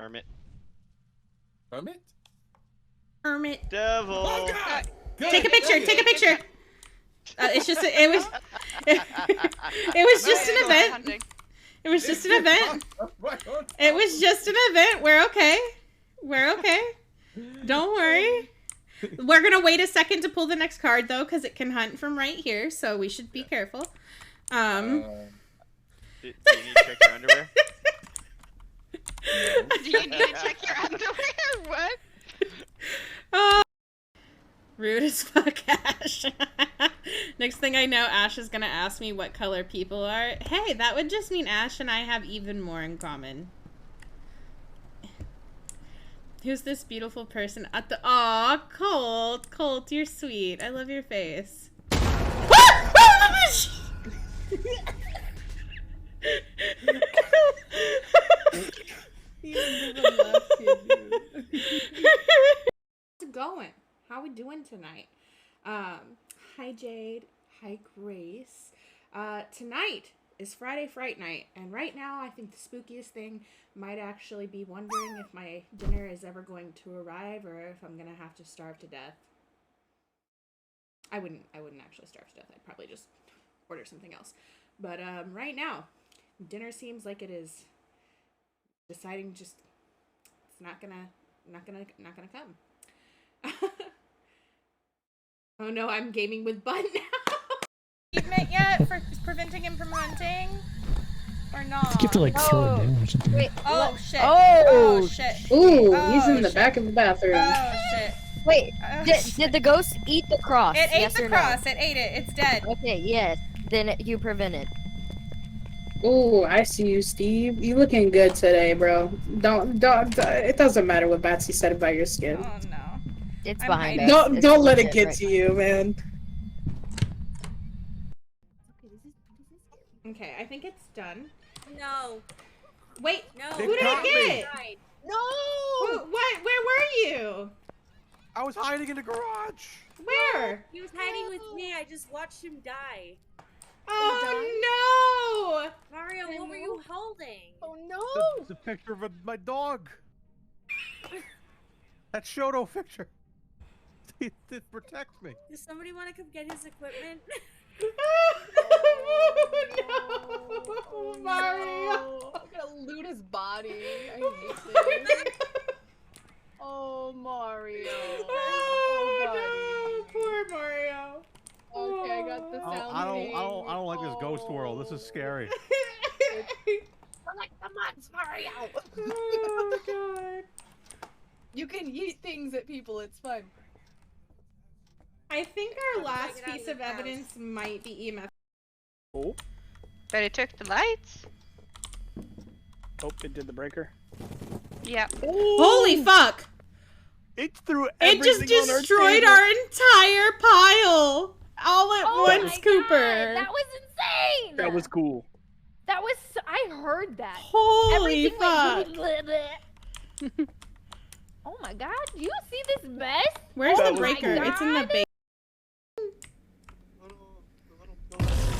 Hermit. Hermit? Hermit. Devil. Oh God! Good. Take a picture. Take a picture. It's just it was just an event. It was just an event. It was just an event. We're okay. We're okay. Don't worry. We're gonna wait a second to pull the next card though, because it can hunt from right here, so we should be careful. Do you need to check your underwear? Do you need to check your underwear? What? Rude as fuck, Ash. Next thing I know, Ash is gonna ask me what color people are. Hey, that would just mean Ash and I have even more in common. Who's this beautiful person at the— Aw, Colt. Colt, you're sweet. I love your face. How's it going? How we doing tonight? Hi Jade. Hi Grace. Tonight is Friday Fright Night, and right now I think the spookiest thing might actually be wondering if my dinner is ever going to arrive or if I'm gonna have to starve to death. I wouldn't actually starve to death. I'd probably just order something else. But right now, dinner seems like it is deciding just it's not gonna come. Oh no, I'm gaming with Bud now. Achievement yet for preventing him from hunting? Or not? I think you have to like throw it down or something. Wait, oh shit. Oh, Oh shit. Ooh, Oh, he's in the shit. back of the bathroom. Oh shit. Wait, Oh, did the ghost eat the cross? It ate yes the or cross. No? It ate it. It's dead. Okay, yes. Then you prevented. Ooh, I see you, Steve. You looking good today, bro. Don't. It doesn't matter what Batsy said about your skin. Oh no. It's I'm behind hiding. us. Don't It's let it legit get right to you, man. Okay, I think it's done. No. Wait, No. who did it get? No. What? Where were you? I was hiding in the garage. Where? He was hiding with me. I just watched him die. Oh no! Mario, what were you holding? Oh no! It's a picture of my dog. That Shoto picture. It protects me. Does somebody want to come get his equipment? Oh, no, Mario! I'm gonna loot his body. I hate this. Oh, Mario. Oh, no, poor Mario. Okay, I got the sound. I don't like this ghost world. This is scary. I'm like the months, Mario. Oh god. You can yeet things at people. It's fun. I think our last piece of evidence might be EMF. Oh, But it took the lights. oh, it did the breaker. Yeah. Holy fuck! It threw It just everything on destroyed our our entire pile! All at once, Cooper! That was insane! That was cool. That was I heard that. Holy Everything fuck! went bleh, bleh. Oh my god, do you see this mess? Where's Oh the my breaker? It's in the God. base.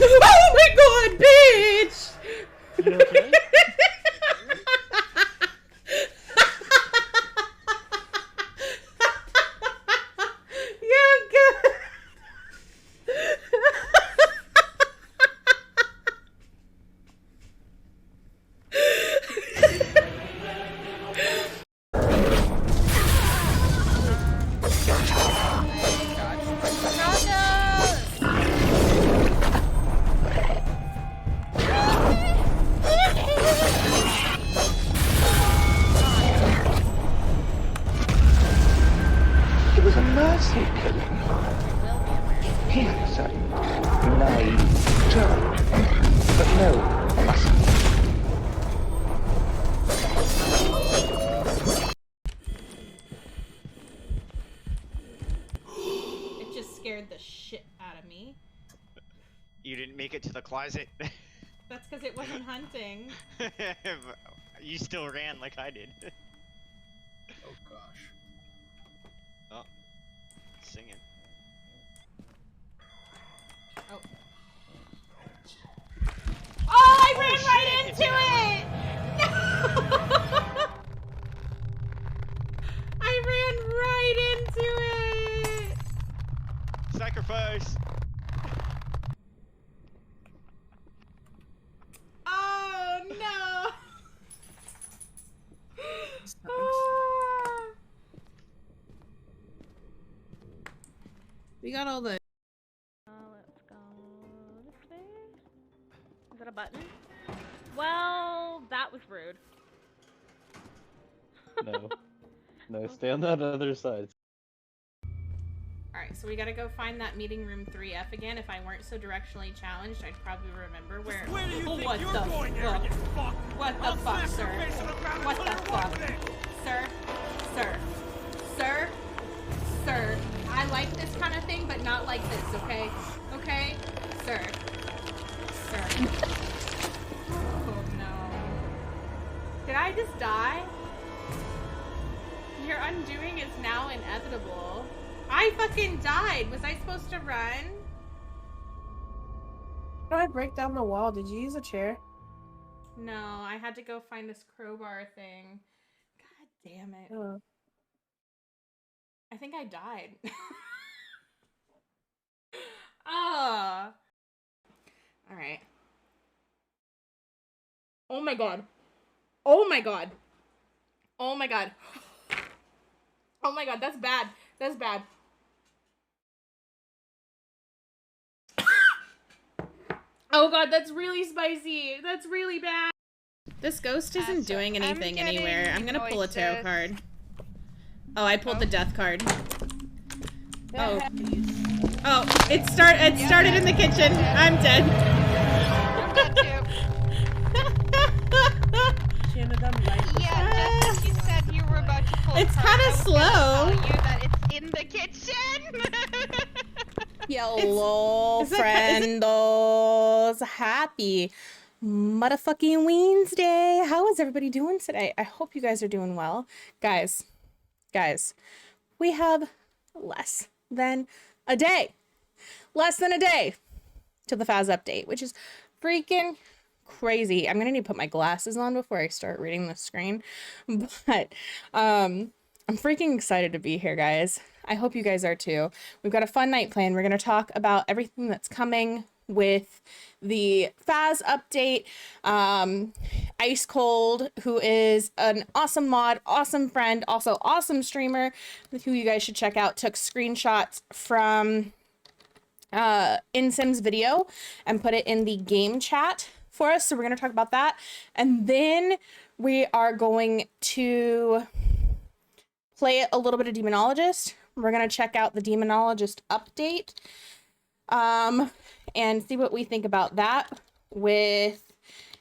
Oh my god, bitch! You okay? You're good. It was a mercy killing. He had a certain naive turn, but no muscle. It just scared the shit out of me. You didn't make it to the closet. That's because it wasn't hunting. You still ran like I did. Oh gosh. Oh, singing. Oh. Oh, I ran right shit, into it! No! We got all the. Let's go this way. Is that a button? Well, that was rude. No. No, stay on that other side. Alright, so we gotta go find that meeting room 3F again. If I weren't so directionally challenged, I'd probably remember where. Where do you think what you're the going fuck? there, you fuck? What the I'll fuck, smash sir? your face on the ground and What put the her fuck? one thing. Sir? Sir? Sir? Sir? I like this kind of thing, but not like this, okay? Okay? Sir. Sir. Oh no. Did I just die? Your undoing is now inevitable. I fucking died. Was I supposed to run? How did I break down the wall? Did you use a chair? No, I had to go find this crowbar thing. God damn it. Oh. I think I died. Ah. All right. Oh my god. Oh my god. Oh my god. Oh my god, that's bad. That's bad. Oh god, that's really spicy. That's really bad. This ghost isn't doing anything anywhere. I'm gonna pull a tarot card. Oh, I pulled the death card. Oh. Oh, it started in the kitchen. I'm dead. Yeah, just as you said you were about to pull It's card, kinda I was slow. gonna tell you that it's in the kitchen. Hello, friendos. Happy motherfucking Wednesday. How is everybody doing today? I hope you guys are doing well. Guys, we have less than a day. Less than a day to the Phas update, which is freaking crazy. I'm gonna need to put my glasses on before I start reading the screen. But I'm freaking excited to be here, guys. I hope you guys are too. We've got a fun night planned. We're going to talk about everything that's coming with the Phas update. Ice Cold, who is an awesome mod, awesome friend, also awesome streamer, who you guys should check out, took screenshots from InSim's video and put it in the game chat for us. So we're going to talk about that. And then we are going to play a little bit of Demonologist. We're going to check out the Demonologist update and see what we think about that with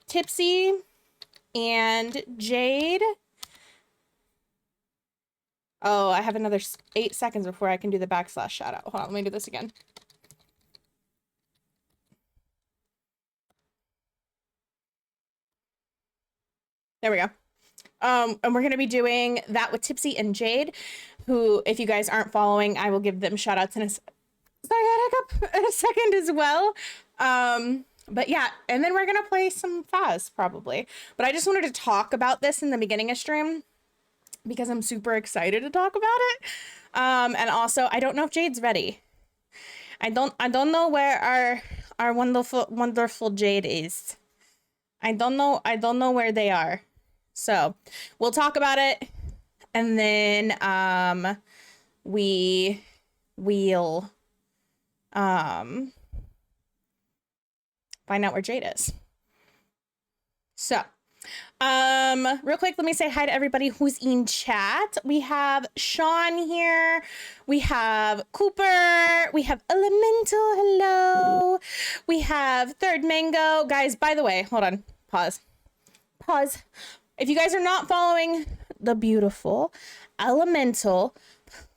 Tipsy and Jade. Oh, I have another 8 seconds before I can do the / shout out. Hold on, let me do this again. There we go. And we're going to be doing that with Tipsy and Jade, who, if you guys aren't following, I will give them shout outs in a second as well. But yeah, and then we're going to play some Phas probably. But I just wanted to talk about this in the beginning of stream because I'm super excited to talk about it. And also, I don't know if Jade's ready. I don't know where our wonderful Jade is. I don't know where they are. So we'll talk about it, and then we will find out where Jade is. So real quick, let me say hi to everybody who's in chat. We have Sean here, we have Cooper, we have Elemental, hello, we have Third Mango. Guys, by the way, hold on, pause. If you guys are not following the beautiful Elemental,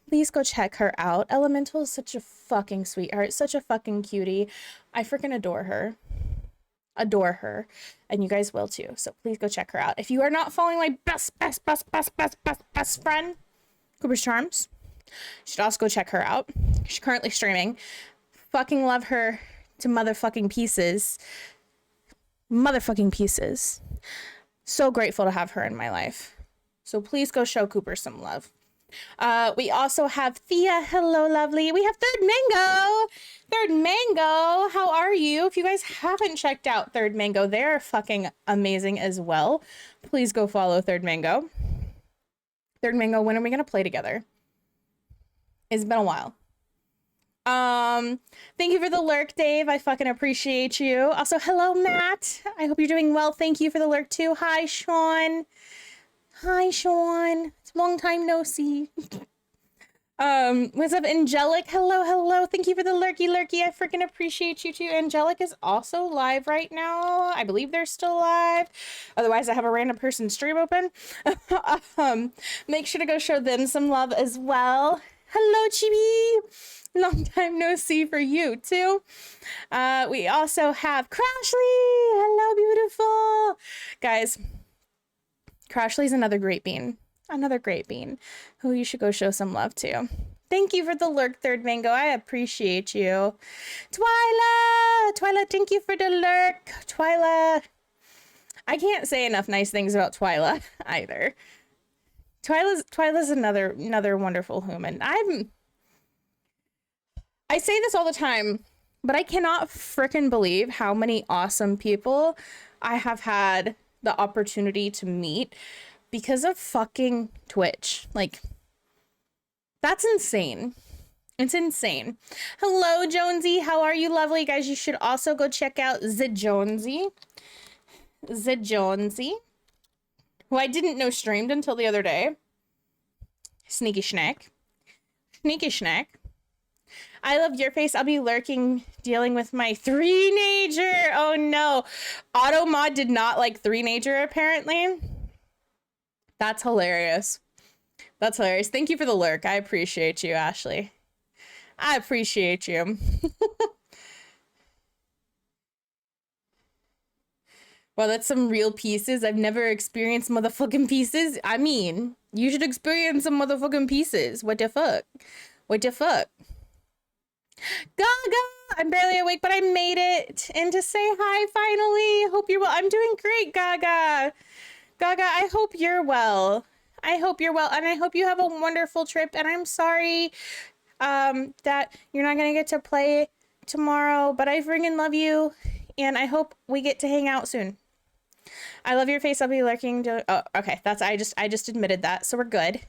please go check her out. Elemental is such a fucking sweetheart, such a fucking cutie. I freaking adore her. And you guys will too. So please go check her out. If you are not following my best friend, Cooper's Charms, you should also go check her out. She's currently streaming. Fucking love her to motherfucking pieces. So grateful to have her in my life. So please go show Cooper some love. We also have Thea. Hello, lovely. We have Third Mango. How are you? If you guys haven't checked out Third Mango, they're fucking amazing as well. Please go follow Third Mango. Third Mango, when are we going to play together? It's been a while. Thank you for the lurk, Dave. I fucking appreciate you. Also, hello, Matt. I hope you're doing well. Thank you for the lurk, too. Hi, Sean. Hi, Sean. It's a long time no see. What's up, Angelic? Hello, hello. Thank you for the lurky. I freaking appreciate you, too. Angelic is also live right now. I believe they're still live. Otherwise, I have a random person stream open. Make sure to go show them some love as well. Hello, Chibi. Long time no see for you, too. We also have Crashly. Hello, beautiful. Guys, Crashly's another great bean. Another great bean who you should go show some love to. Thank you for the lurk, Third Mango. I appreciate you. Twyla, thank you for the lurk. Twyla. I can't say enough nice things about Twyla either. Twyla's another wonderful human. I say this all the time, but I cannot frickin' believe how many awesome people I have had the opportunity to meet because of fucking Twitch. Like, that's insane. It's insane. Hello, Jonesy. How are you, lovely? Guys, you should also go check out ZeJonesy. ZeJonesy. Who I didn't know streamed until the other day. Sneaky Schnack. Sneaky Schnack. I love your face. I'll be lurking, dealing with my 3-nager. Oh, no. Automod did not like 3-nager, apparently. That's hilarious. That's hilarious. Thank you for the lurk. I appreciate you, Ashley. I appreciate you. Well, that's some real pieces. I've never experienced motherfucking pieces. I mean, you should experience some motherfucking pieces. What the fuck? What the fuck? Gaga! I'm barely awake, but I made it. And to say hi, finally. Hope you're well. I'm doing great, Gaga. Gaga, I hope you're well. I hope you're well, and I hope you have a wonderful trip. And I'm sorry that you're not going to get to play tomorrow, but I friggin' love you, and I hope we get to hang out soon. I love your face. I'll be lurking. Oh, okay. That's I just admitted that, so we're good.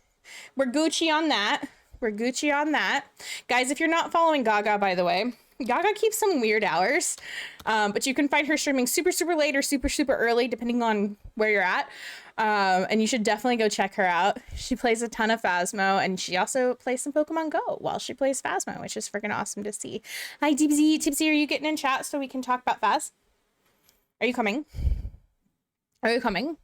We're Gucci on that. We're Gucci on that. Guys, if you're not following Gaga, by the way, Gaga keeps some weird hours, but you can find her streaming super, super late or super, super early, depending on where you're at. And you should definitely go check her out. She plays a ton of Phasmo, and she also plays some Pokemon Go while she plays Phasmo, which is freaking awesome to see. Hi, Tipsy. Tipsy, are you getting in chat so we can talk about Phas? Are you coming? Are you coming?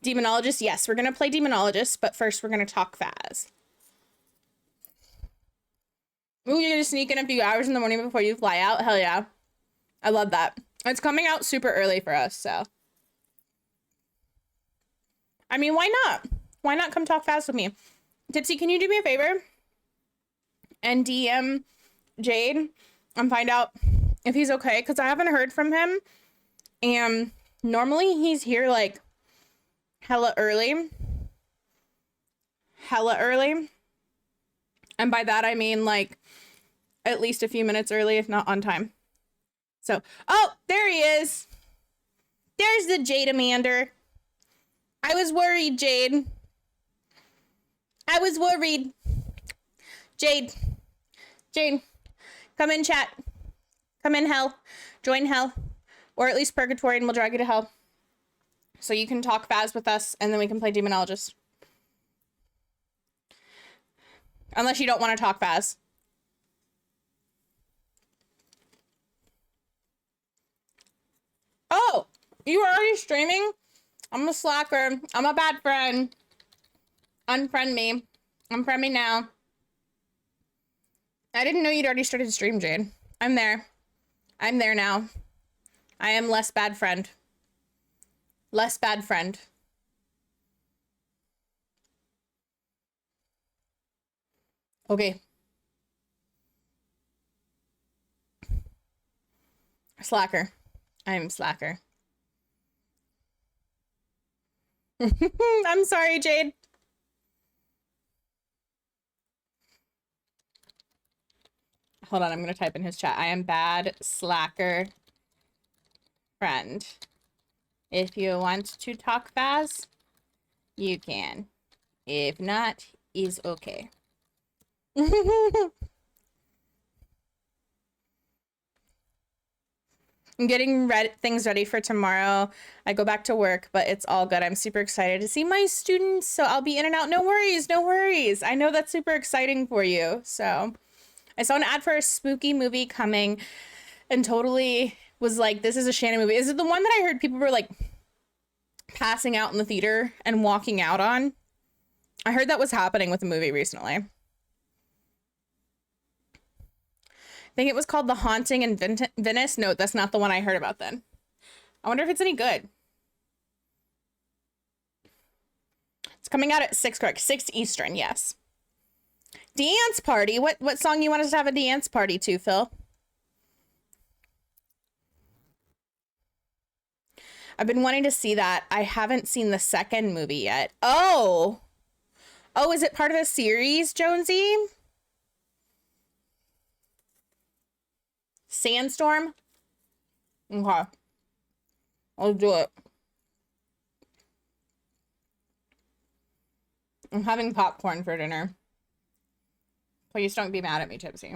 Demonologist, yes, we're gonna play Demonologist, but first we're gonna talk Phas. Ooh, you're gonna sneak in a few hours in the morning before you fly out? Hell yeah. I love that. It's coming out super early for us, so. I mean, why not? Why not come talk Phas with me? Tipsy, can you do me a favor? And DM Jade and find out if he's okay, because I haven't heard from him. And normally he's here like hella early. And by that I mean like at least a few minutes early, if not on time. So, oh, there he is. There's the Jade-amander. I was worried, Jade. I was worried. Jade, come in chat. Come in hell. Join hell. Or at least purgatory, and we'll drag you to hell. So you can talk Phas with us, and then we can play Demonologist. Unless you don't want to talk Phas. Oh, you were already streaming? I'm a slacker. I'm a bad friend. Unfriend me. Unfriend me now. I didn't know you'd already started to stream, Jade. I'm there. I'm there now. I am less bad friend. Less bad friend. Okay. Slacker. I'm slacker. I'm sorry, Jade. Hold on, I'm gonna type in his chat. I am bad slacker friend. If you want to talk Phas, you can. If not, is okay. I'm getting things ready for tomorrow. I go back to work, but it's all good. I'm super excited to see my students, so I'll be in and out. No worries, no worries. I know that's super exciting for you. So I saw an ad for a spooky movie coming and totally was like, this is a Shana movie. Is it the one that I heard people were like passing out in the theater and walking out on? I heard that was happening with the movie recently. I think it was called The Haunting in Venice. No, that's not the one I heard about then. I wonder if it's any good. It's coming out at 6, correct? 6 Eastern, yes. Dance party. What song you want us to have a dance party to, Phil? I've been wanting to see that. I haven't seen the second movie yet. Oh, is it part of a series, Jonesy? Sandstorm? Okay. I'll do it. I'm having popcorn for dinner. Please don't be mad at me, Tipsy.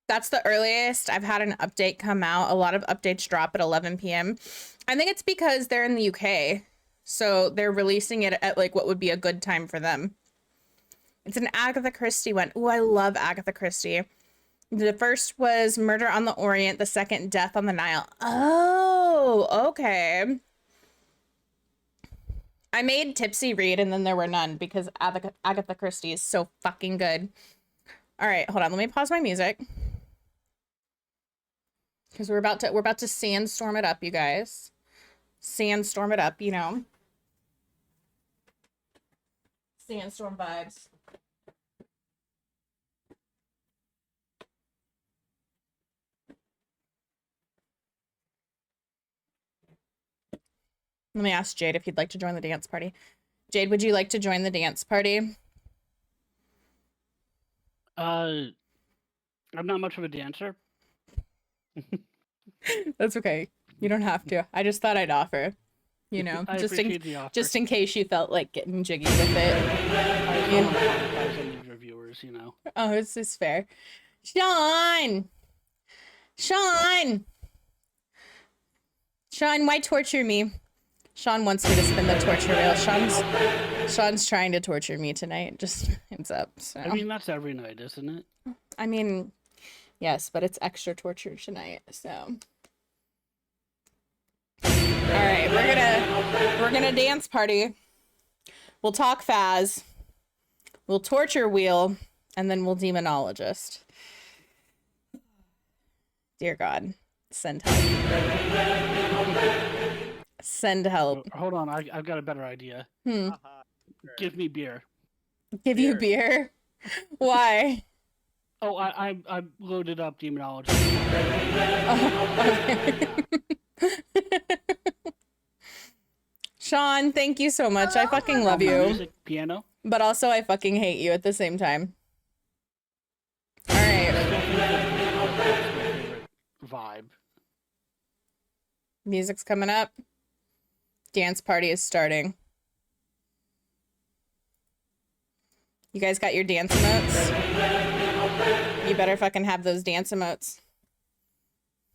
That's the earliest I've had an update come out. A lot of updates drop at 11 p.m. I think it's because they're in the UK. So they're releasing it at like what would be a good time for them. It's an Agatha Christie one. Ooh, I love Agatha Christie. The first was Murder on the Orient. The second, Death on the Nile. Oh, okay. I made Tipsy read and then there were none because Agatha Christie is so fucking good. All right, hold on. Let me pause my music. Because we're about to sandstorm it up, you guys. Sandstorm it up, you know. Sandstorm vibes. Let me ask Jade if he'd like to join the dance party. Jade, would you like to join the dance party? I'm not much of a dancer. That's okay. You don't have to. I just thought I'd offer. You know, I appreciate the offer. Just in case you felt like getting jiggy with it. I don't want to traumatize any of your viewers, you know. Oh, this is fair. Sean, why torture me? Sean wants me to spin the torture wheel. Sean's trying to torture me tonight. Just heads up. So. I mean, that's every night, isn't it? I mean, yes, but it's extra torture tonight. So, all right, we're gonna dance party. We'll talk Phas. We'll torture wheel, and then we'll demonologist. Dear God, send help. Send help. Hold on, I've got a better idea. Give me beer. Give you beer? Why? Oh, I loaded up Demonologist. Oh, okay. Sean, thank you so much. I fucking love you. Music, piano. But also I fucking hate you at the same time. Alright. Vibe. Music's coming up. Dance party is starting. You guys got your dance emotes? You better fucking have those dance emotes.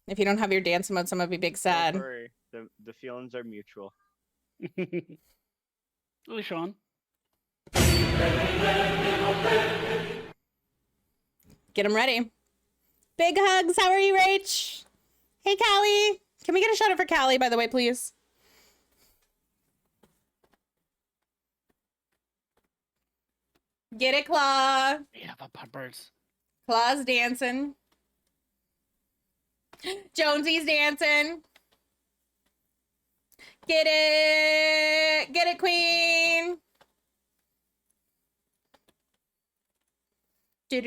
If you don't have your dance emotes, I'm gonna be big sad. Don't worry. The feelings are mutual. Really, Sean? Get them ready. Big hugs. How are you, Rach? Hey, Callie. Can we get a shout out for Callie, by the way, please? Get it, Claw. Yeah, the puppers. Claw's dancing. Jonesy's dancing. Get it. Get it, Queen. I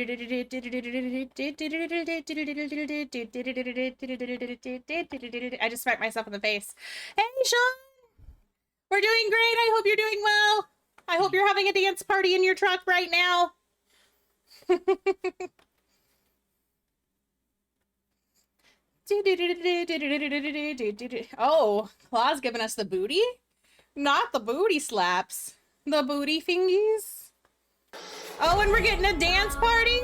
just smacked myself in the face. Hey, Sean. We're doing great. I hope you're doing well. I hope you're having a dance party in your truck right now. Oh, Claw's giving us the booty? Not the booty slaps. The booty fingies. Oh, and we're getting a dance party?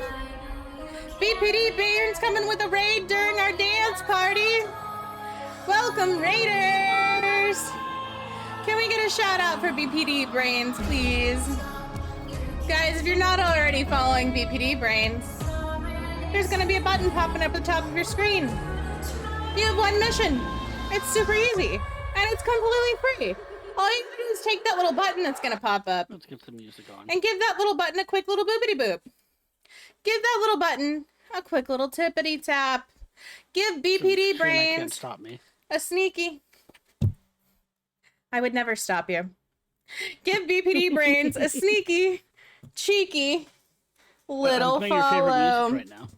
BPD Baron's coming with a raid during our dance party. Welcome, Raiders! Can we get a shout out for BPD Brains, please? Guys, if you're not already following BPD Brains, there's gonna be a button popping up at the top of your screen. You have one mission. It's super easy, and it's completely free. All you do is take that little button that's gonna pop up. Let's get some music on. And give that little button a quick little boopity boop. Give that little button a quick little tippity tap. Give BPD Brains can't stop me. a sneaky. I would never stop you. Give BPD Brains a sneaky, cheeky little I'm playing your favorite follow. music right now.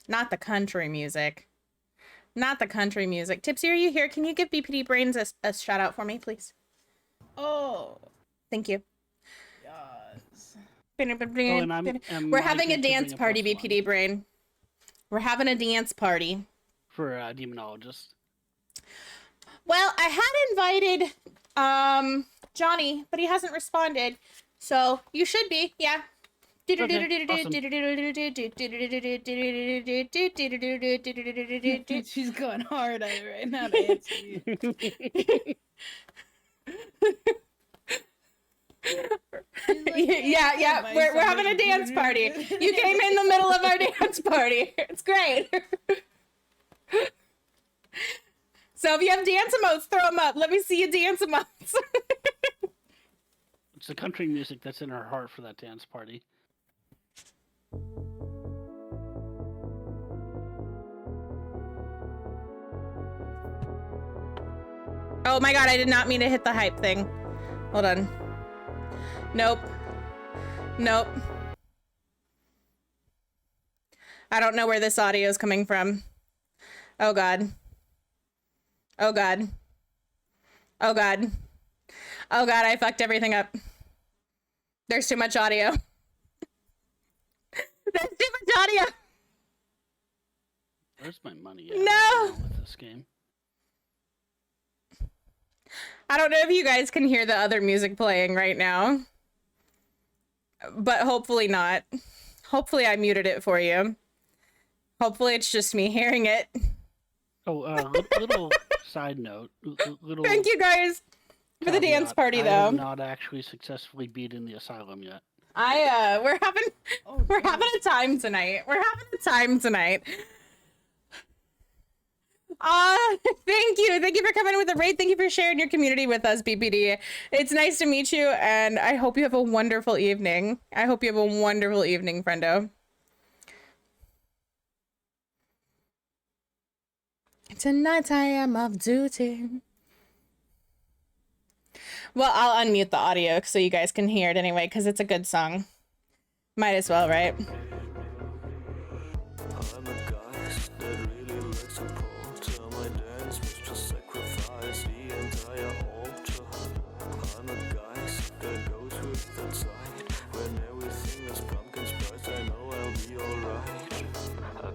Not the country music. Not the country music. Tipsy, are you here? Can you give BPD Brains a shout out for me, please? Oh. Thank you. Yes. We're having a dance party, BPD Brain. We're having a dance party. For Demonologist. Well, I had invited Johnny, but he hasn't responded. So you should be, yeah. She's going hard at it right now to answer you. Yeah. We're having a dance party. You came in the middle of our dance party. It's great. So if you have dance emotes, throw them up. Let me see your dance emotes. It's the country music that's in her heart for that dance party. Oh my god, I did not mean to hit the hype thing. Hold on. Nope. I don't know where this audio is coming from. Oh god. Oh god, I fucked everything up. There's too much audio. There's too much audio. Where's my money No. with this game? I don't know if you guys can hear the other music playing right now. But hopefully not. Hopefully I muted it for you. Hopefully it's just me hearing it. Oh, little side note. Thank you guys for the dance party, though. I have not actually successfully beaten the Asylum yet. We're having a time tonight. Thank you. Thank you for coming with the raid. Thank you for sharing your community with us, BPD. It's nice to meet you, and I hope you have a wonderful evening. Friendo. Tonight I am off duty. Well, I'll unmute the audio so you guys can hear it anyway, because it's a good song. Might as well, right?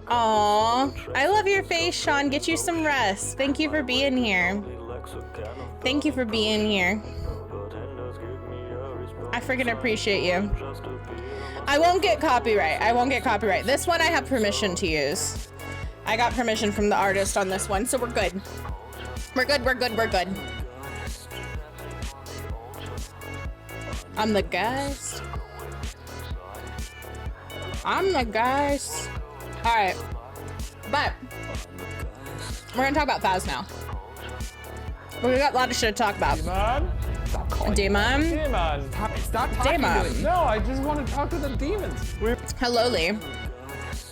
Aww, I love your face, Sean. Get you some rest. Thank you for being here. I freaking appreciate you. I won't get copyright. This one I have permission to use. I got permission from the artist on this one, so we're good. We're good. I'm the guest. Alright. But we're gonna talk about Phas now. We got a lot of shit to talk about. Demon? Stop talking to it. No, I just want to talk to the demons. Hello, Lee.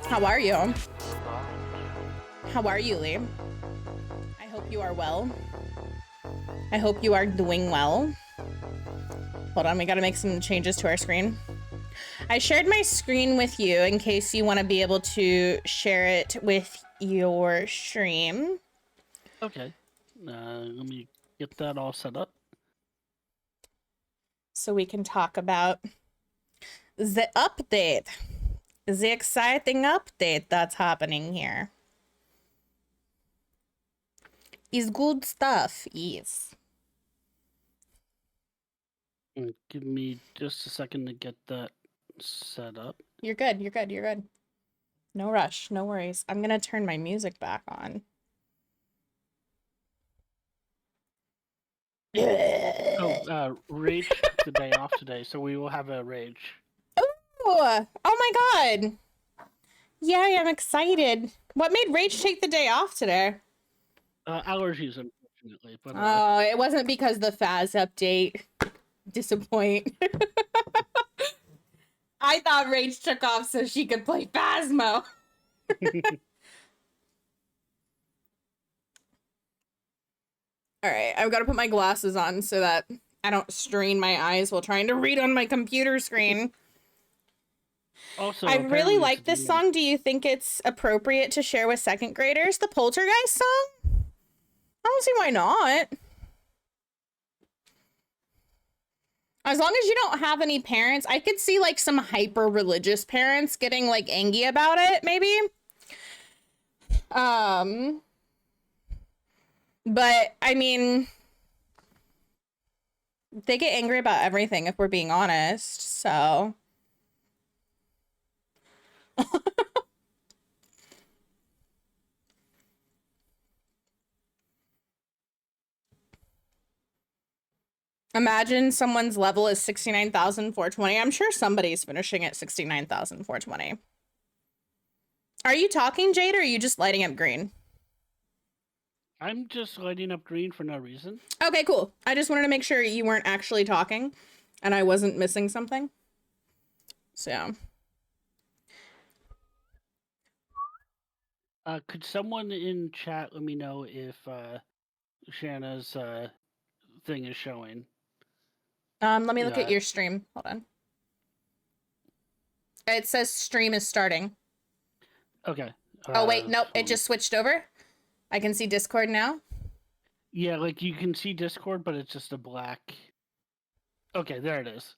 How are you? Lee? I hope you are well. I hope you are doing well. Hold on, we gotta make some changes to our screen. I shared my screen with you in case you want to be able to share it with your stream. Okay. Let me get that all set up. So we can talk about the update. The exciting update that's happening here. Is good stuff, yes. Give me just a second to get that set up. You're good, you're good, you're good. No rush, no worries. I'm gonna turn my music back on. Oh, Rage took the day off today, so we will have a Rage. Oh my god! Yay, I'm excited. What made Rage take the day off today? Allergies, unfortunately. But, Oh, it wasn't because the Phas update. Disappoint. I thought Rage took off so she could play Phasmo. Alright, I've got to put my glasses on so that I don't strain my eyes while trying to read on my computer screen. Also, I really like this song. Do you think it's appropriate to share with second graders? The Poltergeist song? I don't see why not. As long as you don't have any parents, I could see like some hyper religious parents getting like angry about it, maybe. But I mean, they get angry about everything if we're being honest, so. Imagine someone's level is 69,420. I'm sure somebody's finishing at 69,420. Are you talking, Jade, or are you just lighting up green? I'm just lighting up green for no reason. Okay, cool. I just wanted to make sure you weren't actually talking and I wasn't missing something. So. Could someone in chat let me know if Shana's thing is showing? Let me look at your stream. Hold on. It says stream is starting. Okay. Oh, wait. Nope. It just switched over. I can see Discord now. Yeah, like you can see Discord, but it's just a black. Okay, there it is.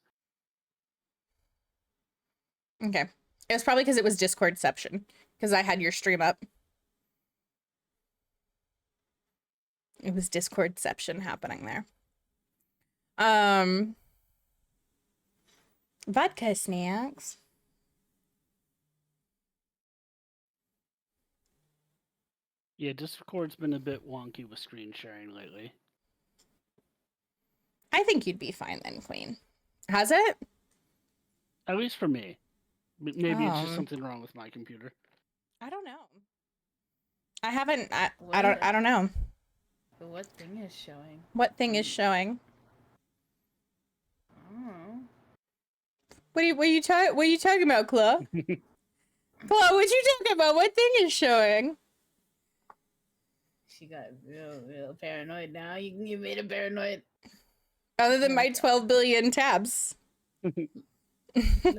Okay. It was probably because it was Discordception. Because I had your stream up. It was Discordception happening there. Vodka snacks. Yeah, Discord's been a bit wonky with screen sharing lately. I think you'd be fine then, Queen. Has it? At least for me. Maybe it's just something wrong with my computer. I don't know. I haven't. I don't know. What thing is showing? What thing is showing? Oh. What are you talking about, Claw? Claw, what you talking about? What thing is showing? She got real paranoid now. You made a paranoid. Other than my 12 billion tabs. Look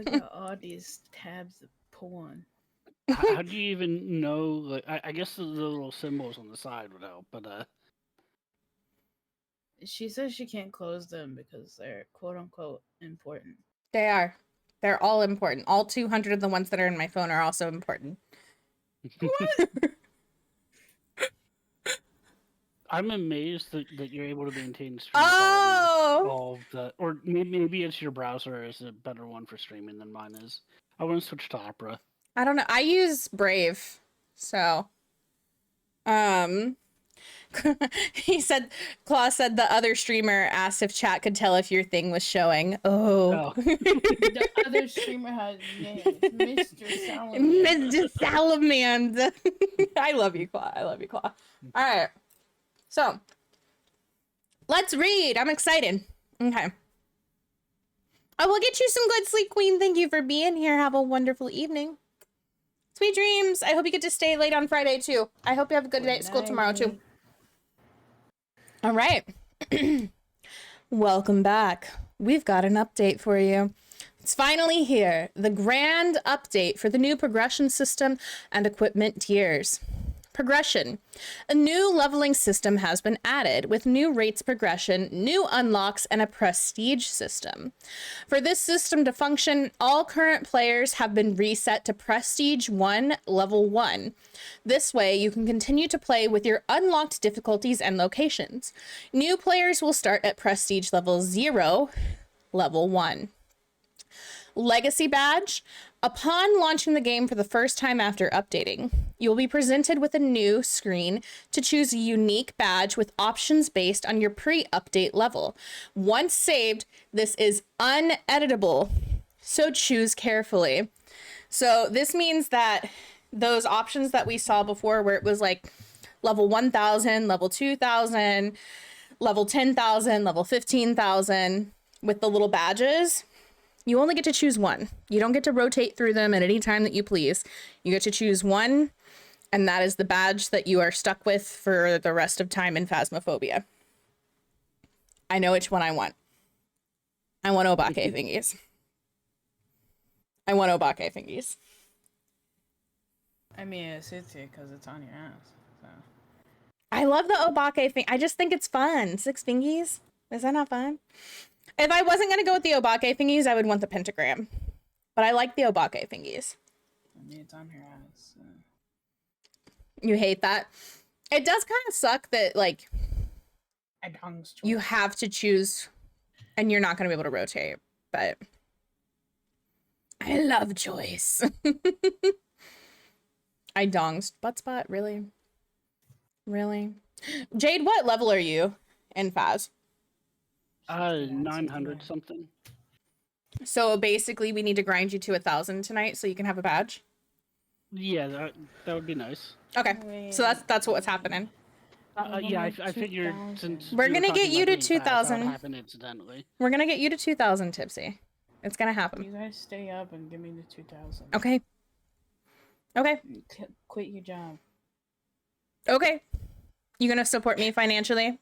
at all these tabs of porn. How do you even know? Like, I guess the little symbols on the side would help, but She says she can't close them because they're quote unquote important. They are. They're all important. All 200 of the ones that are in my phone are also important. What? I'm amazed that you're able to maintain stream quality. All of the, or maybe it's your browser is a better one for streaming than mine is. I want to switch to Opera. I don't know. I use Brave, so. He said, Claw said the other streamer asked if chat could tell if your thing was showing. Oh. The other streamer has names. Mr. Salamander. Mr. Salamander. I love you, Claw. I love you, Claw. All right. So, let's read. I'm excited. Okay. I will get you some good sleep, Queen. Thank you for being here. Have a wonderful evening. Sweet dreams. I hope you get to stay late on Friday, too. I hope you have a good day at school tomorrow, too. All right. Welcome back. We've got an update for you. It's finally here. The grand update for the new progression system and equipment tiers. Progression. A new leveling system has been added with new rates progression, new unlocks, and a prestige system. For this system to function, all current players have been reset to Prestige 1, Level 1. This way, you can continue to play with your unlocked difficulties and locations. New players will start at Prestige Level 0, Level 1. Legacy Badge. Upon launching the game for the first time after updating, you will be presented with a new screen to choose a unique badge with options based on your pre-update level. Once saved, this is uneditable, so choose carefully. So this means that those options that we saw before where it was like level 1000, level 2000, level 10,000, level 15,000 with the little badges, you only get to choose one. You don't get to rotate through them at any time that you please. You get to choose one, and that is the badge that you are stuck with for the rest of time in Phasmophobia. I know which one I want. I want Obake thingies. I want Obake thingies. I mean, it's because it's on your ass. So. I love the Obake thing. I just think it's fun. 6 fingies. Is that not fun? If I wasn't going to go with the Obake thingies, I would want the pentagram. But I like the Obake thingies. I mean, it's on her ass. So. You hate that? It does kind of suck that, like, you have to choose and you're not going to be able to rotate. But I love choice. I donged butt spot. Really? Really? Jade, what level are you in Phas? 900 something. So basically, we need to grind you to 1,000 tonight so you can have a badge. Yeah, that would be nice. Okay, so that's what's happening. Yeah, I figured since we're gonna get you to 2,000. Happen incidentally. We're gonna get you to 2,000, Tipsy. It's gonna happen. You guys stay up and give me the 2,000. Okay. Okay. Quit your job. Okay. You gonna support me financially?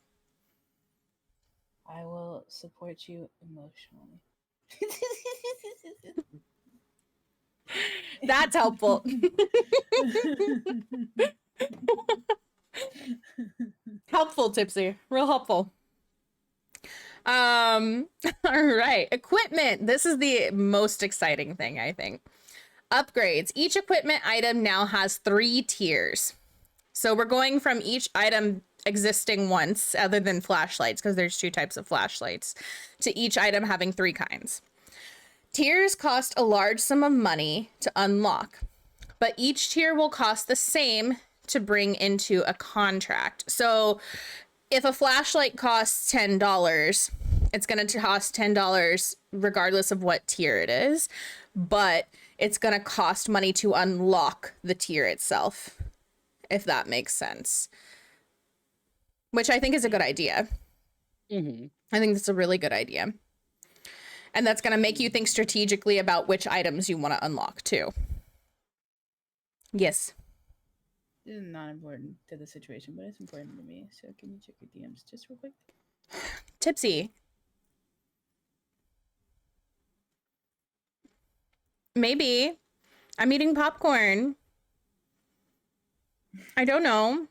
I will support you emotionally. That's helpful. Helpful, Tipsy. Real helpful. All right. Equipment. This is the most exciting thing, I think. Upgrades. Each equipment item now has 3 tiers. So we're going from each item existing once, other than flashlights, because there's 2 types of flashlights, to each item having 3 kinds. Tiers cost a large sum of money to unlock, but each tier will cost the same to bring into a contract. So if a flashlight costs $10, it's going to cost $10 regardless of what tier it is, but it's going to cost money to unlock the tier itself, if that makes sense. Which I think is a good idea. Mm-hmm. I think that's a really good idea. And that's going to make you think strategically about which items you want to unlock, too. Yes. This is not important to the situation, but it's important to me. So can you check your DMs just real quick? Tipsy. Maybe. I'm eating popcorn. I don't know.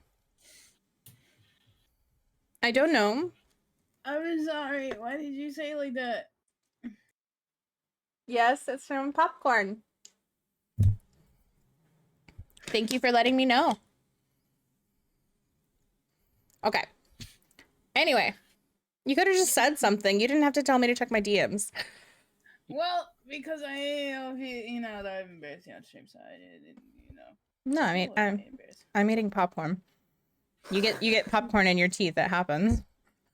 I don't know. I'm sorry. Why did you say it like that? Yes, it's from popcorn. Thank you for letting me know. Okay. Anyway, you could have just said something. You didn't have to tell me to check my DMs. Well, because I, you know, that I'm embarrassing on stream, so I didn't, you know. No, I mean, I'm eating popcorn. You get popcorn in your teeth. It happens.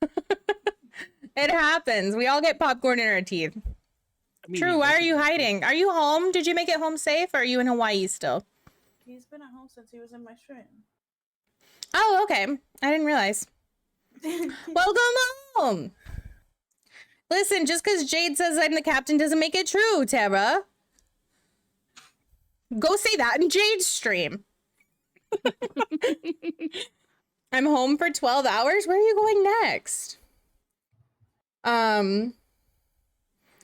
It happens. We all get popcorn in our teeth. True. Why are you hiding? Are you home? Did you make it home safe, or are you in Hawaii still? He's been at home since he was in my stream. Oh, okay. I didn't realize. Welcome home. Listen, just because Jade says I'm the captain doesn't make it true, Tara. Go say that in Jade's stream. I'm home for 12 hours. Where are you going next?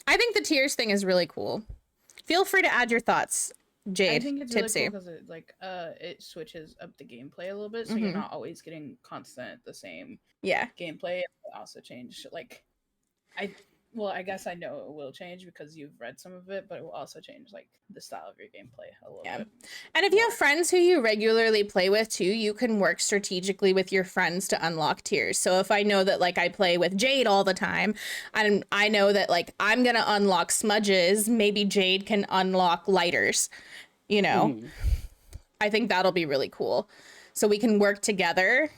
I think the tiers thing is really cool. Feel free to add your thoughts Jade, I think it's tipsy. really cool because it switches up the gameplay a little bit, so you're not always getting constant the same gameplay. It also change I guess I know it will change because you've read some of it, but it will also change like the style of your gameplay a little bit. And if you have friends who you regularly play with too, you can work strategically with your friends to unlock tiers. So if I know that like I play with Jade all the time, and I know that like I'm gonna unlock smudges, maybe Jade can unlock lighters, you know. I think that'll be really cool. So we can work together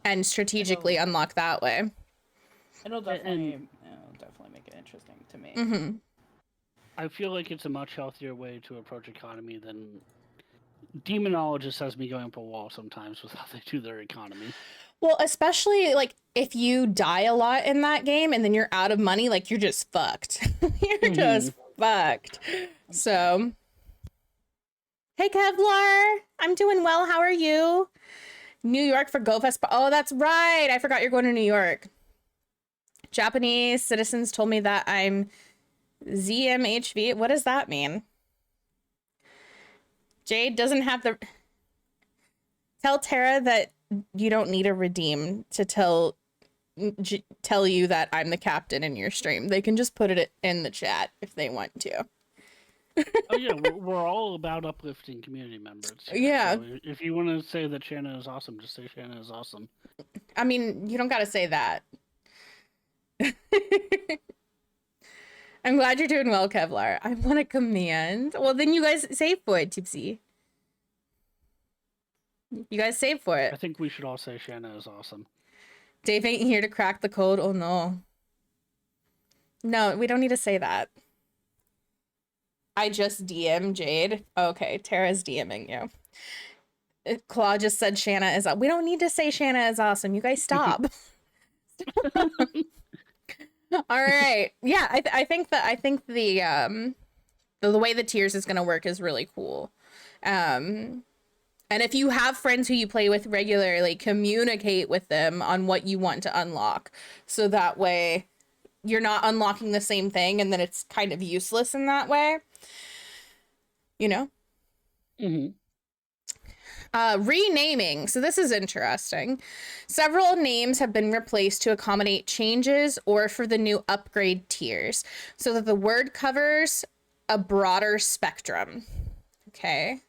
and strategically unlock that way. It'll definitely make it interesting to me. I feel like it's a much healthier way to approach economy than Demonologist has me going up a wall sometimes with how they do their economy. Well, especially like if you die a lot in that game and then you're out of money, like you're just fucked. You're just fucked. So, hey Kevlar, I'm doing well. How are you? New York for GoFest. Oh, that's right. I forgot you're going to New York. Japanese citizens told me that I'm ZMHV. What does that mean? Jade doesn't have the... Tell Tara that you don't need a redeem to tell you that I'm the captain in your stream. They can just put it in the chat if they want to. Oh yeah, we're all about uplifting community members. Yeah. So if you want to say that Shana is awesome, just say Shana is awesome. I mean, you don't got to say that. I'm glad you're doing well, Kevlar. I want to command. Well, then you guys save for it, Tipsy. You guys save for it. I think we should all say Shana is awesome. Dave ain't here to crack the code. Oh, no. No, we don't need to say that. I just DM Jade. Okay, Tara's DMing you. Claw just said Shana is... We don't need to say Shana is awesome. You guys stop. All right. Yeah, I think the way the tiers is going to work is really cool. And if you have friends who you play with regularly, communicate with them on what you want to unlock. So that way you're not unlocking the same thing and then it's kind of useless in that way. You know? Renaming. So this is interesting. Several names have been replaced to accommodate changes or for the new upgrade tiers so that the word covers a broader spectrum. Okay.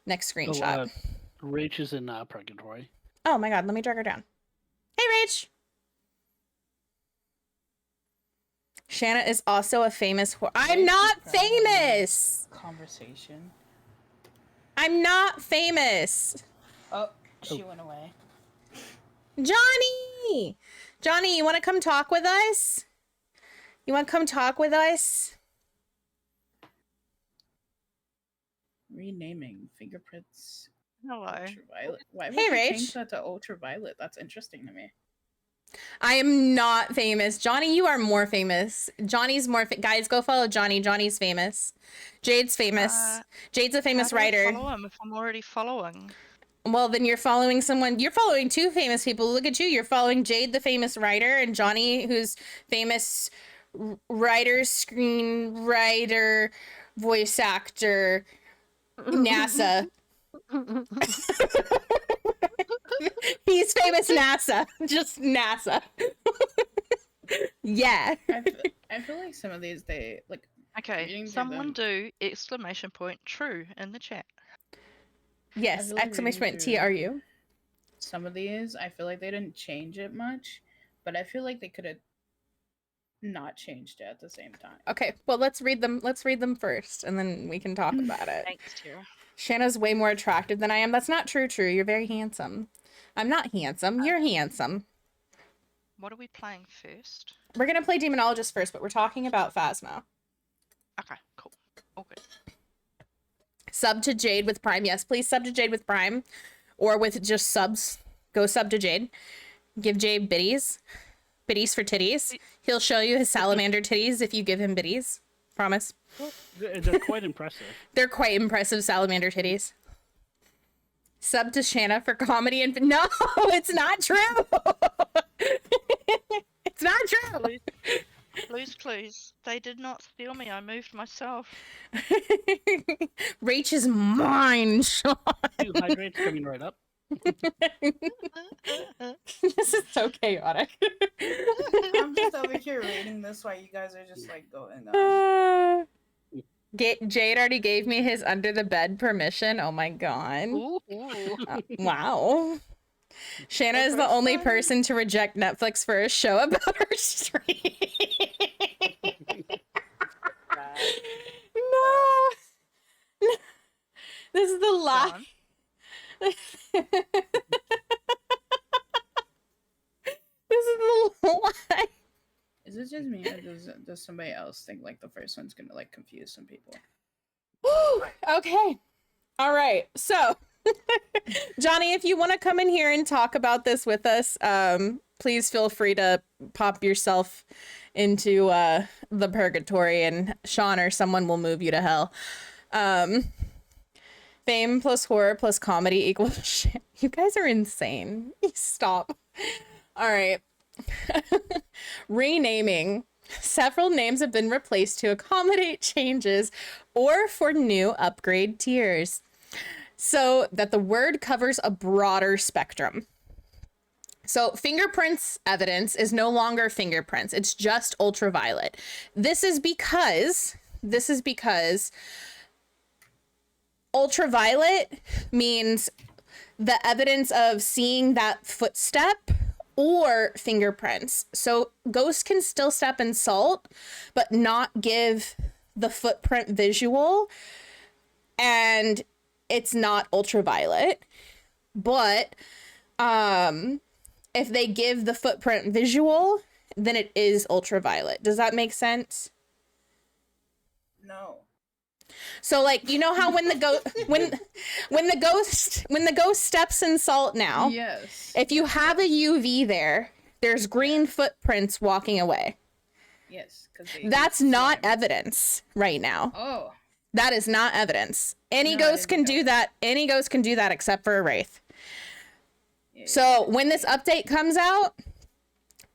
Next screenshot. Rach is in Purgatory. Oh my god, let me drag her down. Hey, Rach! Shana is also a famous I'm not famous! Conversation. I'm not famous! Oh, she went away. Johnny! Johnny, you want to come talk with us? You want to come talk with us? Renaming fingerprints. Hello. Ultraviolet. Why would Hey, you Rach. change that to ultraviolet? That's interesting to me. I am not famous. Johnny, you are more famous. Johnny's more guys, go follow Johnny. Johnny's famous. Jade's famous. Jade's a famous writer. Follow him if I'm already following. Well, then you're following someone. You're following two famous people. Look at you. You're following Jade, the famous writer, and Johnny, who's famous writer, screenwriter, voice actor, NASA. He's famous NASA. Just NASA. Yeah. I feel like some of these they like. Okay, someone do exclamation point true in the chat. Yes, like exclamation point reading through TRU. Some of these, I feel like they didn't change it much, but I feel like they could have not changed it at the same time. Okay, well, let's read them. Let's read them first, and then we can talk about it. Thanks, Tara. Shana's way more attractive than I am. That's not true, True. You're very handsome. I'm not handsome. You're handsome. What are we playing first? We're going to play Demonologist first, but we're talking about Phasmo. Okay, cool. All good. Sub to Jade with Prime. Yes, please sub to Jade with Prime. Or with just subs. Go sub to Jade. Give Jade biddies. Biddies for titties. He'll show you his salamander titties if you give him biddies. Promise. They're quite impressive. They're quite impressive salamander titties. Sub to Shana for comedy and... No, it's not true! It's not true! Please. They did not steal me. I moved myself. Rach is mine, Sean. Two hydrates coming right up. This is so chaotic. I'm just over here reading this while you guys are just like going on. Jade already gave me his under the bed permission. Oh my god. Wow. Shana is the only person to reject Netflix for a show about her stream. No. This is the last. This is the lie. Is it just me, or does somebody else think like the first one's gonna like confuse some people? Okay. All right. So, Johnny, if you want to come in here and talk about this with us, please feel free to pop yourself into the purgatory, and Sean or someone will move you to hell. Fame plus horror plus comedy equals shit. You guys are insane. Stop. All right. Renaming. Several names have been replaced to accommodate changes or for new upgrade tiers, so that the word covers a broader spectrum. So fingerprints evidence is no longer fingerprints. It's just ultraviolet. This is because ultraviolet means the evidence of seeing that footstep or fingerprints. So ghosts can still step in salt, but not give the footprint visual, and it's not ultraviolet. But if they give the footprint visual, then it is ultraviolet. Does that make sense? No. So like, you know how when the ghost steps in salt now, yes, if you have a UV there's green footprints walking away. Yes, that's not evidence right now. Oh, that is not evidence. Any ghost can do that. Any ghost can do that except for a wraith. Yeah. So when this update comes out,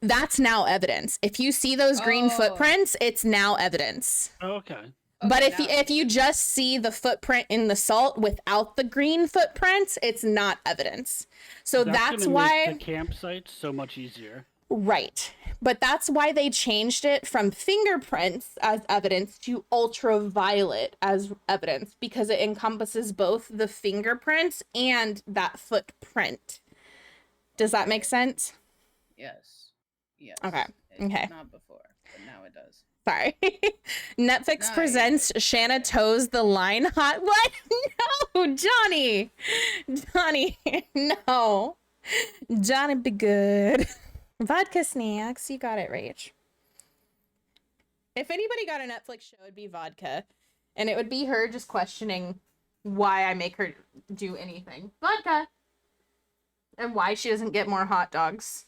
that's now evidence. If you see those green footprints, it's now evidence. Okay. But if you just see the footprint in the salt without the green footprints, it's not evidence. So that's why make the campsite so much easier. Right. But that's why they changed it from fingerprints as evidence to ultraviolet as evidence, because it encompasses both the fingerprints and that footprint. Does that make sense? Yes. Yes. Okay. Okay. Not before, but now it does. Sorry. Netflix presents Shana Toes the Line Hot. What? No, Johnny. Johnny, no. Johnny be good. Vodka snacks. You got it, Rach. If anybody got a Netflix show, it'd be Vodka. And it would be her just questioning why I make her do anything. Vodka. And why she doesn't get more hot dogs.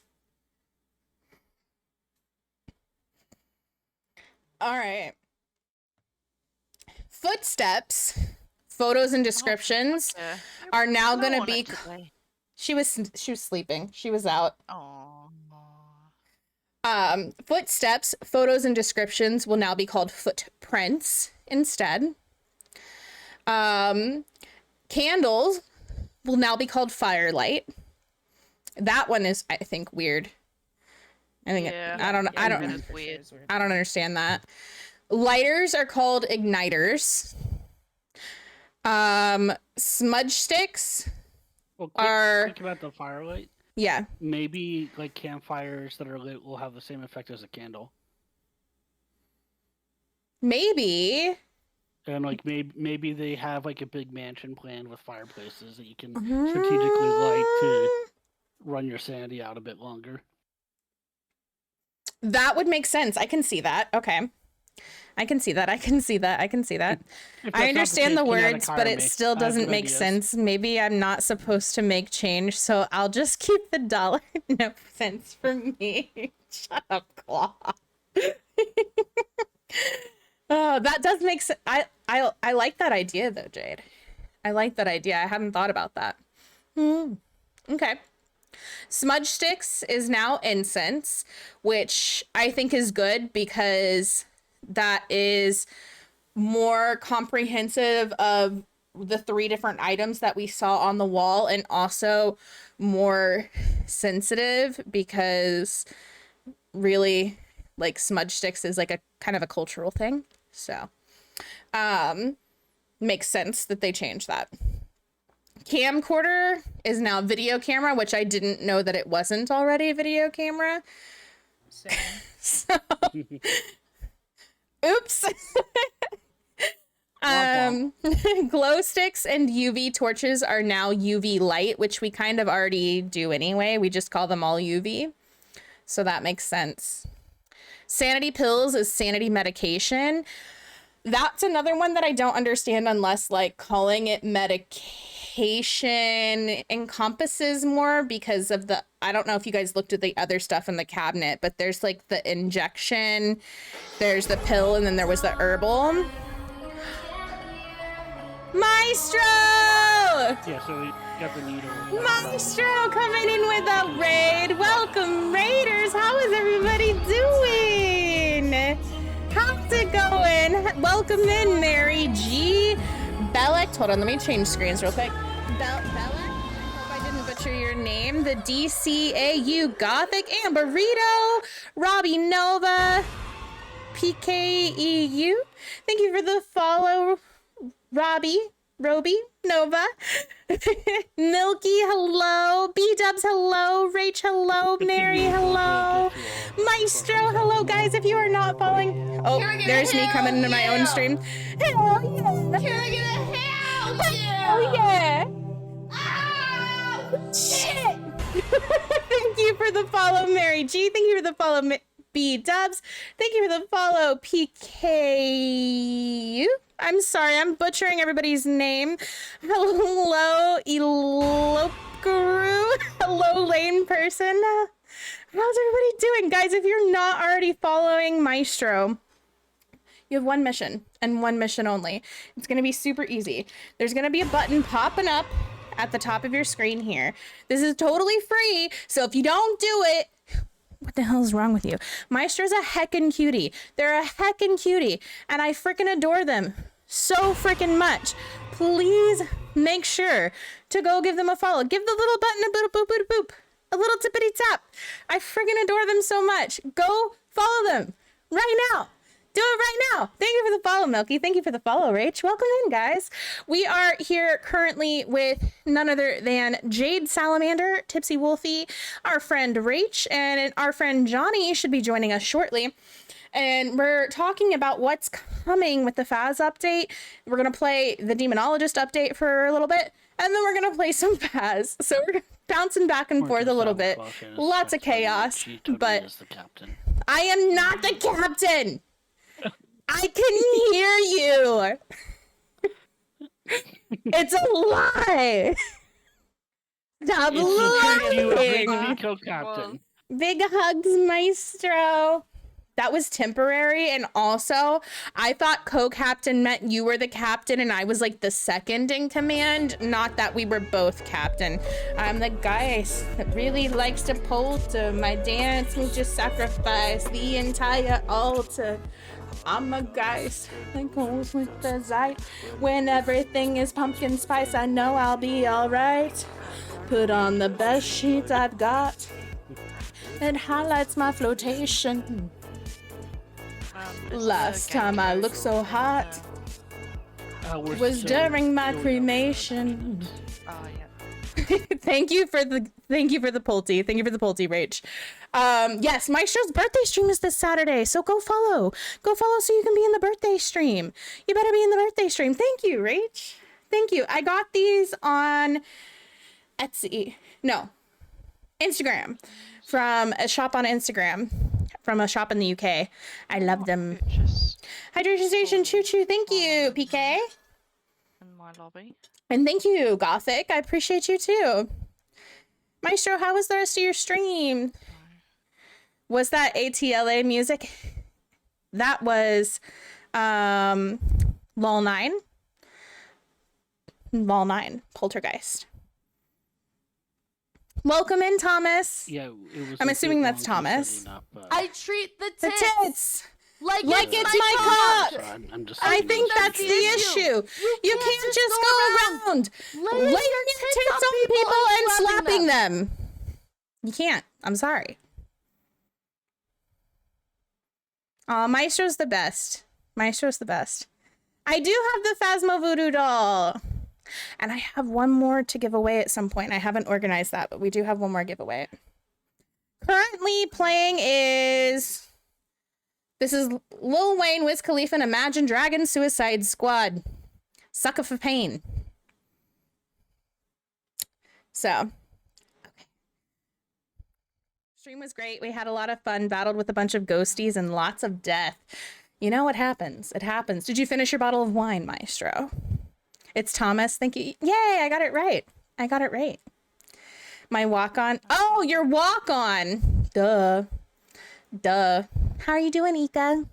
All right. Footsteps, photos, and descriptions are now going to be. She was sleeping. She was out. Footsteps, photos, and descriptions will now be called footprints instead. Candles will now be called firelight. That one is, I think, weird. I think I don't understand that. Lighters are called igniters. Smudge sticks are think about the firelight. Yeah. Maybe like campfires that are lit will have the same effect as a candle. Maybe. And like maybe they have like a big mansion planned with fireplaces that you can strategically light to run your sanity out a bit longer. That would make sense. I can see that. Okay. I can see that. I understand the words, but it still doesn't make sense. Maybe I'm not supposed to make change, so I'll just keep the dollar. No sense for me. Shut up, Claw. Oh, that does make sense. I like that idea, though, Jade. I like that idea. I hadn't thought about that. Okay. Smudge sticks is now incense, which I think is good because that is more comprehensive of the 3 different items that we saw on the wall, and also more sensitive because really, like, smudge sticks is like a kind of a cultural thing. So makes sense that they changed that. Camcorder is now video camera, which I didn't know that it wasn't already a video camera. So oops. Glow sticks and UV torches are now UV light, which we kind of already do anyway. We just call them all UV. So that makes sense. Sanity pills is sanity medication. That's another one that I don't understand unless, like, calling it medication encompasses more because of the, I don't know if you guys looked at the other stuff in the cabinet, but there's like the injection, there's the pill, and then there was the herbal. Maestro! Yeah, so we got the needle. Maestro coming in with a raid. Welcome, Raiders. How is everybody doing? How's it going? Welcome in, Mary G. Belek. Hold on, let me change screens real quick. Belek. Hope I didn't butcher your name. The DCAU Gothic Amberito. Robbie Nova. PKEU. Thank you for the follow, Robbie Nova. Milky, hello. B-dubs, hello. Rach, hello. Mary, hello. Maestro, hello, guys. If you are not following, oh, there's me coming into my own stream. Hell yeah. Can I get a hell yeah? Oh yeah. Oh, shit. Thank you for the follow, Mary G. Thank you for the follow, B-dubs. Thank you for the follow, PKU. I'm sorry, I'm butchering everybody's name. Hello, Elopguru. Hello, lane person. How's everybody doing? Guys, if you're not already following Maestro, you have one mission, and one mission only. It's going to be super easy. There's going to be a button popping up at the top of your screen here. This is totally free, so if you don't do it, what the hell is wrong with you? Maestro's a heckin' cutie. They're a heckin' cutie, and I freaking adore them so freaking much. Please make sure to go give them a follow. Give the little button a boop, boop, boop, boop. A little tippity tap. I freaking adore them so much. Go follow them right now. Do it right now. Thank you for the follow, Milky. Thank you for the follow, Rach. Welcome in, guys. We are here currently with none other than Jade Salamander, Tipsy Wolfie, our friend Rach, and our friend Johnny should be joining us shortly. And we're talking about what's coming with the Phas update. We're going to play the Demonologist update for a little bit, and then we're going to play some Phas. So we're bouncing back and forth a little bit. Lots of chaos, but I am not the captain. I can hear you. It's a lie. Stop lying. Co-captain. Big hugs, Maestro. That was temporary, and also, I thought co-captain meant you were the captain and I was like the second in command, not that we were both captain. I'm the guy that really likes to polter. My dance will just sacrifice the entire altar. I'm a guy that goes with the zeit. When everything is pumpkin spice, I know I'll be alright. Put on the best sheets I've got. It highlights my flotation. Last time I looked so hot was during my cremation. Thank you for the Pulte. Thank you for the Pulte, Rach. Yes, Maestro's birthday stream is this Saturday, so go follow. Go follow so you can be in the birthday stream. You better be in the birthday stream. Thank you, Rach. Thank you. I got these on Etsy. No, Instagram. From a shop on Instagram. From a shop in the UK. I love them. Hydration Station Choo Choo. Thank you, PK. In my lobby. And thank you, Gothic. I appreciate you too. Maestro, how was the rest of your stream? Was that ATLA music? That was Lol 9. Lol 9, Poltergeist. Welcome in, Thomas. Yeah, it was. I'm a assuming bit that's wonky Thomas. setting up, I treat the The tits, tits. like Like it's it's my cock. I'm just I saying think those that's the things. issue. You can't just go around laying your tits on people and slapping them. You can't. I'm sorry. Aw, Maestro's the best. Maestro's the best. I do have the Phasmo Voodoo doll. And I have one more to give away at some point. I haven't organized that, but we do have one more giveaway. Currently playing is... This is Lil Wayne, Wiz Khalifa, and Imagine Dragons Suicide Squad. Sucker for Pain. So, okay. Stream was great. We had a lot of fun, battled with a bunch of ghosties and lots of death. You know what happens. It happens. Did you finish your bottle of wine, Maestro? It's Thomas. Thank you. Yay, I got it right. I got it right. My walk-on. Oh, your walk-on. Duh. Duh. How are you doing, Ika?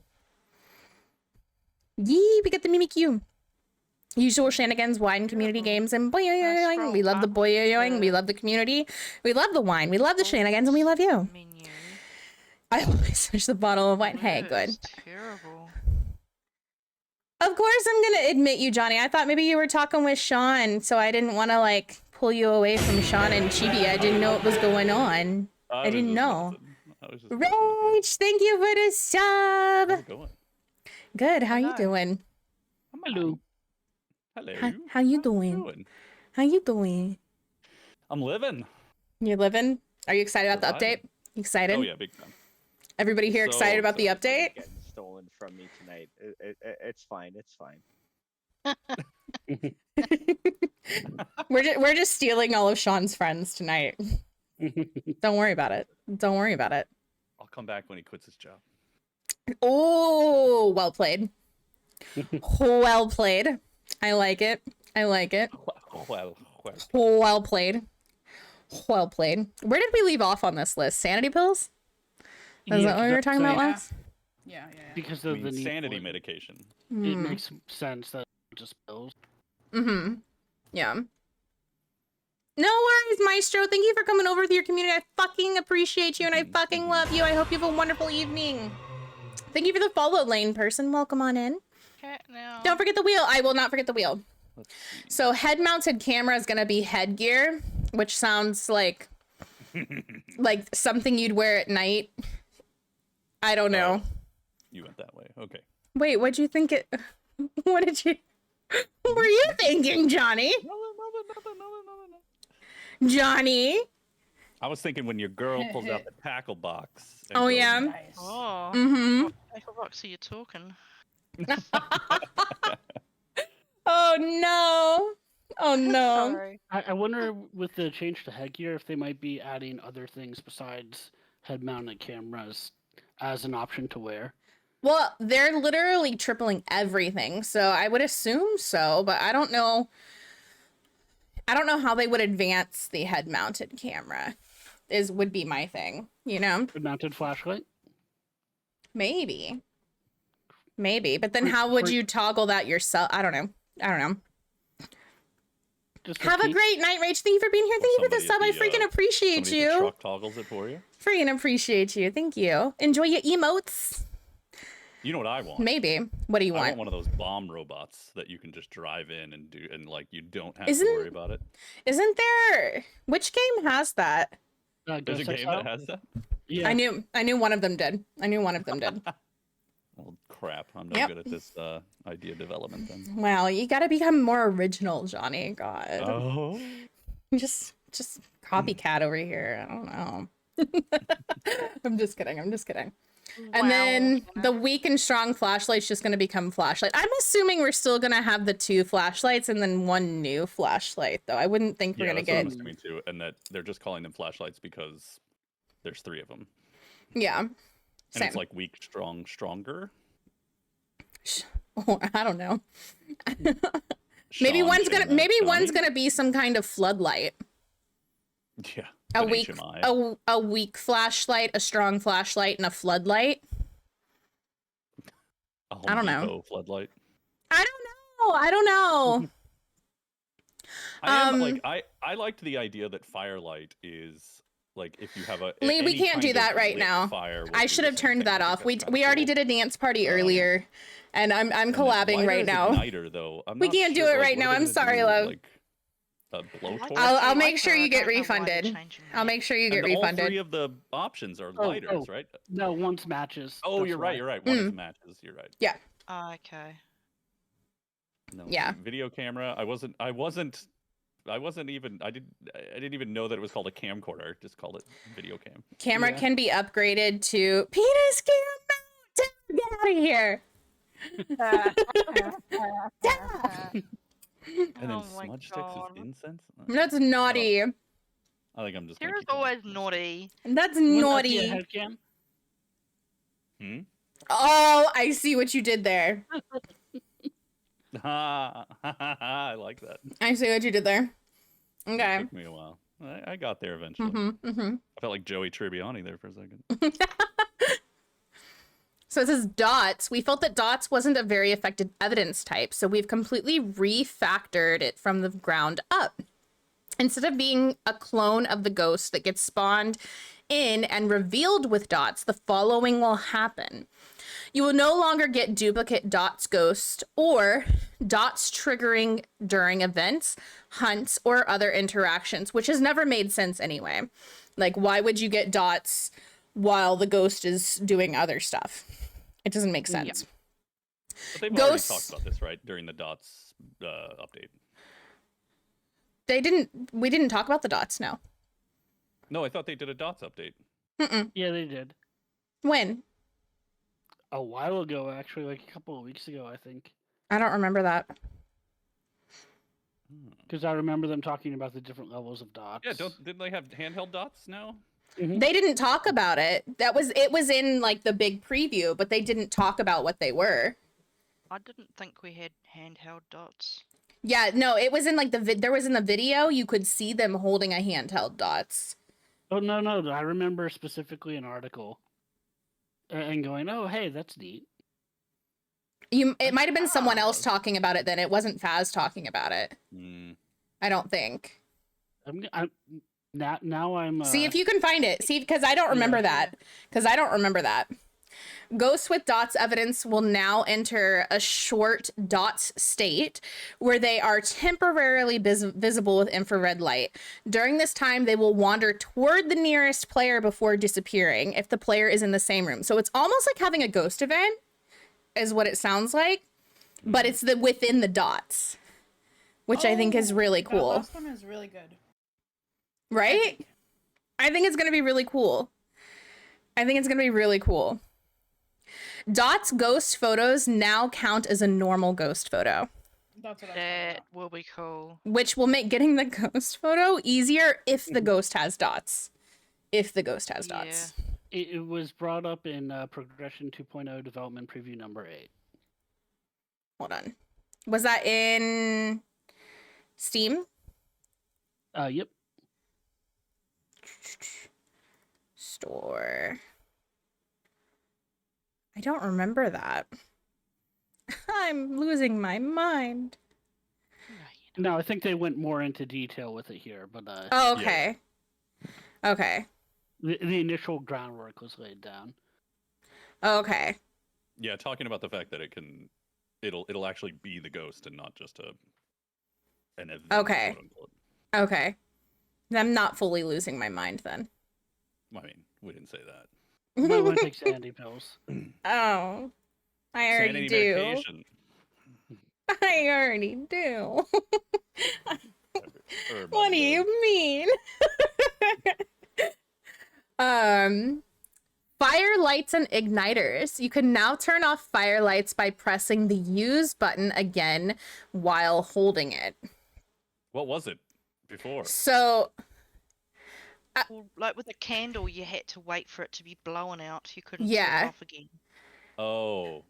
Yee, we get the Mimikyu. Usual shenanigans, wine, community games, and boing. We love the boing. We love the community. We love the wine. We love the shenanigans, and we love you. I always finish the bottle of wine. Hey, good. Terrible. Of course I'm gonna admit you, Johnny. I thought maybe you were talking with Sean, so I didn't want to, like, pull you away from Sean and Chibi. I didn't know what was going on. I didn't know. Rage, thank you for the sub. How's it going? Good. How you doing? Hello. Hello. How you doing? How you doing? I'm living. You're living? Are you excited about the update? You excited? Oh yeah, big time. Everybody here excited about the update? Getting stolen from me tonight. It's fine. It's fine. We're just stealing all of Sean's friends tonight. Don't worry about it. Don't worry about it. I'll come back when he quits his job. Oh, well played. Well played. I like it. I like it. Well played. Well played. Where did we leave off on this list? Sanity pills? Is that what we were talking about last? Yeah. Because of the sanity medication. It makes sense that it just pills. Mm-hmm. Yeah. No worries, Maestro. Thank you for coming over with your community. I fucking appreciate you and I fucking love you. I hope you have a wonderful evening. Thank you for the follow lane person. Welcome on in. No. Don't forget the wheel. I will not forget the wheel. So head-mounted camera is going to be headgear, which sounds like something you'd wear at night. I don't know. You went that way. Okay. Wait, what'd you think it... What did you... What were you thinking, Johnny? Johnny? I was thinking when your girl pulls out the tackle box. and Oh, goes, yeah? "Nice." Oh. Mm-hmm. Tackle box, are you talking? Oh, no. Oh, no. Sorry. I wonder with the change to headgear if they might be adding other things besides head-mounted cameras as an option to wear. Well, they're literally tripling everything, so I would assume so, but I don't know. I don't know how they would advance the head-mounted camera. Would be my thing, you know? Head-mounted flashlight? Maybe, but then how would you toggle that yourself? I don't know. Have a great night, Rach. Thank you for being here. Thank you for the sub. I freaking appreciate Somebody at the you. truck toggles it for you. Freaking appreciate you. Thank you. Enjoy your emotes. You know what I want? Maybe. What do you I want? want one of those bomb robots that you can just drive in and do, and like you don't have Isn't- to worry about it. Isn't there? Which game has that? There's a game that has that. Yeah. I knew one of them did. Well, crap. I'm not Yep. good at this idea development then. Well, you gotta become more original, Johnny. God. Oh. Just copycat over here. I don't know. I'm just kidding. And then the weak and strong flashlight's just gonna become flashlight. I'm assuming we're still gonna have the 2 flashlights and then 1 new flashlight, though. I wouldn't think we're gonna that's what I'm get. assuming too, and that they're just calling them flashlights because there's 3 of them. Yeah. And Same. it's like weak, strong, stronger. I don't know. Maybe Sean, one's Shana, one's Johnny? gonna be some kind of floodlight. Yeah. A good weak HMI. a weak flashlight, a strong flashlight, and a floodlight. A Home I don't know. Depot floodlight. I don't know. I liked the idea that firelight is like if you have a Lee, we any can't do kind that of right lit now. fire will I do should the have same turned thing. I that think off. that's We kinda we already cool. did a dance party earlier, and I'm collabing lighter right as now. igniter, though. I'm We not can't do sure, it like, right what now. are they I'm gonna sorry, do, love. Like a blowtorch? I'll make sure lighter, you I get don't know why they're refunded. changing I'll that. make sure you get And all refunded. three of the options are lighters, right? No, one's matches. Oh, That's you're right. why. You're right. One is matches. You're right. Yeah. Okay. No, Yeah. Video camera. I didn't even know that it was called a camcorder. Just called it video cam. Camera can be upgraded to penis cam. Get out of here. And then Oh my smudge sticks God. is incense. That's naughty. I think I'm just gonna Sarah's keep going. always naughty. That's Wouldn't that be a naughty. head cam? Oh, I see what you did there. I like that. I see what you did there. Okay. It took me a while. I got there eventually. I felt like Joey Tribbiani there for a second. So it says dots. We felt that dots wasn't a very effective evidence type, so we've completely refactored it from the ground up. Instead of being a clone of the ghost that gets spawned in and revealed with dots, the following will happen. You will no longer get duplicate dots ghost or dots triggering during events, hunts, or other interactions, which has never made sense anyway. Like, why would you get dots while the ghost is doing other stuff? It doesn't make sense. But they've already talked about this, right, during the dots update. We didn't talk about the dots, no. No, I thought they did a dots update. Yeah, they did. When? A while ago, actually, like a couple of weeks ago, I think. I don't remember that. Because I remember them talking about the different levels of dots. Yeah, didn't they have handheld dots now? They didn't talk about it. It was in like the big preview, but they didn't talk about what they were. I didn't think we had handheld dots. Yeah, no, it was in like there was in the video, you could see them holding a handheld dots. Oh, no, I remember specifically an article and going, oh, hey, that's neat. It might have been someone else talking about it then. It wasn't Phaz talking about it. I don't think. Now I'm... See if you can find it. See, because I don't remember that. Ghosts with dots evidence will now enter a short dots state where they are temporarily visible with infrared light. During this time, they will wander toward the nearest player before disappearing if the player is in the same room. So it's almost like having a ghost event is what it sounds like, but it's within the dots, which I think is really cool. That last one is really good. Right? I think it's going to be really cool. Dots ghost photos now count as a normal ghost photo. That's what that will be cool. Which will make getting the ghost photo easier if the ghost has dots. If the ghost has dots. It was brought up in Progression 2.0 development preview number 8. Hold on. Was that in Steam? Yep. Store. I don't remember that. I'm losing my mind. No, I think they went more into detail with it here, but oh, okay. Yeah. Okay. The initial groundwork was laid down. Okay. Yeah, talking about the fact that it'll actually be the ghost and not just an event. Okay. Quote unquote. Okay. I'm not fully losing my mind then. I mean, we didn't say that. You might want to take sanity pills. Oh. I already Sanity do. medication. I already do. What do you mean? Fire lights and igniters. You can now turn off fire lights by pressing the use button again while holding it. What was it before? So, Well, like with a candle, you had to wait for it to be blown out. You couldn't Yeah. turn it off again. Oh,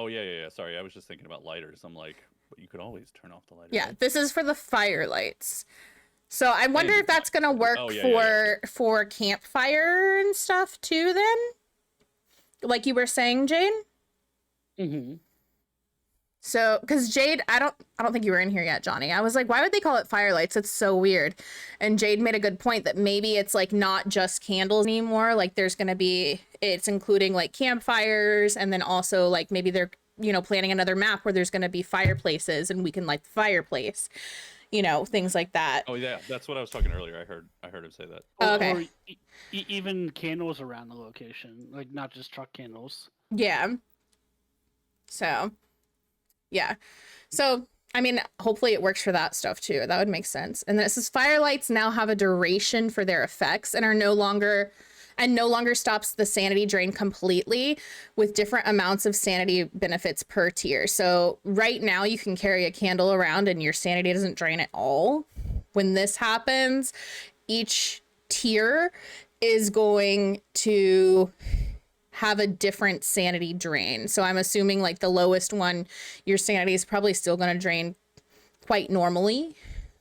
yeah. Sorry, I was just thinking about lighters. I'm like, but you could always turn off the lighter. yeah, right? this is for the fire lights. So I wonder if that's gonna work for campfire and stuff too. Then, like you were saying, Jane. So, because Jade, I don't think you were in here yet, Johnny. I was like, why would they call it firelights? It's so weird. And Jade made a good point that maybe it's like not just candles anymore. Like there's going to be, it's including like campfires, and then also like maybe they're, you know, planning another map where there's going to be fireplaces and we can light the fireplace, you know, things like that. Oh yeah, that's what I was talking earlier. I heard him say that. Okay. Or even candles around the location, like not just truck candles. Yeah. So, yeah. So, I mean, hopefully it works for that stuff too. That would make sense. And this is firelights now have a duration for their effects and are no longer stops the sanity drain completely, with different amounts of sanity benefits per tier. So right now you can carry a candle around and your sanity doesn't drain at all. When this happens, each tier is going to have a different sanity drain. So I'm assuming like the lowest one, your sanity is probably still going to drain quite normally,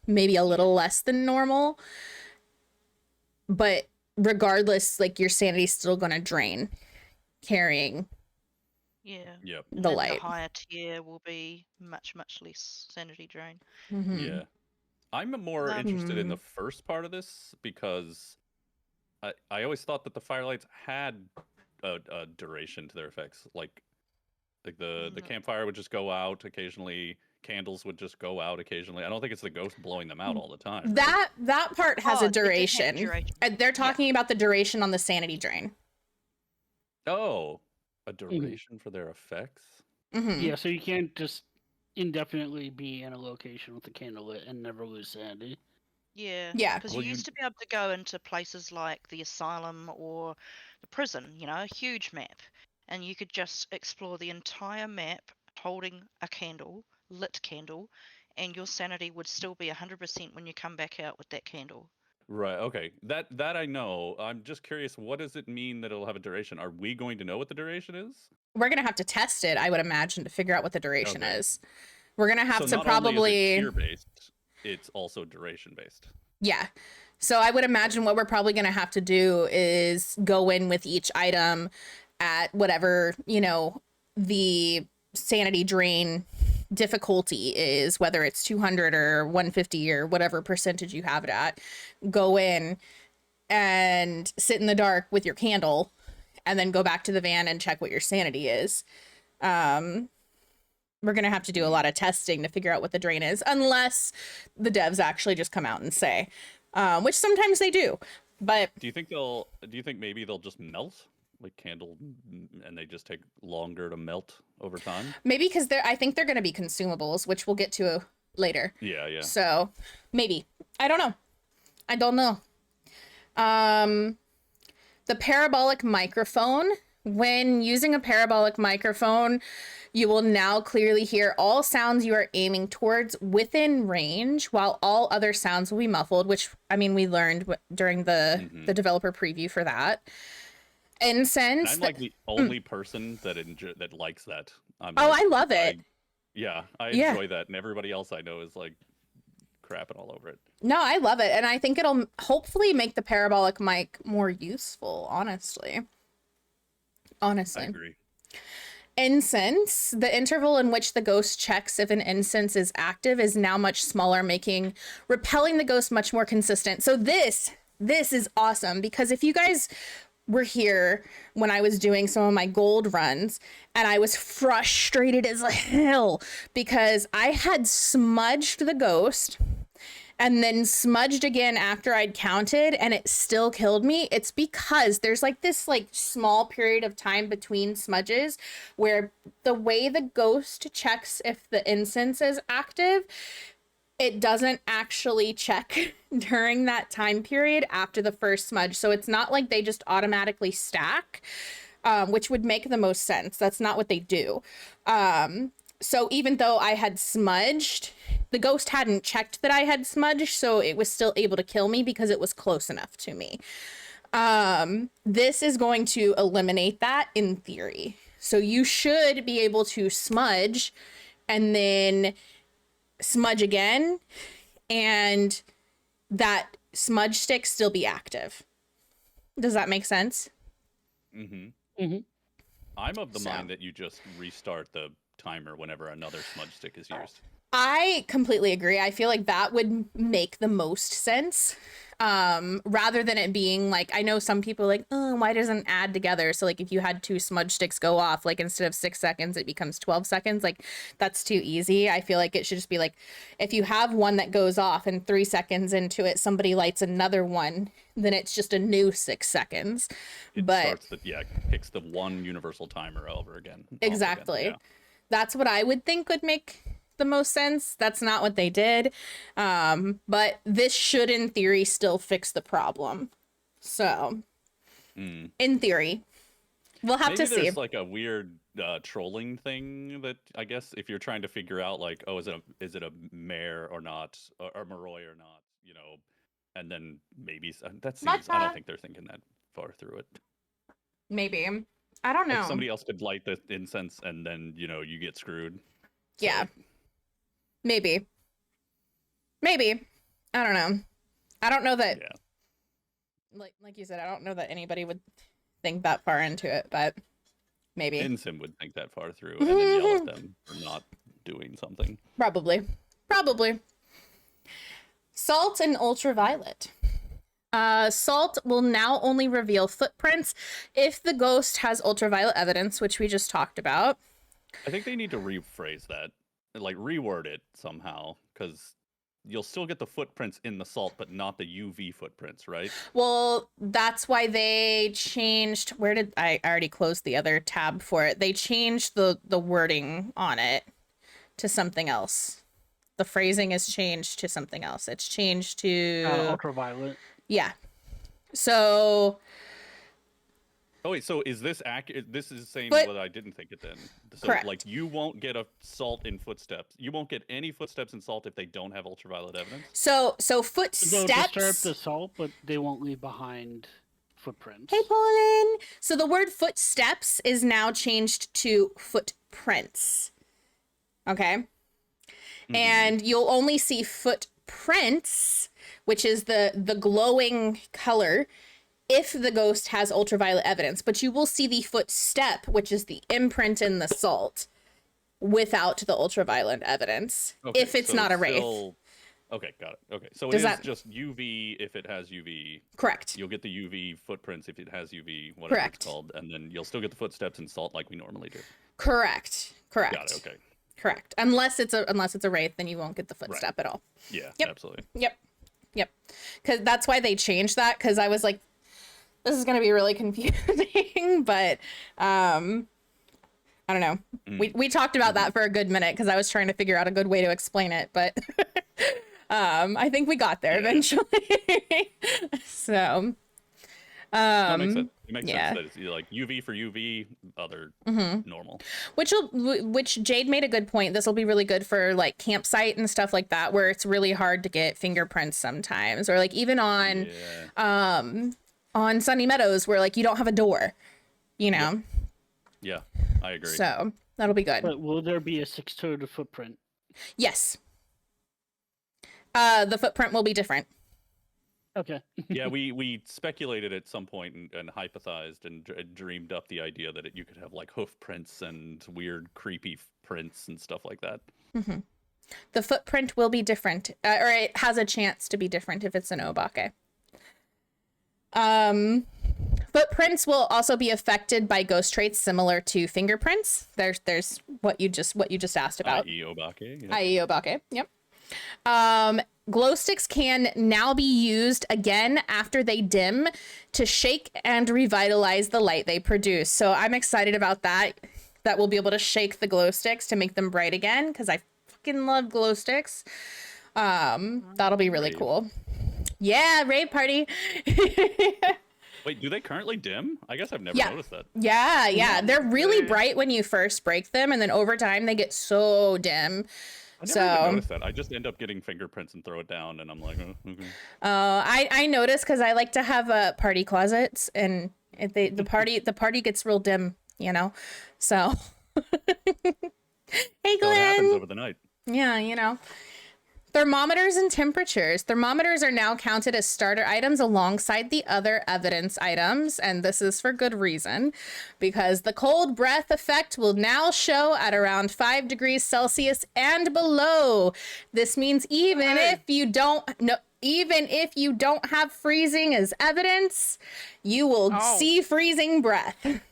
maybe a little less than normal. But regardless, like your sanity is still going to drain carrying Yep. the And light. The higher tier will be much less sanity drain. Mm-hmm. Yeah. I'm more interested in the first part of this because I always thought that the firelights had a duration to their effects. Like the campfire would just go out occasionally, candles would just go out occasionally. I don't think it's the ghost blowing them out all the time. That part has a duration. duration. They're talking about the duration on the sanity drain. Oh, a duration for their effects? Mm-hmm. Yeah, so you can't just indefinitely be in a location with a candle lit and never lose sanity. Yeah. Yeah. Because you used to be able to go into places like the asylum or the prison, you know, a huge map, and you could just explore the entire map holding a candle, lit candle, and your sanity would still be 100% when you come back out with that candle. Right. Okay. That I know. I'm just curious. What does it mean that it'll have a duration? Are we going to know what the duration is? We're gonna have to test it, I would imagine, to figure out what the duration is. We're gonna have So to not probably only is it tier-based, it's also duration-based. Yeah. So I would imagine what we're probably going to have to do is go in with each item at whatever, you know, the sanity drain difficulty is, whether it's 200 or 150 or whatever percentage you have it at. Go in and sit in the dark with your candle and then go back to the van and check what your sanity is. We're going to have to do a lot of testing to figure out what the drain is, unless the devs actually just come out and say, which sometimes they do. But do you think maybe they'll just melt like candle, and they just take longer to melt over time? Maybe because I think they're going to be consumables, which we'll get to later. Yeah. So maybe. I don't know. The parabolic microphone. When using a parabolic microphone, you will now clearly hear all sounds you are aiming towards within range, while all other sounds will be muffled, which, I mean, we learned during the developer preview for that. Incense. I'm like the only person that likes that. I love it. I enjoy that, and everybody else I know is like crapping all over it. No, I love it, and I think it'll hopefully make the parabolic mic more useful, honestly. I agree. Incense. The interval in which the ghost checks if an incense is active is now much smaller, making repelling the ghost much more consistent. So this is awesome, because if you guys were here when I was doing some of my gold runs, and I was frustrated as hell because I had smudged the ghost and then smudged again after I'd counted and it still killed me, it's because there's like this like small period of time between smudges where the way the ghost checks if the incense is active, it doesn't actually check during that time period after the first smudge. So it's not like they just automatically stack, which would make the most sense. That's not what they do. So even though I had smudged, the ghost hadn't checked that I had smudged, so it was still able to kill me because it was close enough to me. This is going to eliminate that in theory. So you should be able to smudge and then smudge again, and that smudge stick still be active. Does that make sense? I'm of the mind that you just restart the timer whenever another smudge stick is used. I completely agree. I feel like that would make the most sense. Rather than it being like, I know some people are like, oh, why doesn't it add together? So like if you had 2 smudge sticks go off, like instead of 6 seconds, it becomes 12 seconds. Like that's too easy. I feel like it should just be like, if you have one that goes off and 3 seconds into it, somebody lights another one, then it's just a new 6 seconds. It starts kicks the one universal timer over again. Exactly. Again. Yeah. That's what I would think would make the most sense. That's not what they did. But this should in theory still fix the problem. So in theory, we'll have to see. There's like a weird trolling thing that I guess if you're trying to figure out like, oh, is it a mare or not, or Moroi or not, you know, and then maybe that seems, I don't think they're thinking that far through it. Maybe. I don't know. Like somebody else could light the incense and then, you know, you get screwed. So, yeah. Maybe. I don't know. I don't know that. Yeah. Like you said, I don't know that anybody would think that far into it, but maybe. Insim would think that far through and then yell at them for not doing something. Probably. Salt and ultraviolet. Salt will now only reveal footprints if the ghost has ultraviolet evidence, which we just talked about. I think they need to rephrase that, like reword it somehow, because you'll still get the footprints in the salt, but not the UV footprints, right? Well, that's why they changed. Where did I already closed the other tab for it? They changed the wording on it to something else. The phrasing is changed to something else. It's changed to ultraviolet. Yeah. So. Oh wait, so is this accurate? This is saying what I didn't think it then. So correct. Like you won't get a salt in footsteps. You won't get any footsteps in salt if they don't have ultraviolet evidence. So footsteps. They'll disturb the salt, but they won't leave behind footprints. Hey, Pauline. So the word footsteps is now changed to footprints. Okay. And you'll only see footprints, which is the glowing color, if the ghost has ultraviolet evidence. But you will see the footstep, which is the imprint in the salt, without the ultraviolet evidence, if it's not a wraith. Okay, got it. Okay, so it is just UV if it has UV. Correct. You'll get the UV footprints if it has UV, whatever it's called, and then you'll still get the footsteps in salt like we normally do. Correct. Got it, okay. Correct. Unless it's a wraith, then you won't get the footstep at all. Yeah, absolutely. Yep. Because that's why they changed that, because I was like, this is going to be really confusing, but I don't know. We talked about that for a good minute because I was trying to figure out a good way to explain it, but I think we got there eventually. So that makes sense. It makes sense that it's like UV for UV, other normal. Which Jade made a good point. This will be really good for like campsite and stuff like that, where it's really hard to get fingerprints sometimes, or like even on Sunny Meadows where like you don't have a door, you know. Yeah, I agree. So that'll be good. But will there be a 6-toed footprint? Yes. The footprint will be different. Okay. Yeah, we speculated at some point and hypothesized and dreamed up the idea that you could have like hoof prints and weird creepy prints and stuff like that. The footprint will be different, or it has a chance to be different if it's an obake. Footprints will also be affected by ghost traits similar to fingerprints. There's what you just asked about. I.e. obake. Yeah. I.e. obake. Yep. Glow sticks can now be used again after they dim to shake and revitalize the light they produce. So I'm excited about that. That we'll be able to shake the glow sticks to make them bright again, because I fucking love glow sticks. That'll be really cool. Yeah, rave party. Wait, do they currently dim? I guess I've never noticed that. Yeah. They're really bright when you first break them, and then over time they get so dim. I never even noticed that. I just end up getting fingerprints and throw it down, and I'm like, oh, okay. I notice because I like to have party closets, and if the party gets real dim, you know. So, hey Glenn. So it happens over the night. Yeah, you know. Thermometers and temperatures. Thermometers are now counted as starter items alongside the other evidence items, and this is for good reason, because the cold breath effect will now show at around 5 degrees Celsius and below. This means even if you don't have freezing as evidence, you will see freezing breath.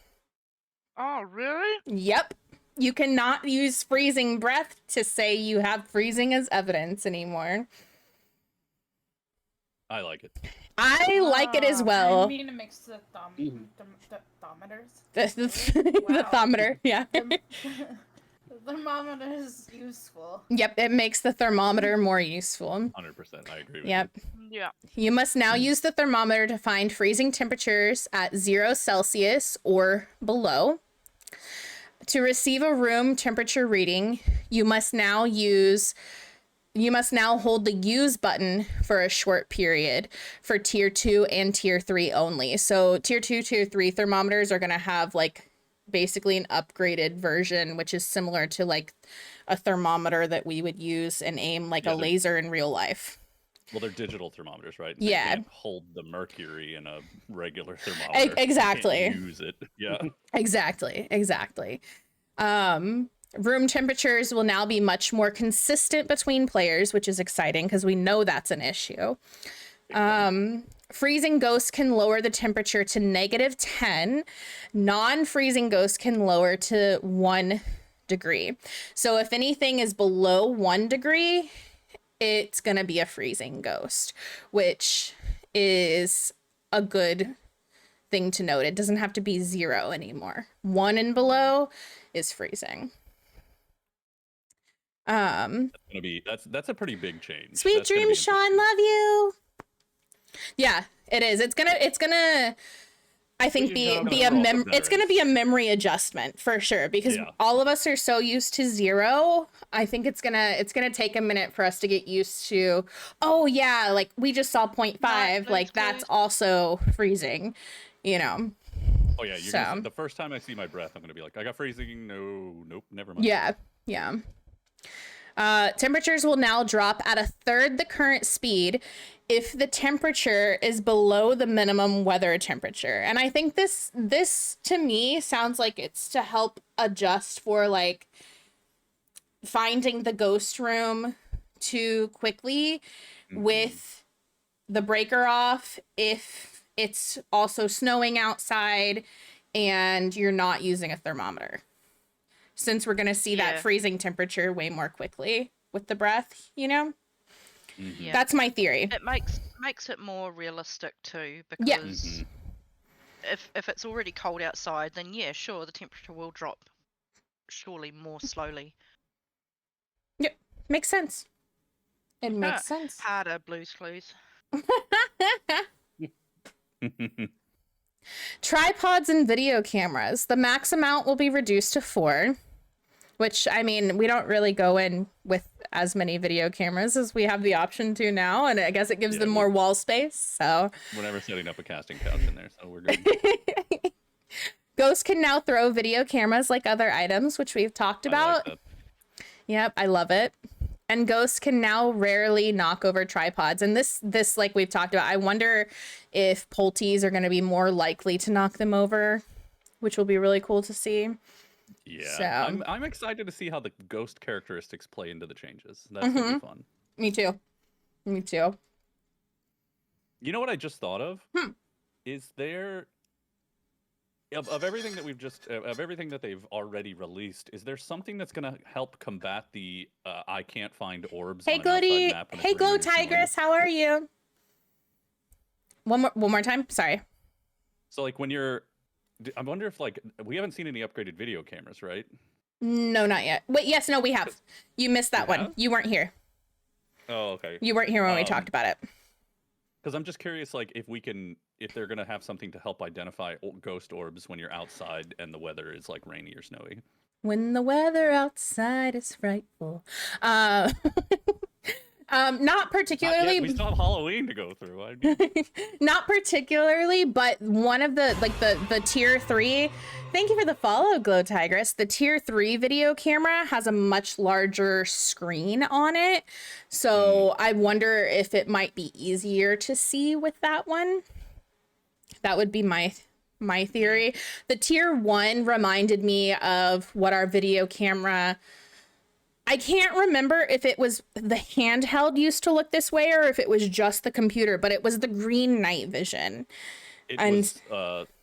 Oh, really? Yep. You cannot use freezing breath to say you have freezing as evidence anymore. I like it. I like it as well. I mean, it makes the thermometers. The thermometer, yeah. The thermometer is useful. Yep, it makes the thermometer more useful. 100%, I agree with Yep. you. Yeah. You must now use the thermometer to find freezing temperatures at 0 Celsius or below. To receive a room temperature reading, you must now hold the use button for a short period for tier 2 and tier 3 only. So tier 2, tier 3 thermometers are going to have like basically an upgraded version, which is similar to like a thermometer that we would use and aim like a laser in real life. Well, they're digital thermometers, right? Yeah. They can't hold the mercury in a regular thermometer. Exactly. You can't use it. Yeah. Exactly. Room temperatures will now be much more consistent between players, which is exciting because we know that's an issue. Freezing ghosts can lower the temperature to -10. Non-freezing ghosts can lower to 1 degree. So if anything is below 1 degree, it's going to be a freezing ghost, which is a good thing to note. It doesn't have to be 0 anymore. 1 and below is freezing. That's a pretty big change. Sweet dreams, Sean. Love you. Yeah, it is. It's gonna I think it's gonna be a memory adjustment for sure, because all of us are so used to 0. I think it's gonna take a minute for us to get used to, oh yeah, like we just saw 0.5, like that's also freezing, you know. Oh yeah, the first time I see my breath, I'm gonna be like, I got freezing. Nope, never mind. Yeah. Temperatures will now drop at 1/3 the current speed if the temperature is below the minimum weather temperature. And I think this to me sounds like it's to help adjust for like finding the ghost room too quickly with the breaker off if it's also snowing outside and you're not using a thermometer. Since we're going to see that freezing temperature way more quickly with the breath, you know? Yeah. That's my theory. It makes it more realistic too, because if it's already cold outside, then yeah, sure, the temperature will drop surely more slowly. Yep, makes sense. It makes sense. Harder, Blue's Clues. Tripods and video cameras. The max amount will be reduced to 4, which, I mean, we don't really go in with as many video cameras as we have the option to now, and I guess it gives them more wall space, so. We're never setting up a casting couch in there, so we're good. Ghosts can now throw video cameras like other items, which we've talked about. Like that. Yep, I love it. And ghosts can now rarely knock over tripods. And this, like we've talked about, I wonder if Polties are going to be more likely to knock them over, which will be really cool to see. Yeah, so, I'm excited to see how the ghost characteristics play into the changes. That's going to be fun. Me too. You know what I just thought of? Is there... Of everything that of everything that they've already released, is there something that's gonna help combat the I can't find orbs? Hey, Goody. Hey, Glow Tigress. How are you? One more time. Sorry. So like when you're, I wonder if like we haven't seen any upgraded video cameras, right? No, not yet. Wait, yes, no, we have. You missed that one. You weren't here. Oh, okay. You weren't here when we talked about it. Because I'm just curious, like if they're gonna have something to help identify ghost orbs when you're outside and the weather is like rainy or snowy. When the weather outside is frightful. Not particularly. We still have Halloween to go through. Not particularly, but one of the like the tier 3 Thank you for the follow, Glow Tigress. The tier 3 video camera has a much larger screen on it. So I wonder if it might be easier to see with that one. That would be my theory. The tier 1 reminded me of what our video camera... I can't remember if it was the handheld used to look this way or if it was just the computer, but it was the green night vision.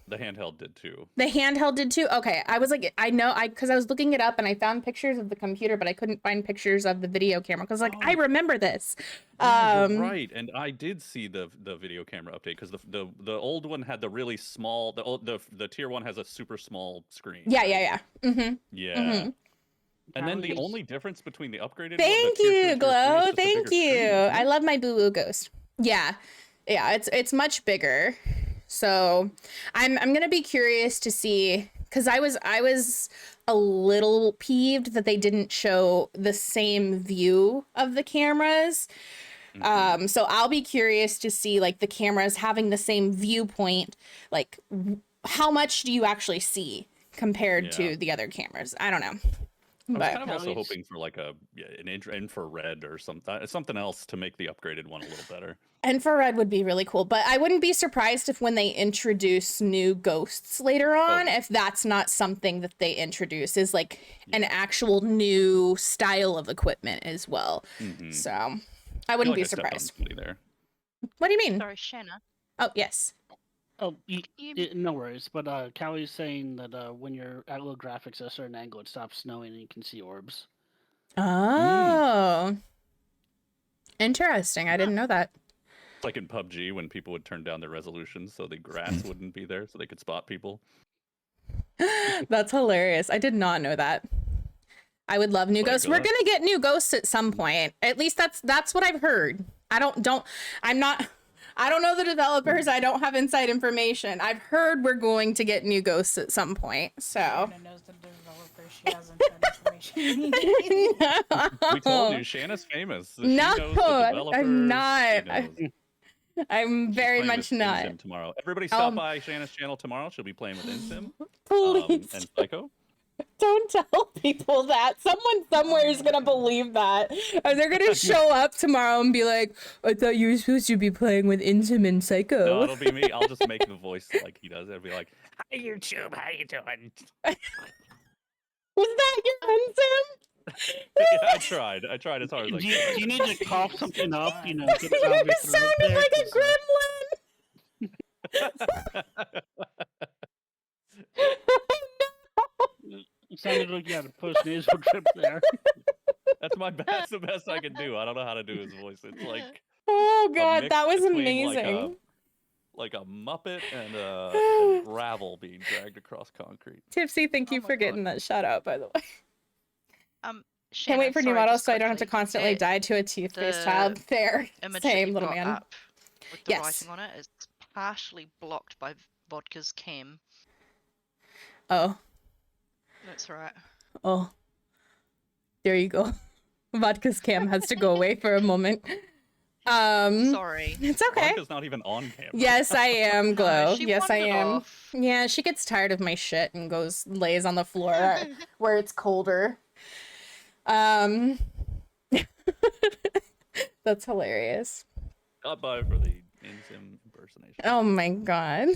The handheld did too. The handheld did too? Okay. I was like, because I was looking it up and I found pictures of the computer, but I couldn't find pictures of the video camera because I remember this. Yeah, you're right, and I did see the video camera update because the old one had the really small, the tier 1 has a super small screen. Yeah, right? yeah. Mm-hmm. Yeah. Mm-hmm. And then the only difference between the upgraded Thank one, you, Glow. is Thank you. I love my boo-boo ghost. Yeah. Yeah, it's much bigger. So I'm gonna be curious to see, because I was a little peeved that they didn't show the same view of the cameras. So I'll be curious to see like the cameras having the same viewpoint, like how much do you actually see compared to the other cameras? I don't know. I was kind of also hoping for like an infrared or something else to make the upgraded one a little better. Infrared would be really cool, but I wouldn't be surprised if when they introduce new ghosts later on, if that's not something that they introduce is like an actual new style of equipment as well. So I wouldn't be surprised. There. What do you mean? Sorry, Shana. Oh, yes. Oh, no worries. But Callie's saying that when you're at low graphics at a certain angle, it stops snowing and you can see orbs. Oh. Interesting. I didn't know that. It's like in PUBG when people would turn down their resolution so the grass wouldn't be there so they could spot people. That's hilarious. I did not know that. I would love new ghosts. We're gonna get new ghosts at some point. At least that's what I've heard. I don't know the developers. I don't have inside information. I've heard we're going to get new ghosts at some point. So Shana knows the developer. She has inside information. We told you, Shana's famous. She No, knows the developers, I'm not. she knows. I'm very Playing much with not. InSim tomorrow. Everybody stop by Shana's channel tomorrow. She'll be playing with InSim. Please. And Psycho. Don't tell people that. Someone somewhere is gonna believe that. Or they're gonna show up tomorrow and be like, I thought you were supposed to be playing with Intim and Psycho. No, it'll be me. I'll just make the voice like he does. It'll be like, hi YouTube, how you doing? Was that your Intim? Yeah, I tried as hard as I could. Do you need to cough something up? You know, You sounded like a gremlin. It sounded like you had a post-nasal drip there. That's the best I can do. I don't know how to do his voice. It's like oh god, that was amazing. Like a Muppet and a gravel being dragged across concrete. Tipsy, thank you for getting that shout out, by the way. Shanna, Can't wait for new sorry, models just so I don't have to quickly, constantly die to a tooth-based child. Fair. Image Same, that little you got man. up with the Yes. writing on it is partially blocked by Vodka's cam. Oh. That's right. Oh. There you go. Vodka's cam has to go away for a moment. Sorry. It's okay. Vodka's not even on camera. Yes, I am, Glow. she Yes, I wandered am. off. Yeah, she gets tired of my shit and lays on the floor where it's colder. That's hilarious. Stop by for the InSim impersonation. Oh my god.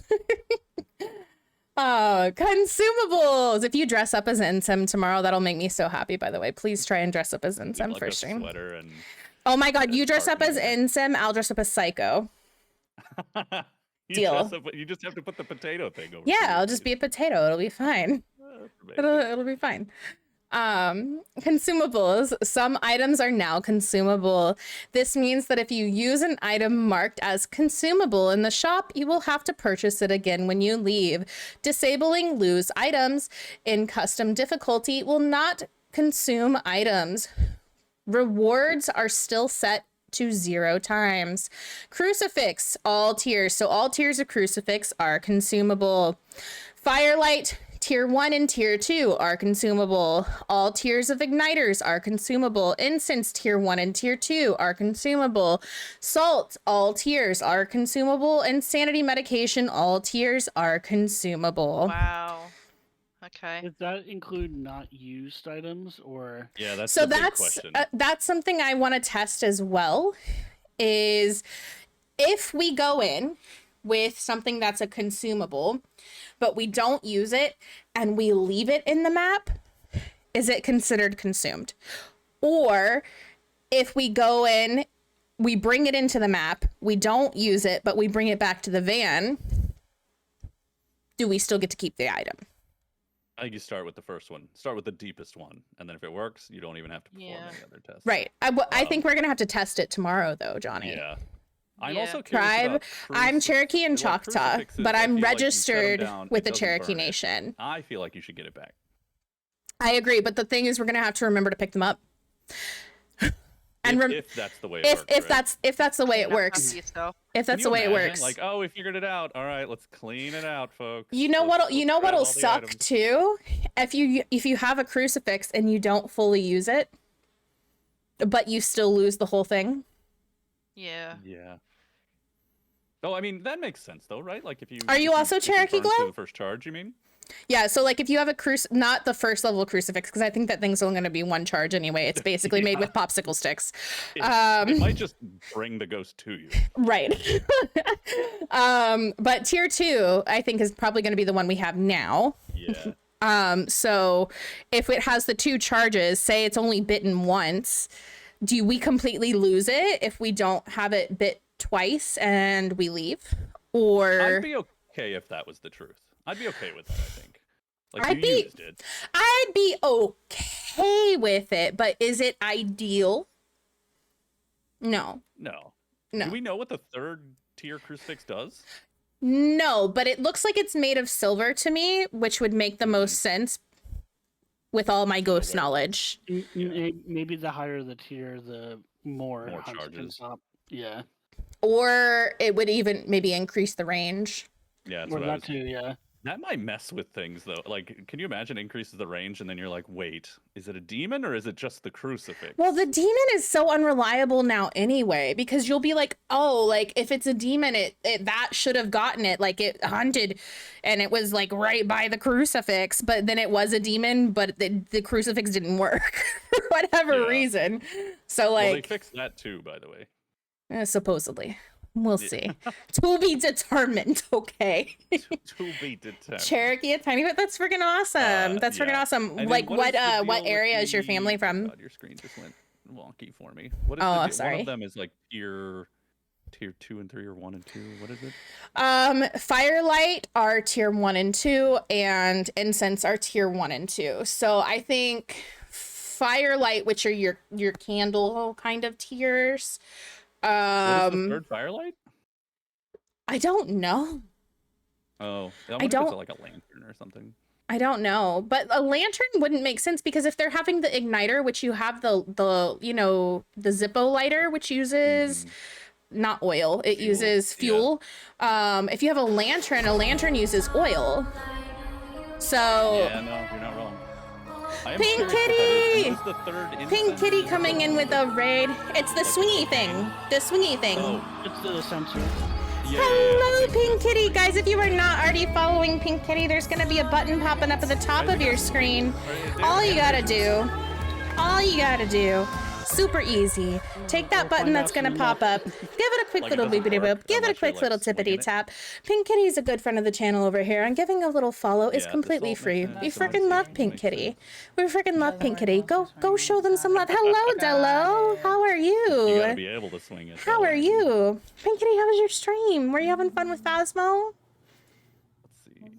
Oh, consumables! If you dress up as Insem tomorrow, that'll make me so happy, by the way. Please try and dress up as Insem Like for a stream. sweater and Oh my god, you dress up as Insem, I'll dress up as Psycho. Deal. You just have to put the potato thing over. Yeah, I'll just be a potato. It'll be fine. It'll be fine. Consumables. Some items are now consumable. This means that if you use an item marked as consumable in the shop, you will have to purchase it again when you leave. Disabling lose items in custom difficulty will not consume items. Rewards are still set to 0 times. Crucifix, all tiers. So all tiers of crucifix are consumable. Firelight, tier 1 and tier 2 are consumable. All tiers of igniters are consumable. Incense, tier 1 and tier 2 are consumable. Salt, all tiers are consumable. And sanity medication, all tiers are consumable. Wow. Okay. Does that include not used items or? Yeah, that's So the big that's question. that's something I want to test as well. Is if we go in with something that's a consumable, but we don't use it and we leave it in the map, is it considered consumed? Or if we go in, we bring it into the map, we don't use it, but we bring it back to the van, do we still get to keep the item? I think you start with the first one. Start with the deepest one, and then if it works, you don't even have to perform any other tests. Right. I think we're gonna have to test it tomorrow, though, Johnny. Yeah. I'm also curious Tribe. about I'm Cherokee and like Choctaw, crucifixes, but I I'm feel like you set 'em registered down, with it the doesn't Cherokee burn it. Nation. I feel like you should get it back. I agree, but the thing is, we're gonna have to remember to pick them up. And if that's the way it works, if that's the way it works, if that's the way it works. Like, oh, we figured it out. All right, let's clean it out, folks. You know Let's what? You know grab what'll all the suck items. too, if you have a crucifix and you don't fully use it, but you still lose the whole thing. Yeah. Yeah. Oh, I mean that makes sense though, right? Like if you Are you also if it Cherokee burns to Glow? the first charge, you mean? Yeah, so like if you have a not the first level crucifix, because I think that thing's only going to be one charge anyway. It's basically made with popsicle sticks. It might just bring the ghost to you. Right. But tier 2, I think, is probably going to be the one we have now. Yeah. So if it has the 2 charges, say it's only bitten once, do we completely lose it if we don't have it bit twice and we leave? Or I'd be okay if that was the truth. I'd be okay with that, I think. Like I'd you used it. I'd be okay with it, but is it ideal? No. No. No. Do we know what the 3rd tier crucifix does? No, but it looks like it's made of silver to me, which would make the most sense with all my ghost knowledge. Maybe the higher the tier, the more hunts can charges. stop. Yeah. Or it would even maybe increase the range. Yeah, that's Or what I that was too, yeah. That might mess with things though. Like, can you imagine increases the range and then you're like, wait, is it a demon or is it just the crucifix? Well, the demon is so unreliable now anyway, because you'll be like, oh, like if it's a demon, it that should have gotten it. Like it hunted and it was like right by the crucifix, but then it was a demon, but the crucifix didn't work for whatever reason. So Well, they like, fixed that too, by the way. supposedly. We'll see. To be determined, okay? To be determined. Cherokee a tiny bit. That's freaking awesome. That's freaking awesome. And then Like what is the what deal area with is your family from? God, your screen just went wonky for me. What is Oh, the deal? sorry. One of them is like tier 2 and 3 or 1 and 2. What is it? Firelight are tier 1 and 2, and Incense are tier 1 and 2. So I think Firelight, which are your candle kind of tiers. What is the 3rd firelight? I don't know. Oh, I I wonder if don't- it's like a lantern or something. I don't know, but a lantern wouldn't make sense because if they're having the igniter, which you have the Zippo lighter, which uses not oil, it uses fuel. If you have a lantern uses oil. So Yeah, no, you're not wrong. I am Pink curious what that is. Kitty! And what is the 3rd Pink incense? Kitty coming in with a raid. It's the swingy thing. The swingy thing. It's the Ascension. Hello, Pink Kitty. Guys, if you are not already following Pink Kitty, there's going to be a button popping up at the top of your screen. All you got to do, super easy. Take that button that's going to pop up. Give it a quick little beepity boop. Give it a quick little tippity tap. Pink Kitty's a good friend of the channel over here, and giving a little follow is completely free. We freaking love Pink Kitty. We freaking love Pink Kitty. Go show them some love. Hello, Dello. How are You gotta you? be able to swing it. How are you? Pink Kitty, how was your stream? Were you having fun with Phasmo?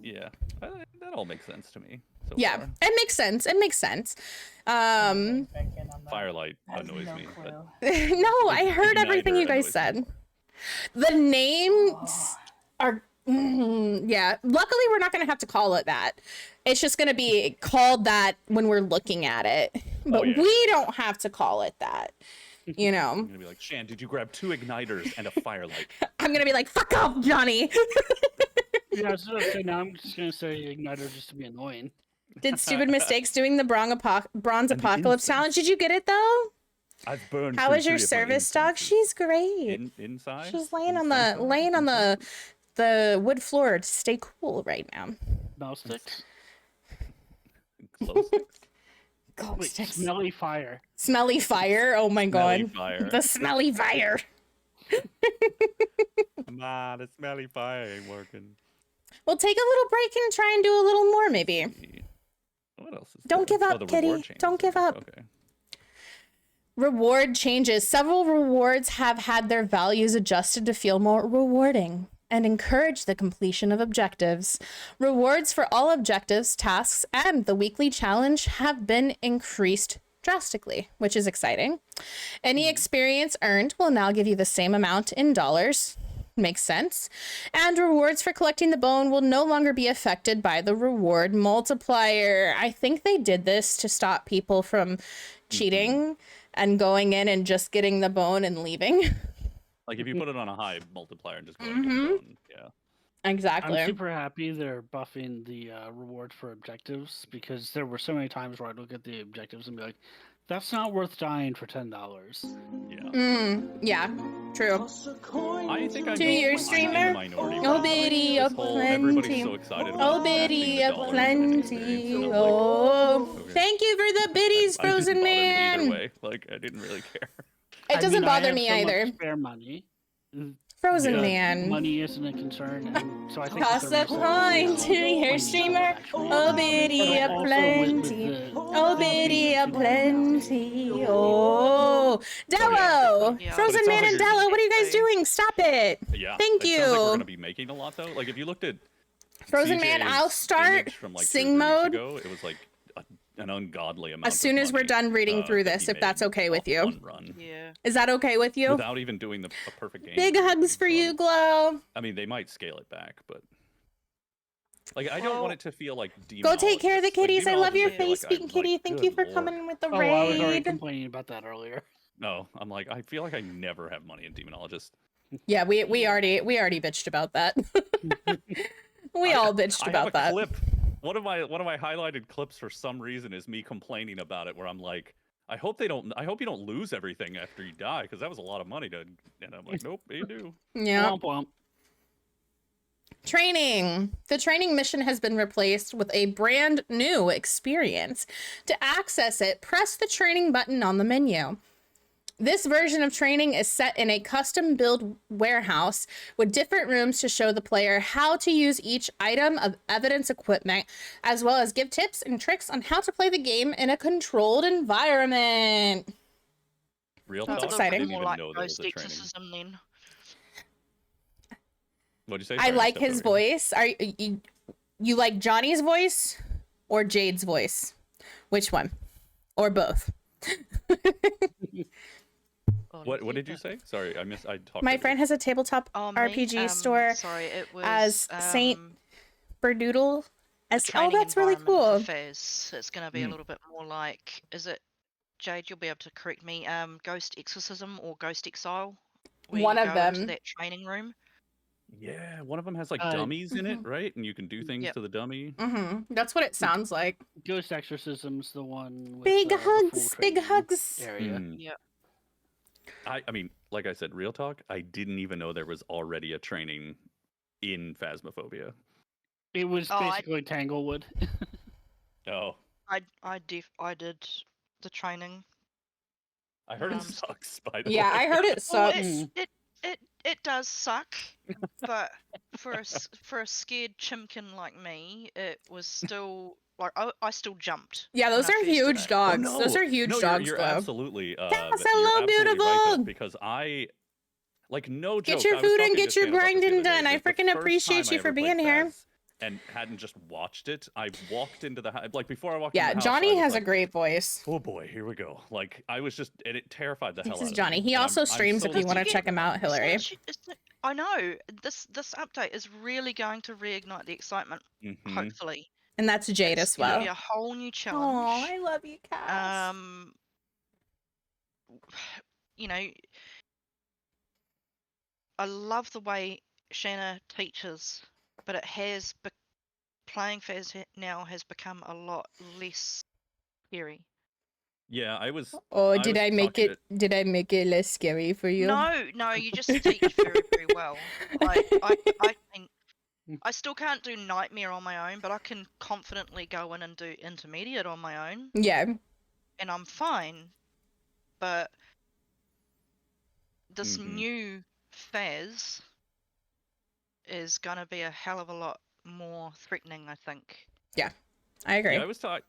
Yeah, that all makes sense to me. So Yeah, far. it makes sense. It makes sense. Firelight annoys me. But No, I heard everything you guys said. The names are, yeah. Luckily, we're not going to have to call it that. It's just going to be called that when we're looking at it. But we don't have to call it that. You know. I'm gonna be like, Shan, did you grab 2 igniters and a firelight? I'm going to be like, fuck off, Johnny. Yeah, so now I'm just gonna say Igniter just to be annoying. Did stupid mistakes doing the bronze apocalypse challenge. Did you get it though? I've burned. How through is your 3 of my service dog? She's great. Inside. She's laying on the wood floor to stay cool right now. Mouse sticks. Glow sticks? Glow Wait, sticks. smelly fire. Smelly fire. Oh my Smelly god. fire. The smelly fire. Nah, the smelly fire ain't working. We'll take a little break and try and do a little more, maybe. What else is Don't there? give Oh, up, the kitty. reward changes. Don't give up. Okay. Reward changes. Several rewards have had their values adjusted to feel more rewarding and encourage the completion of objectives. Rewards for all objectives, tasks, and the weekly challenge have been increased drastically, which is exciting. Any experience earned will now give you the same amount in dollars. Makes sense. And rewards for collecting the bone will no longer be affected by the reward multiplier. I think they did this to stop people from cheating and going in and just getting the bone and leaving. Like if you put it on a high multiplier and just go and get the bone, yeah. Exactly. I'm super happy they're buffing the reward for objectives, because there were so many times where I'd look at the objectives and be like, that's not worth dying for $10. Yeah. Yeah, true. I think I 2 year streamer. Oh, biddy of plenty. So excited Oh, biddy of plenty. Oh, thank you for the biddies, Frozen Man. Either way, like I didn't really care. It doesn't bother me so much either. Spare money. Frozen Yeah, Man. Money isn't a concern, and so I think Toss a coin to your streamer. Oh, biddy of plenty. Oh, biddy of plenty. Oh, Dello. Yeah. Frozen But it Man and sounds like Dello, what are you guys doing? Stop it. Yeah. Thank it you. Sounds like we're gonna be making a lot though. Like if you looked at Frozen Man, CJ's I'll start image from, like, 2 or 3 sing weeks mode ago, it was like an ungodly amount. as soon as we're done reading through this, if that's okay with you. Yeah. Is that okay with you? Without even doing a perfect game. Big hugs for you, Glow. I mean, they might scale it back, but like I don't want it to feel like Go take care of the kitties. I love your Demonologist, face, like, Pink Kitty. Thank you for coming in with the Oh, I was already raid. complaining about that earlier. No, I'm like I feel like I never have money in Demonologist. Yeah, we already bitched about that. We all bitched I about have a that. clip. One of my highlighted clips for some reason is me complaining about it, where I'm like, I hope you don't lose everything after you die, because that was a lot of money to. And I'm like, nope, they do. Yeah. Womp womp. Training. The training mission has been replaced with a brand new experience. To access it, press the training button on the menu. This version of training is set in a custom-built warehouse with different rooms to show the player how to use each item of evidence equipment, as well as give tips and tricks on how to play the game in a controlled environment. Real That's talk, exciting. I didn't More even like know there was ghost a training. exorcism then. What'd you say? I Sorry, like stepped his over you. voice. Are you like Johnny's voice or Jade's voice? Which one? Or both? What did you say? Sorry, I talked. My over friend you. has a tabletop Oh, me? RPG store Sorry, it was as Saint Berdoodle. Oh, training that's really environment cool. for Fez. It's going to be a little bit more like, is it, Jade, you'll be able to correct me, Ghost Exorcism or Ghost Exile? Where One you of go into them. that training room. Yeah, one of them has like dummies in it, right? And you can do things Yep. to the dummy. Mm-hmm. That's what it sounds like. Ghost Exorcism's the one with Big the full hugs, big training hugs. area. Yeah. I mean, like I said, real talk. I didn't even know there was already a training in Phasmophobia. It was Oh, basically Tanglewood. Oh, I did the training. I heard it sucks. By the Yeah, way. I heard it Well, sucks. it does suck, but for a scared chimkin like me, it was still like I still jumped. Yeah, those when I are first did huge it. dogs. no. Those are huge No, dogs, You're though. absolutely. That's you're hello, absolutely right, though, beautiful. because I, like, no Get joke. your I was food and talking get to your Shanna about this the grinding other day, done. I like, the freaking first appreciate time you I for ever being played here. Phas and hadn't just watched it. I walked into the house, like before I walked. Yeah, into the house, Johnny I was has a like, great voice. Oh boy, here we go. Like I was just, and it terrified the hell This out is of Johnny. me. He And also I'm streams so if you want to looking check forward him out, Hillary. I know this update is really going to reignite the excitement. Mhm. Hopefully, And that's Jade as it's going to well. be a whole new Oh, challenge. I love you, Cass. You know, I love the way Shana teaches, but it has playing Faz now has become a lot less scary. Yeah, I was. Oh, I did was I make talking it? Did I make it less scary for you? No, you just teach very, very well. I think I still can't do Nightmare on my own, but I can confidently go in and do Intermediate on my own. Yeah. And I'm fine. But this new Phas is gonna be a hell of a lot more threatening, I think. Yeah, I agree. Yeah, I was talking.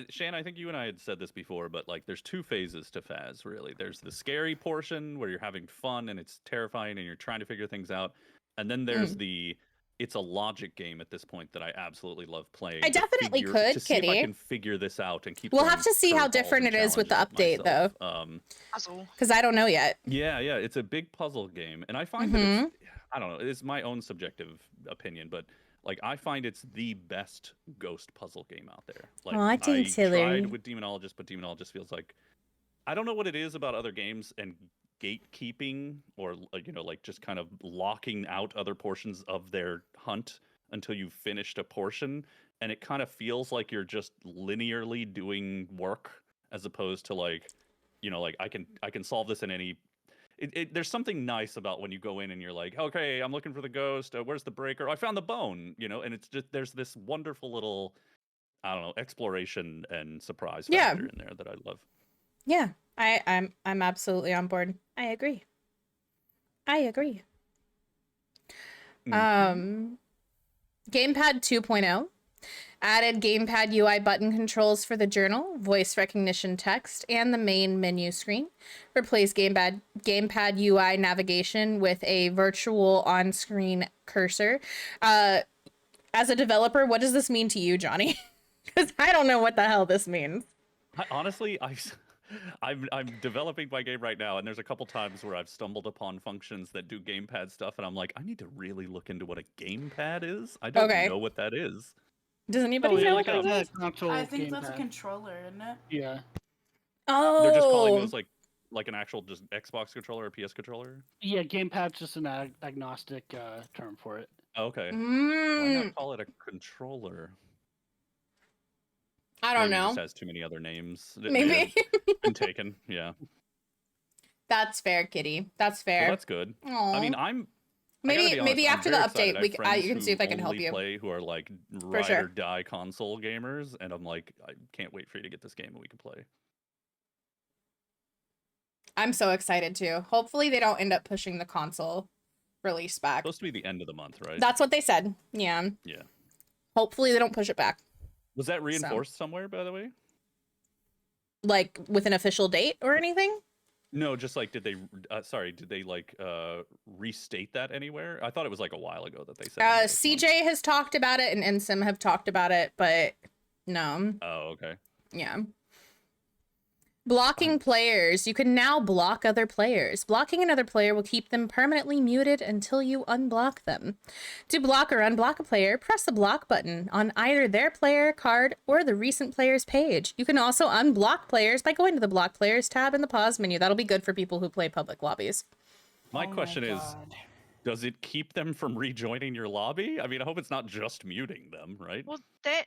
Shane, I think you and I had said this before, but like, there's two phases to Phas. Really, there's the scary portion where you're having fun and it's terrifying and you're trying to figure things out, and then there's it's a logic game at this point that I absolutely love playing. I definitely could, to see if I Kitty. can figure this out and keep. We'll throwing have to see how curveballs different and it is with the challenges update, myself. though. Puzzle. Because I don't know yet. Yeah, it's a big puzzle game, and I find that it's, I don't know, it's my own subjective opinion, but like I find it's the best ghost puzzle game out there. Like, I think so, tried Larry. with Demonologist, but Demonologist feels like, I don't know what it is about other games and gatekeeping, or like, you know, like just kind of locking out other portions of their hunt until you've finished a portion, and it kind of feels like you're just linearly doing work as opposed to like, you know, like I can solve this in any. There's something nice about when you go in and you're like, okay, I'm looking for the ghost. Where's the breaker? I found the bone. You know, and it's just, there's this wonderful little, I don't know, exploration and surprise factor in there that I love. Yeah, I'm absolutely on board. I agree. Gamepad 2.0 added gamepad UI button controls for the journal, voice recognition text, and the main menu screen. Replace gamepad UI navigation with a virtual on-screen cursor. As a developer, what does this mean to you, Johnny? Because I don't know what the hell this means. Honestly, I'm developing my game right now, and there's a couple times where I've stumbled upon functions that do gamepad stuff, and I'm like, I need to really look into what a gamepad is. I don't know what that is. Does anybody know what that is? I think that's a controller, isn't it? Yeah. Oh. They're just calling those like an actual just Xbox controller or PS controller? Yeah, gamepad's just an agnostic term for it. Okay. Why not call it a controller? I don't Maybe know. It just has too many other names. Maybe. Been taken. Yeah. That's fair, Kitty. That's fair. Well, that's good. Aww. I mean, I'm. Maybe after the update, you can see if I can help only you. Play who are like For ride sure. or die console gamers, and I'm like, I can't wait for you to get this game and we can play. I'm so excited too. Hopefully they don't end up pushing the console release back. It's supposed to be the end of the month, right? That's what they said. Yeah. Yeah. Hopefully they don't push it back. Was that reinforced somewhere, by the way? Like with an official date or anything? No, just like, did they like restate that anywhere? I thought it was like a while ago that they said. CJ has talked about it and Ensim have talked about it, but no. Oh, okay. Yeah. Blocking players. You can now block other players. Blocking another player will keep them permanently muted until you unblock them. To block or unblock a player, press the block button on either their player card or the recent players page. You can also unblock players by going to the block players tab in the pause menu. That'll be good for people who play public lobbies. My question is, does it keep them from rejoining your lobby? I mean, I hope it's not just muting them, right? Well, that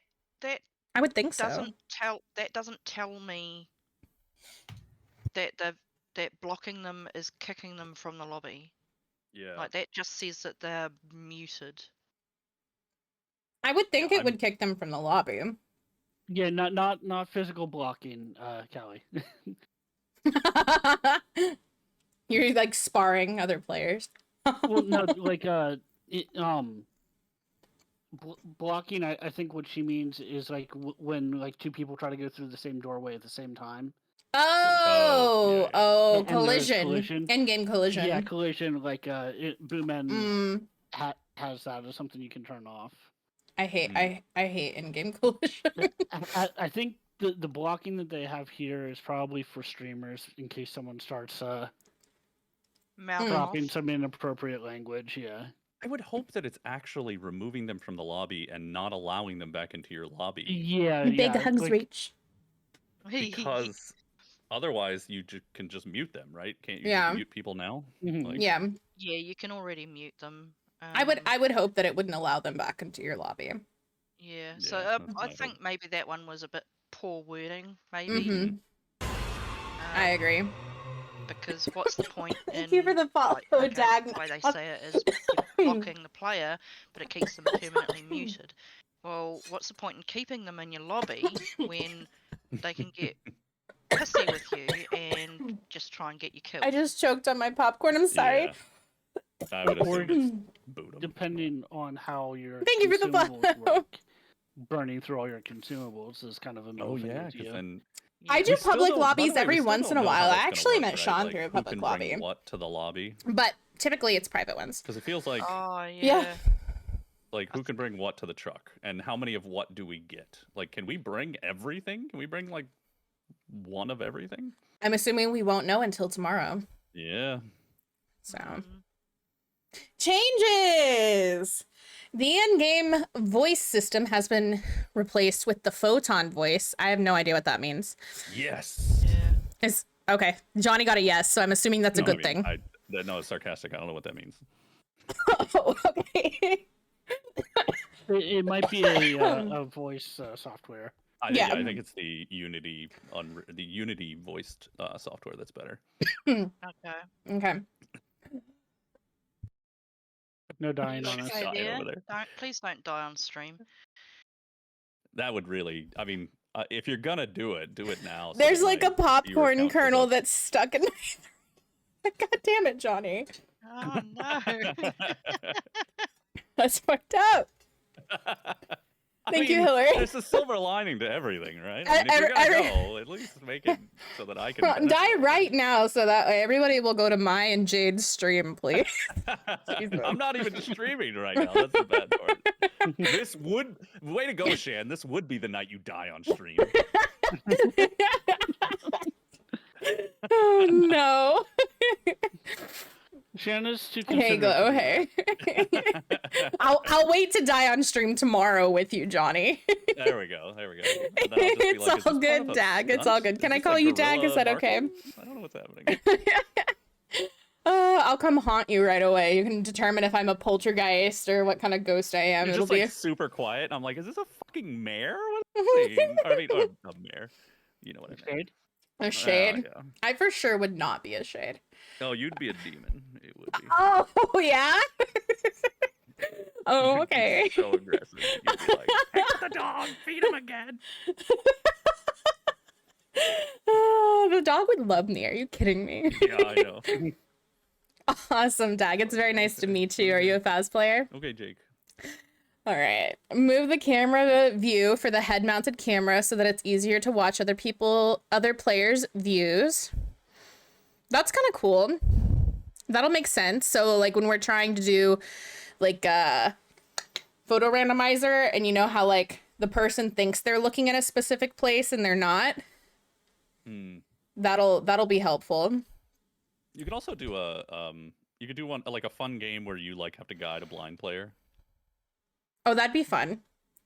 I would think so. doesn't tell me that blocking them is kicking them from the lobby. Yeah. Like that just says that they're muted. I would think it would kick them from the lobby. Yeah, not physical blocking, Callie. You're like sparring other players. Well, no, like blocking. I think what she means is like when like two people try to go through the same doorway at the same time. Oh, And there's collision. In-game collision. Yeah, collision. Like Boomend has that as something you can turn off. I hate in-game collision. I think the blocking that they have here is probably for streamers in case someone starts dropping some inappropriate language. Yeah. I would hope that it's actually removing them from the lobby and not allowing them back into your lobby. Yeah. Big hugs, Reach. Because otherwise, you can just mute them, right? Can't you Yeah. just mute people now? Like, Yeah. Yeah, you can already mute them. I would hope that it wouldn't allow them back into your lobby. Yeah. So I think maybe that one was a bit poor wording. Maybe. I agree. Because what's the point? Thank you for the follow, Dag. Why they say it is blocking the player, but it keeps them permanently muted. Well, what's the point in keeping them in your lobby when they can get pissy with you and just try and get you killed? I just choked on my popcorn. I'm sorry. Yeah. I would Or assume it's boot 'em. depending on how your Thank you for the consumables follow. work, burning through all your consumables is kind of a middle Oh finger yeah, to because you. then I do we still public don't- by the lobbies way, we every still once don't in a know how while. I that's gonna actually work, met right? Sean Like, through a who public can lobby. bring what to the lobby? But typically it's private ones. Because it feels like Oh Yeah. like who can bring what to the truck, and how many of what do we get? Like, can we bring everything? Can we bring like one of everything? I'm assuming we won't know until tomorrow. Yeah. So changes. The in-game voice system has been replaced with the photon voice. I have no idea what that means. Yes. Is okay. Johnny got a yes, so I'm assuming that's a No, I good mean, thing. No, it's sarcastic. I don't know what that means. Oh, okay. It might be a voice software. I think it's the Unity voiced software that's better. Okay. Okay. No dying on us. Stay Dying there. over there. Please don't die on stream. That would really. I mean, if you're gonna do it now. so There's that like my a popcorn viewer count goes kernel up. that's stuck in my. God damn it, Johnny. Oh no. That's fucked up. Thank you, Hillary. There's a silver lining to everything, right? I mean, if you're gonna go, at least make it so that I can. benefit. Die right now so that way everybody will go to my and Jade's stream, please. I'm not even streaming right now. That's the bad part. This would way to go, Shan. This would be the night you die on stream. Oh no. Shanna's too Hey, Glow, hey. I'll wait to die on stream tomorrow with you, Johnny. There we go. There we go. And then I'll just be It's like, is all this part good, of a Dag. It's stunt? all good. Is Can I this call a you Dag? guerrilla Is that okay? marketing? I don't know what's happening. I'll come haunt you right away. You can determine if I'm a poltergeist or what kind of ghost I am. You're It'll just be like super quiet. I'm like, is this a fucking mare? What am I saying? I mean, or a mare. You know what I mean? a shade. Yeah. I for sure would not be a shade. Oh, you'd be a demon. It would be. Oh, yeah? Oh, okay. So aggressive. You'd be like, take the dog, feed him again. Oh, the dog would love me. Are you kidding me? Yeah, I know. Awesome, Dag. It's very nice to meet you. Are you a Phas player? Okay, Jake. All right. Move the camera view for the head-mounted camera so that it's easier to watch other players' views. That's kind of cool. That'll make sense. So, like, when we're trying to do, like, photo randomizer, and you know how, like, the person thinks they're looking at a specific place and they're not? That'll be helpful. You could also do you could do one like a fun game where you like have to guide a blind player. Oh, that'd be fun.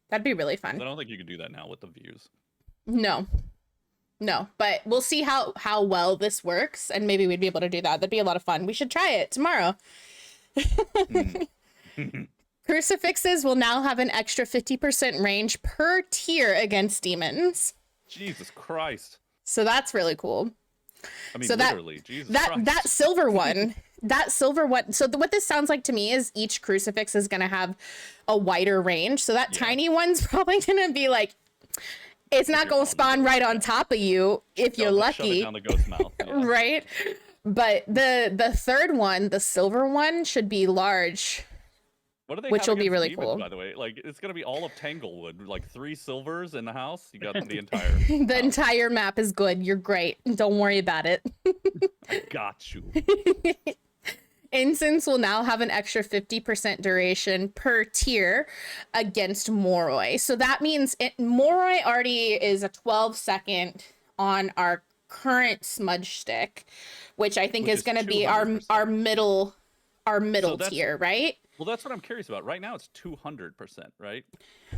That'd be really fun. I don't think you could do that now with the views. No, but we'll see how well this works, and maybe we'd be able to do that. That'd be a lot of fun. We should try it tomorrow. Crucifixes will now have an extra 50% range per tier against demons. Jesus Christ. So that's really cool. I mean, so literally, Jesus Christ. that silver one. So what this sounds like to me is each crucifix is going to have a wider range. So that tiny one's probably going to be like, it's not going to spawn right on top of you if you're lucky. Shove it down the ghost mouth. Yeah. Right? But the third one, the silver one, should be large. What do they which have will be against really demons, cool. by the way? Like, it's going to be all of Tanglewood. Like 3 silvers in the house. You got the entire... The entire map is good. You're great. Don't worry about it. I got you. Incense will now have an extra 50% duration per tier against Moroi. So that means Moroi already is a 12-second on our current smudge stick, which I think is going to be our middle tier, right? Well, that's what I'm curious about. Right now, it's 200%, right?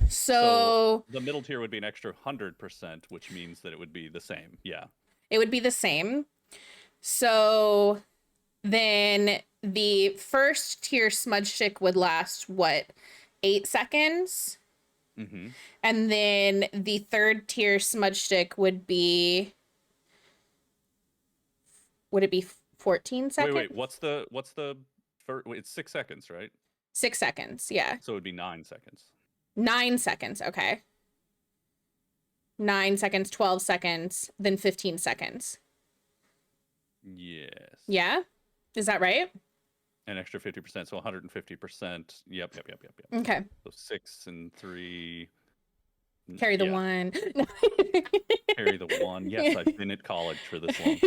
So the middle tier would be an extra 100%, which means that it would be the same. Yeah. It would be the same. So then the first tier smudge stick would last, what, 8 seconds? Mm-hmm. And then the third tier smudge stick would be... Would it be 14 seconds? Wait, what's the first... Wait, it's 6 seconds, right? 6 seconds, yeah. So it would be 9 seconds. 9 seconds, okay. 9 seconds, 12 seconds, then 15 seconds. Yes. Yeah? Is that right? An extra 50%, so 150%. Yep. Okay. So 6 and 3. Carry the 1. Carry the 1. Yes, I've been at college for this long.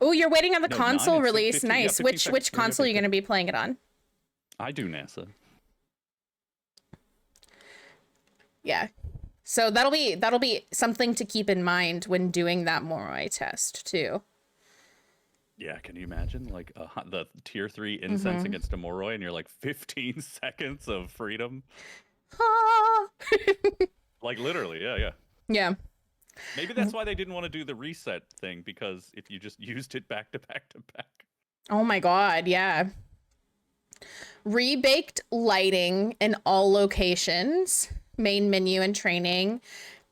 Oh, you're waiting on the No, console 9 and 6, release. 15, yeah, Nice. 15 seconds. Which console are you going to be playing it on? I do NASA. Yeah. So that'll be something to keep in mind when doing that Moroi test too. Yeah, can you imagine like the tier 3 incense against a Moroi, and you're like 15 seconds of freedom? Like literally, yeah. Yeah. Maybe that's why they didn't want to do the reset thing, because if you just used it back to back to back. Oh my god, yeah. Rebaked lighting in all locations, main menu and training.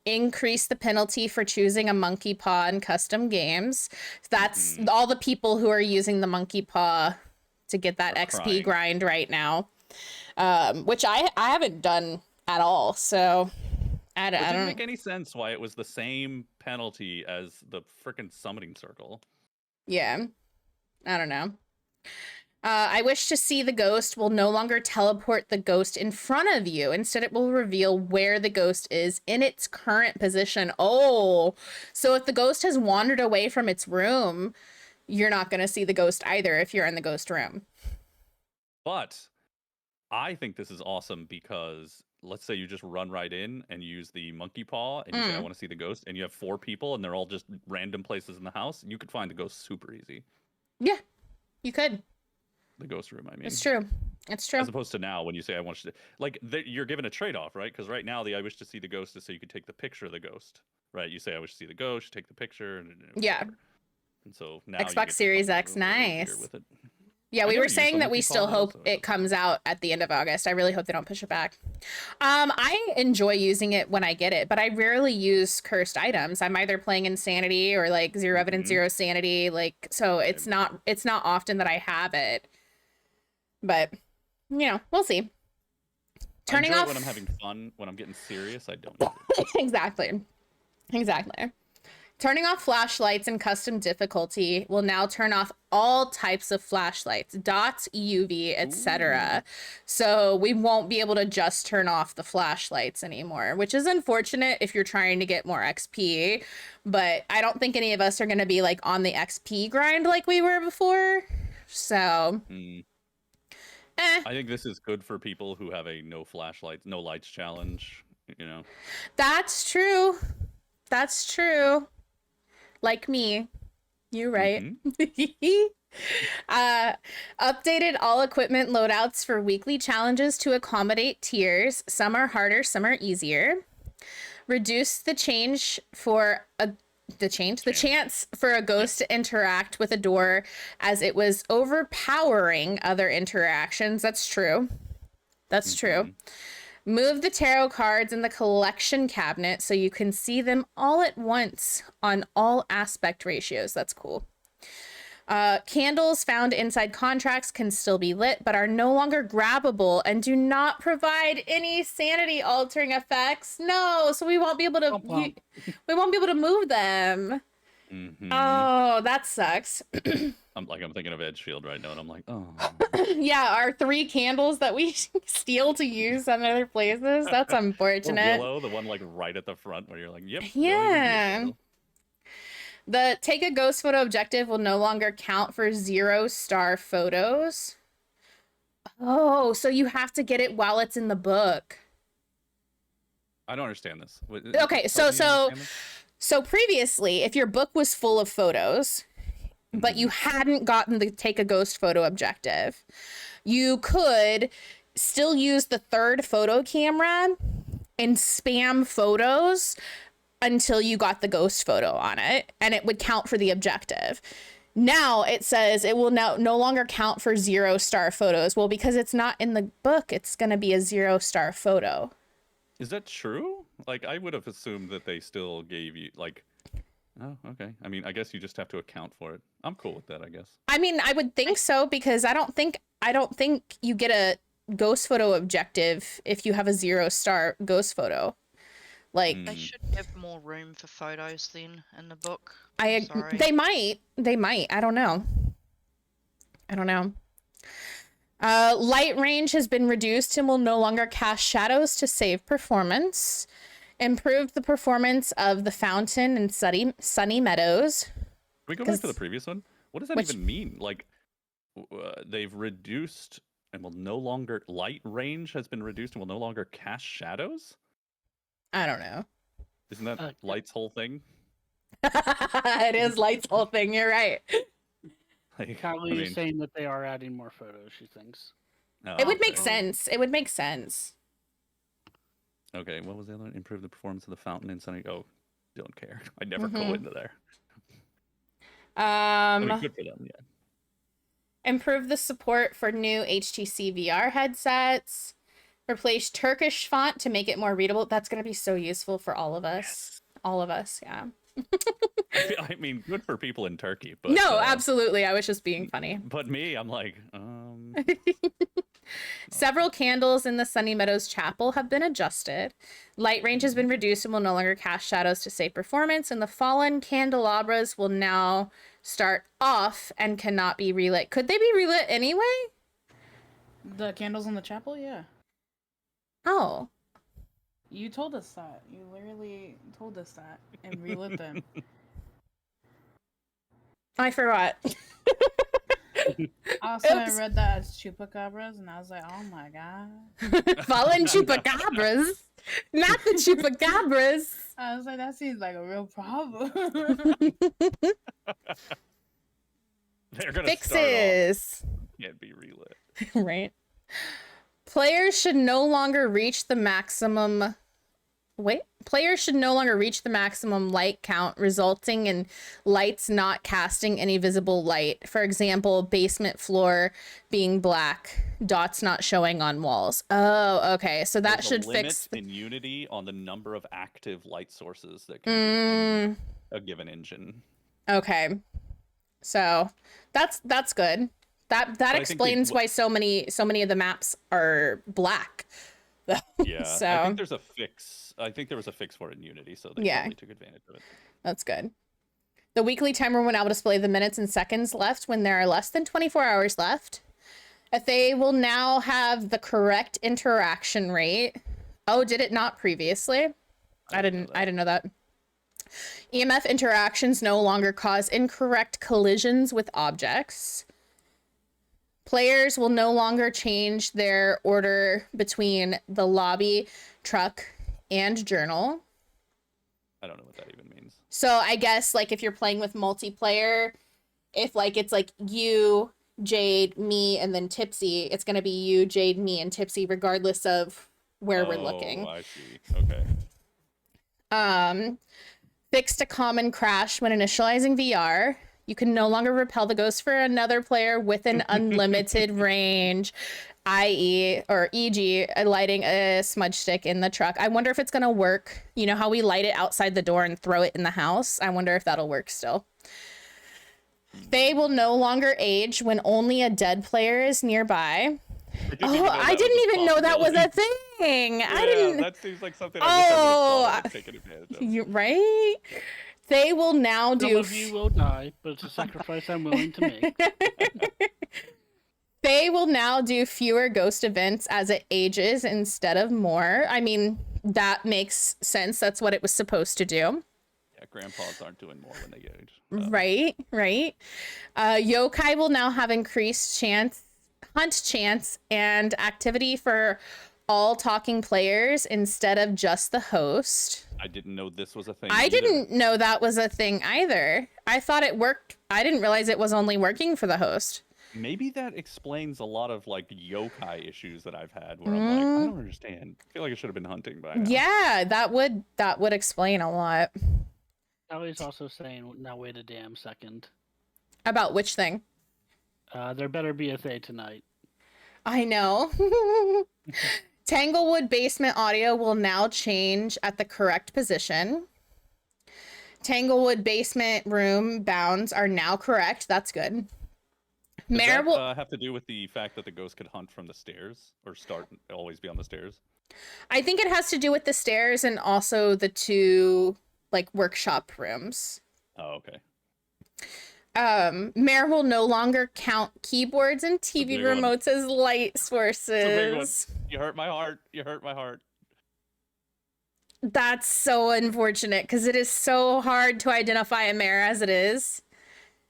Increase the penalty for choosing a monkey paw in custom games. That's all the people who are using the monkey paw to get that XP grind right now, which I haven't done at all. So I don't. It didn't make any sense why it was the same penalty as the frickin' summoning circle. Yeah, I don't know. I wish to see the ghost will no longer teleport the ghost in front of you. Instead, it will reveal where the ghost is in its current position. Oh, so if the ghost has wandered away from its room, you're not going to see the ghost either if you're in the ghost room. But I think this is awesome because let's say you just run right in and use the monkey paw and you say, I want to see the ghost, and you have 4 people and they're all just random places in the house. You could find the ghost super easy. Yeah, you could. The ghost room, I mean. It's true. It's true. As opposed to now when you say, I want you to... Like, you're given a trade-off, right? Because right now, the I wish to see the ghost is so you could take the picture of the ghost, right? You say, I wish to see the ghost, you take the picture, and yeah. And so now Xbox Series X, nice. With it. Yeah, we were saying that we still hope it comes out at the end of August. I really hope they don't push it back. I enjoy using it when I get it, but I rarely use cursed items. I'm either playing Insanity or like Zero Evidence, Zero Sanity. Like, so it's not often that I have it. But, you know, we'll see. Turning I enjoy off when I'm having fun. When I'm getting serious, I don't. Exactly. Turning off flashlights in custom difficulty will now turn off all types of flashlights, dots, UV, etc. So we won't be able to just turn off the flashlights anymore, which is unfortunate if you're trying to get more XP. But I don't think any of us are going to be like on the XP grind like we were before. So, I think this is good for people who have a no flashlights, no lights challenge. You know, that's true. That's true. Like me. You're right. Updated all equipment loadouts for weekly challenges to accommodate tiers. Some are harder, some are easier. Reduce the chance for a ghost to interact with a door as it was overpowering other interactions. That's true. That's true. Move the tarot cards in the collection cabinet so you can see them all at once on all aspect ratios. That's cool. Candles found inside contracts can still be lit, but are no longer grabbable and do not provide any sanity altering effects. No, so we won't be able to we won't be able to move them. Oh, that sucks. I'm thinking of Edgefield right now, and I'm like, oh. Yeah, our 3 candles that we steal to use on other places. That's unfortunate. Willow, the one like right at the front where you're like, yep. Yeah. The take a ghost photo objective will no longer count for 0-star photos. Oh, so you have to get it while it's in the book. I don't understand this. Okay, so previously, if your book was full of photos, but you hadn't gotten the take a ghost photo objective, you could still use the 3rd photo camera and spam photos until you got the ghost photo on it, and it would count for the objective. Now it says it will no longer count for 0-star photos. Well, because it's not in the book, it's going to be a 0-star photo. Is that true? Like, I would have assumed that they still gave you, like, Oh, okay. I mean, I guess you just have to account for it. I'm cool with that, I guess. I mean, I would think so, because I don't think you get a ghost photo objective if you have a 0-star ghost photo. Like, They should give more room for photos then in the book. Sorry. They might. I don't know. Light range has been reduced and will no longer cast shadows to save performance. Improved the performance of the fountain and sunny meadows. Can we go back to the previous one? What does that even mean? Like, they've reduced and will no longer... Light range has been reduced and will no longer cast shadows? I don't know. Isn't that Light's whole thing? It is Light's whole thing, you're right. Like, Kylie is saying that they are adding more photos, she thinks. Oh, it would make sense. It would make sense. Okay, what was the other one? Improve the performance of the fountain and sunny... Oh, don't care. I never go into there. I mean, good for them, yeah. Improve the support for new HTC VR headsets. Replace Turkish font to make it more readable. That's going to be so useful for all of us. Yes. All of us, yeah. I mean, good for people in Turkey, but... No, absolutely. I was just being funny. But me, I'm like, Several candles in the Sunny Meadows Chapel have been adjusted. Light range has been reduced and will no longer cast shadows to save performance, and the fallen candelabras will now start off and cannot be relit. Could they be relit anyway? The candles in the chapel? Yeah. Oh. You told us that. You literally told us that and relit them. I forgot. Also, I read that as chupacabras, and I was like, oh my god. Fallen chupacabras? Not the chupacabras. I was like, that seems like a real problem. They're gonna Fixes. Can't be relit. Right. Players should no longer reach the maximum... Players should no longer reach the maximum light count, resulting in lights not casting any visible light. For example, basement floor being black, dots not showing on walls. Oh, okay. So that should fix... in Unity on the number of active light sources that can be in a given engine. Okay. So that's good. That explains why so many of the maps are black. Yeah, so I think there's a fix. I think there was a fix for it in Unity, so they totally took advantage of it. That's good. The weekly timer will now display the minutes and seconds left when there are less than 24 hours left. If they will now have the correct interaction rate. Oh, did it not previously? I didn't know that. EMF interactions no longer cause incorrect collisions with objects. Players will no longer change their order between the lobby, truck, and journal. I don't know what that even means. So I guess like if you're playing with multiplayer, if like it's like you, Jade, me, and then Tipsy, it's gonna be you, Jade, me, and Tipsy regardless of where we're looking. Oh, I see. Okay. Fixed a common crash when initializing VR. You can no longer repel the ghost for another player with an unlimited range, e.g. lighting a smudge stick in the truck. I wonder if it's going to work. You know how we light it outside the door and throw it in the house? I wonder if that'll work still. They will no longer age when only a dead player is nearby. I didn't even know that was a thing. Yeah, I didn't. That seems like something I would have taken advantage of. You right? They will now do... Some of you will die, but it's a sacrifice I'm willing to make. They will now do fewer ghost events as it ages instead of more. I mean, that makes sense. That's what it was supposed to do. Yeah, grandpas aren't doing more when they age. Right. Yokai will now have increased hunt chance and activity for all talking players instead of just the host. I didn't know this was a thing. I didn't know that was a thing either. I thought it worked. I didn't realize it was only working for the host. Maybe that explains a lot of like yokai issues that I've had where I'm like, I don't understand. I feel like I should have been hunting by now. Yeah, that would explain a lot. Ellie's also saying, now wait a damn second. About which thing? There better be a Thay tonight. I know. Tanglewood basement audio will now change at the correct position. Tanglewood basement room bounds are now correct. That's good. Does Mayor that will have to do with the fact that the ghost could hunt from the stairs or always be on the stairs? I think it has to do with the stairs and also the two like workshop rooms. Oh, okay. Mayor will no longer count keyboards and TV big one. remotes as light It's a big one. sources. You hurt my heart. You hurt my heart. That's so unfortunate because it is so hard to identify a mayor as it is.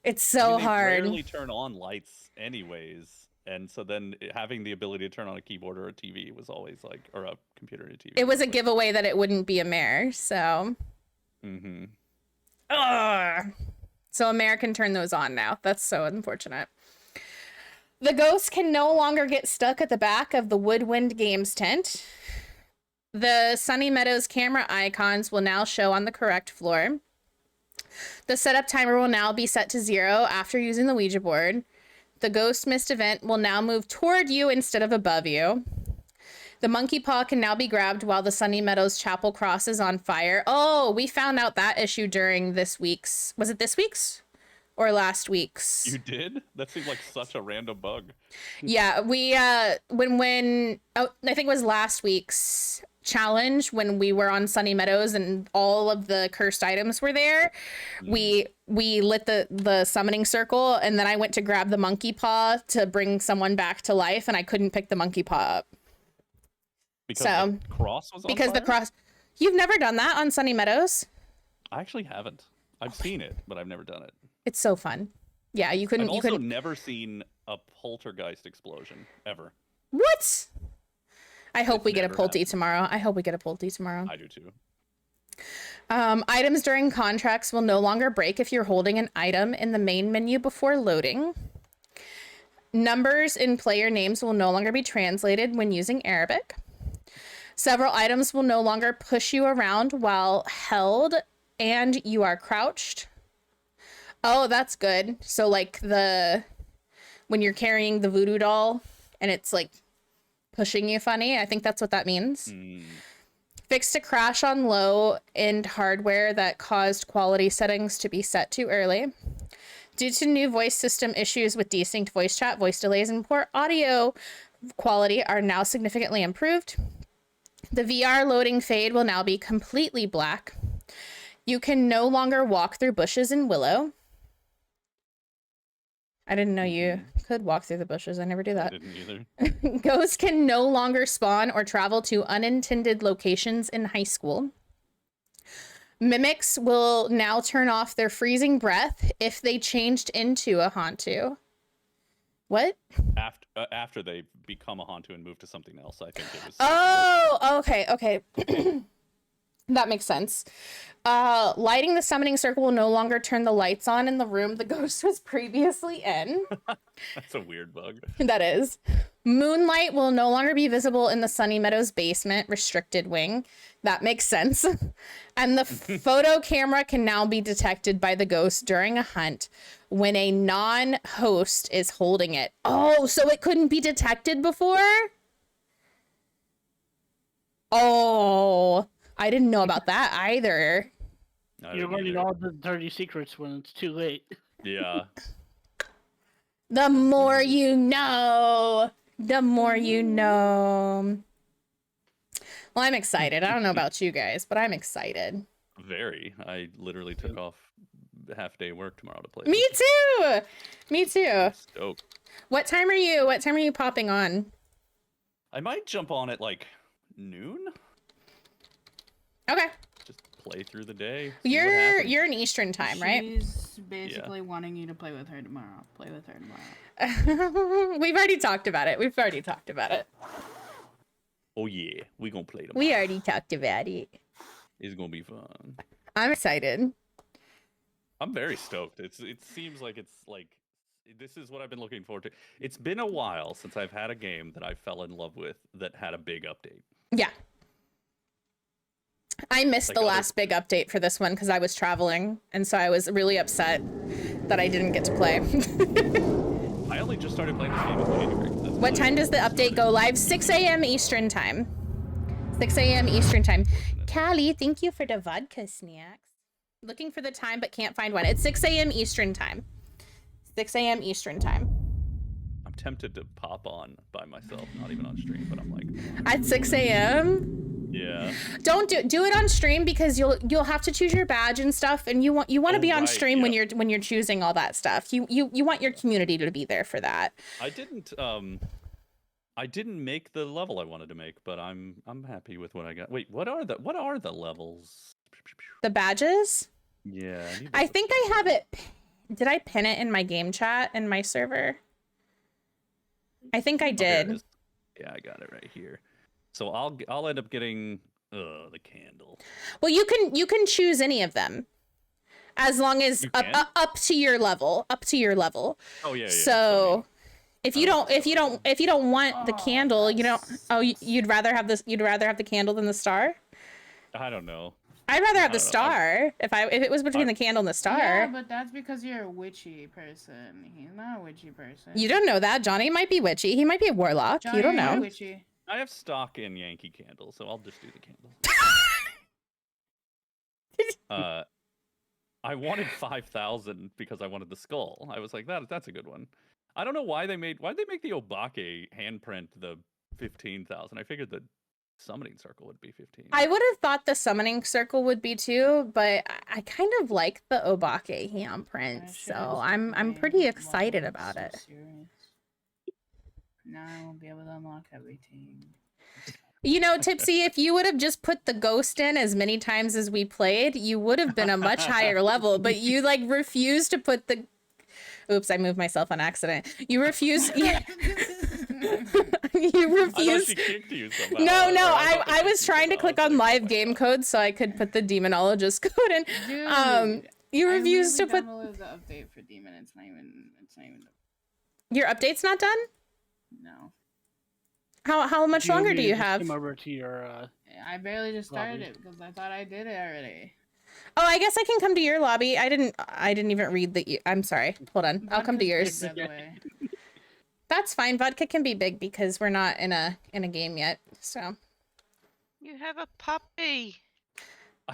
It's so They hard. rarely turn on lights anyways, and so then having the ability to turn on a keyboard or a TV was always like, or a computer and a TV. It was a giveaway that it wouldn't be a mayor, so. Mm-hmm. Ugh. So a mayor can turn those on now. That's so unfortunate. The ghost can no longer get stuck at the back of the Woodwind Games tent. The Sunny Meadows camera icons will now show on the correct floor. The setup timer will now be set to 0 after using the Ouija board. The ghost mist event will now move toward you instead of above you. The monkey paw can now be grabbed while the Sunny Meadows chapel cross is on fire. Oh, we found out that issue during this week's... Was it this week's? Or last week's? You did? That seemed like such a random bug. Yeah, we, when oh, I think it was last week's challenge when we were on Sunny Meadows and all of the cursed items were there. We lit the summoning circle and then I went to grab the monkey paw to bring someone back to life and I couldn't pick the monkey paw up. Because the cross was on because fire? the cross. You've never done that on Sunny Meadows? I actually haven't. I've seen it, but I've never done it. It's so fun. Yeah, you couldn't. I've You also couldn't. never seen a poltergeist explosion ever. What? I hope we get a never Pulte tomorrow. I hope we get a Pulte tomorrow. I do too. Items during contracts will no longer break if you're holding an item in the main menu before loading. Numbers in player names will no longer be translated when using Arabic. Several items will no longer push you around while held and you are crouched. Oh, that's good. So like when you're carrying the voodoo doll and it's like pushing you funny, I think that's what that means. Fixed a crash on low-end hardware that caused quality settings to be set too early. Due to new voice system issues with desynced voice chat, voice delays, and poor audio quality are now significantly improved. The VR loading fade will now be completely black. You can no longer walk through bushes in Willow. I didn't know you could walk through the bushes. I never do that. I didn't either. Ghosts can no longer spawn or travel to unintended locations in high school. Mimics will now turn off their freezing breath if they changed into a Hantu. What? After they become a Hantu and move to something else, I think it was. Oh, okay. That makes sense. Lighting the summoning circle will no longer turn the lights on in the room the ghost was previously in. That's a weird bug. That is. Moonlight will no longer be visible in the Sunny Meadows basement restricted wing. That makes sense. And the photo camera can now be detected by the ghost during a hunt when a non-host is holding it. Oh, so it couldn't be detected before? Oh, I didn't know about that either. You're learning all the dirty secrets when it's too late. Yeah. The more you know. The more you know. Well, I'm excited. I don't know about you guys, but I'm excited. Very. I literally took off half day work tomorrow to play. Me too. Me too. Stoked. What time are you popping on? I might jump on at like noon. Okay. Just play through the day. You're in Eastern time, right? She's basically wanting you to play with her tomorrow. Play with her tomorrow. We've already talked about it. Oh yeah, we gonna play tomorrow. We already talked about it. It's gonna be fun. I'm excited. I'm very stoked. It seems like it's like this is what I've been looking forward to. It's been a while since I've had a game that I fell in love with that had a big update. Yeah. I missed Like the last big update for this one because I was traveling, and so I was really upset that I didn't get to play. I only just started playing this game in January. What time does the update go live? 6 a.m. Eastern time. 6 a.m. Eastern time. Callie, thank you for the vodka snacks. Looking for the time, but can't find one. It's 6 a.m. Eastern time. 6 a.m. Eastern time. I'm tempted to pop on by myself, not even on stream, but I'm like, At 6 a.m. yeah. Don't do it on stream because you'll have to choose your badge and stuff, and you want to be on stream when you're choosing all that stuff. You want your community to be there for that. I didn't make the level I wanted to make, but I'm happy with what I got. Wait, what are the levels? The badges? Yeah. I think I have it. Did I pin it in my game chat in my server? I think I did. Yeah, I got it right here. So I'll end up getting the candle. Well, you can choose any of them, as long as up to your level. Up to your level. Oh yeah. So if you don't want the candle, you don't. Oh, you'd rather have this. You'd rather have the candle than the star. I don't know. I'd rather have the star if it was between the candle and the star. Yeah, but that's because you're a witchy person. He's not a witchy person. You don't know that. Johnny might be witchy. He might be a warlock. Johnny, you don't know. Witchy. I have stock in Yankee Candle, so I'll just do the candle. I wanted 5,000 because I wanted the skull. I was like, that's a good one. I don't know why'd they make the Obake handprint the 15,000. I figured the summoning circle would be 15. I would have thought the summoning circle would be too, but I kind of like the Obake handprint, so I'm pretty excited about it. Now I won't be able to unlock everything. You know, Tipsy, if you would have just put the ghost in as many times as we played, you would have been a much higher level, but you like refused to put the... Oops, I moved myself on accident. You refused... You refused. I thought she kicked you somehow. No, I was trying to click on live game code so I could put the Demonologist code in. Dude, you refused to put... downloaded the update for Demon. It's not even... Your update's not done? No. How much longer do you have? Come over to your, I barely just started it because I thought I did it already. Oh, I guess I can come to your lobby. I didn't even read the... I'm sorry. Hold on. I'll come to yours. Big, by the way. That's fine. Vodka can be big because we're not in a game yet. So. You have a puppy.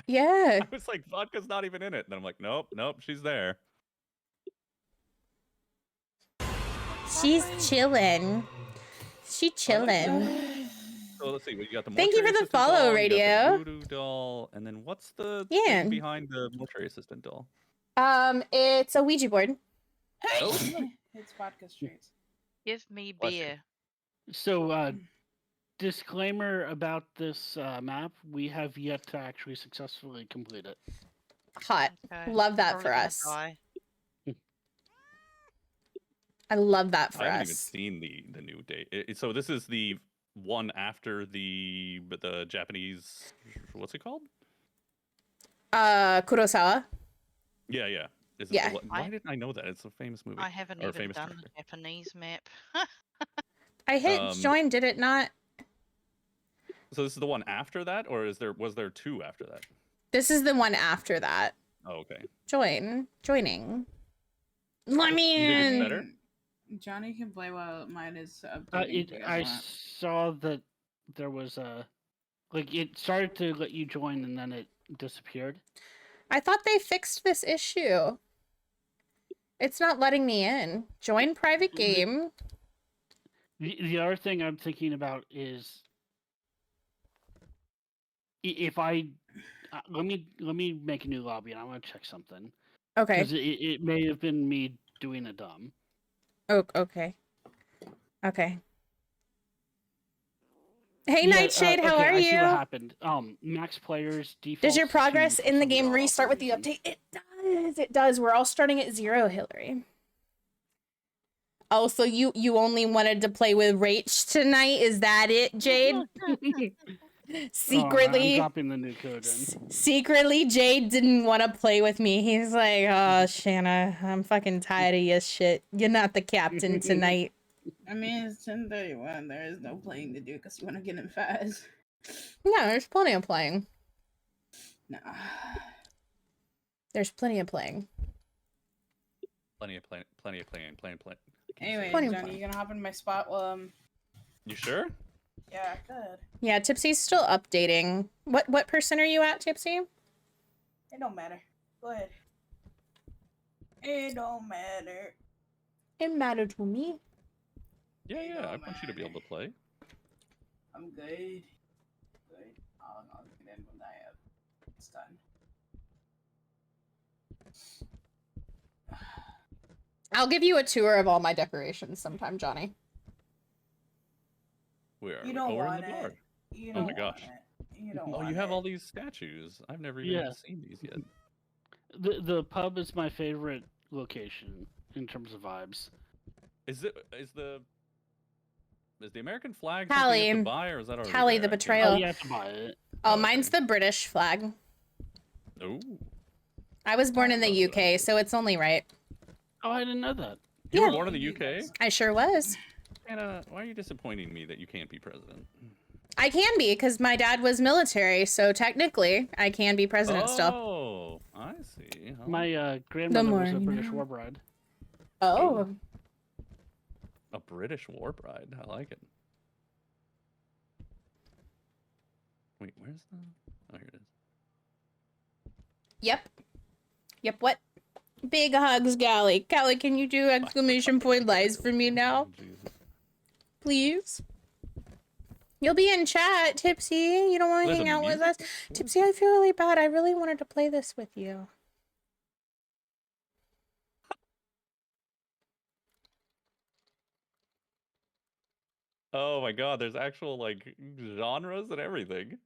Yeah. I was like, Vodka's not even in it. And then I'm like, nope, she's there. She's chilling. She chilling. So let's see. We got the Thank you for the assistant follow, doll, Radio. You got the voodoo doll, and then what's the thing behind the mortuary assistant doll? It's a Ouija board. Oh. It's vodka streets. Give me beer. So, disclaimer about this map: we have yet to actually successfully complete it. Hot. Okay. Love that Probably for gonna us. die. I love that for I haven't us. even seen the new date. So this is the one after the Japanese. What's it called? Kurosawa. Yeah. Is it Yeah. Why didn't I know that? It's a famous movie. I haven't or even famous done director. the Japanese map. I hit join, did it not? So this is the one after that, or was there two after that? This is the one after that. Oh, okay. Joining. Let me You think it's in. better? Johnny can play while mine is updating. I saw that there was a... Like, it started to let you join and then it disappeared. I thought they fixed this issue. It's not letting me in. Join private game. The other thing I'm thinking about is... If I... let me make a new lobby and I want to check something. Okay. Because it may have been me doing a dumb. Oh, okay. Okay. Hey, Yeah, Nightshade, how okay, are I see what you? happened. Max players default. Does your progress in the game restart with the update? It does. It does. We're all starting at 0, Hillary. Oh, so you only wanted to play with Rach tonight? Is that it, Jade? Secretly, I'm dropping the new code in. Secretly, Jade didn't want to play with me. He's like, "Oh, Shanna, I'm fucking tired of your shit. You're not the captain tonight." I mean, it's 10:31. There is no playing to do because you want to get in fast. Yeah, there's plenty of playing. Nah. There's plenty of playing. Plenty of playing. Anyway, Plenty of Johnny, playing. you gonna hop in my spot? Well, You sure? yeah, good. Yeah, Tipsy's still updating. What person are you at, Tipsy? It don't matter. Go ahead. It don't matter. It mattered to me. Yeah, I want you to be able to play. I'm good. Good. I'll get in when it's done. I'll give you a tour of all my decorations sometime, Johnny. Where are You we? don't Oh, we're in want the it. bar. You Oh don't my gosh. want it. You don't Oh, want you have it. all these statues. I've never even seen these yet. The pub is my favorite location in terms of vibes. Is the American flag something you have to buy, or is that already Callie, there? the I can't betrayal. Oh, you have to buy it. Oh, mine's the British flag. Oh. I was born in the UK, so it's only right. Oh, I didn't know that. You were born in the UK? I sure was. Anna, why are you disappointing me that you can't be president? I can be, because my dad was military, so technically, I can be president still. Oh, I see. My grandmother was a more British you know. war bride. Oh. A British war bride. I like it. Wait, where's the... Oh, here it is. Yep. Yep, what? Big hugs, Callie. Callie, can you do exclamation point lies for me now? Please? You'll be in chat, Tipsy. You don't want to hang out with us? Tipsy, I feel really bad. I really wanted to play this with you. Oh my god, there's actual, like, genres and everything.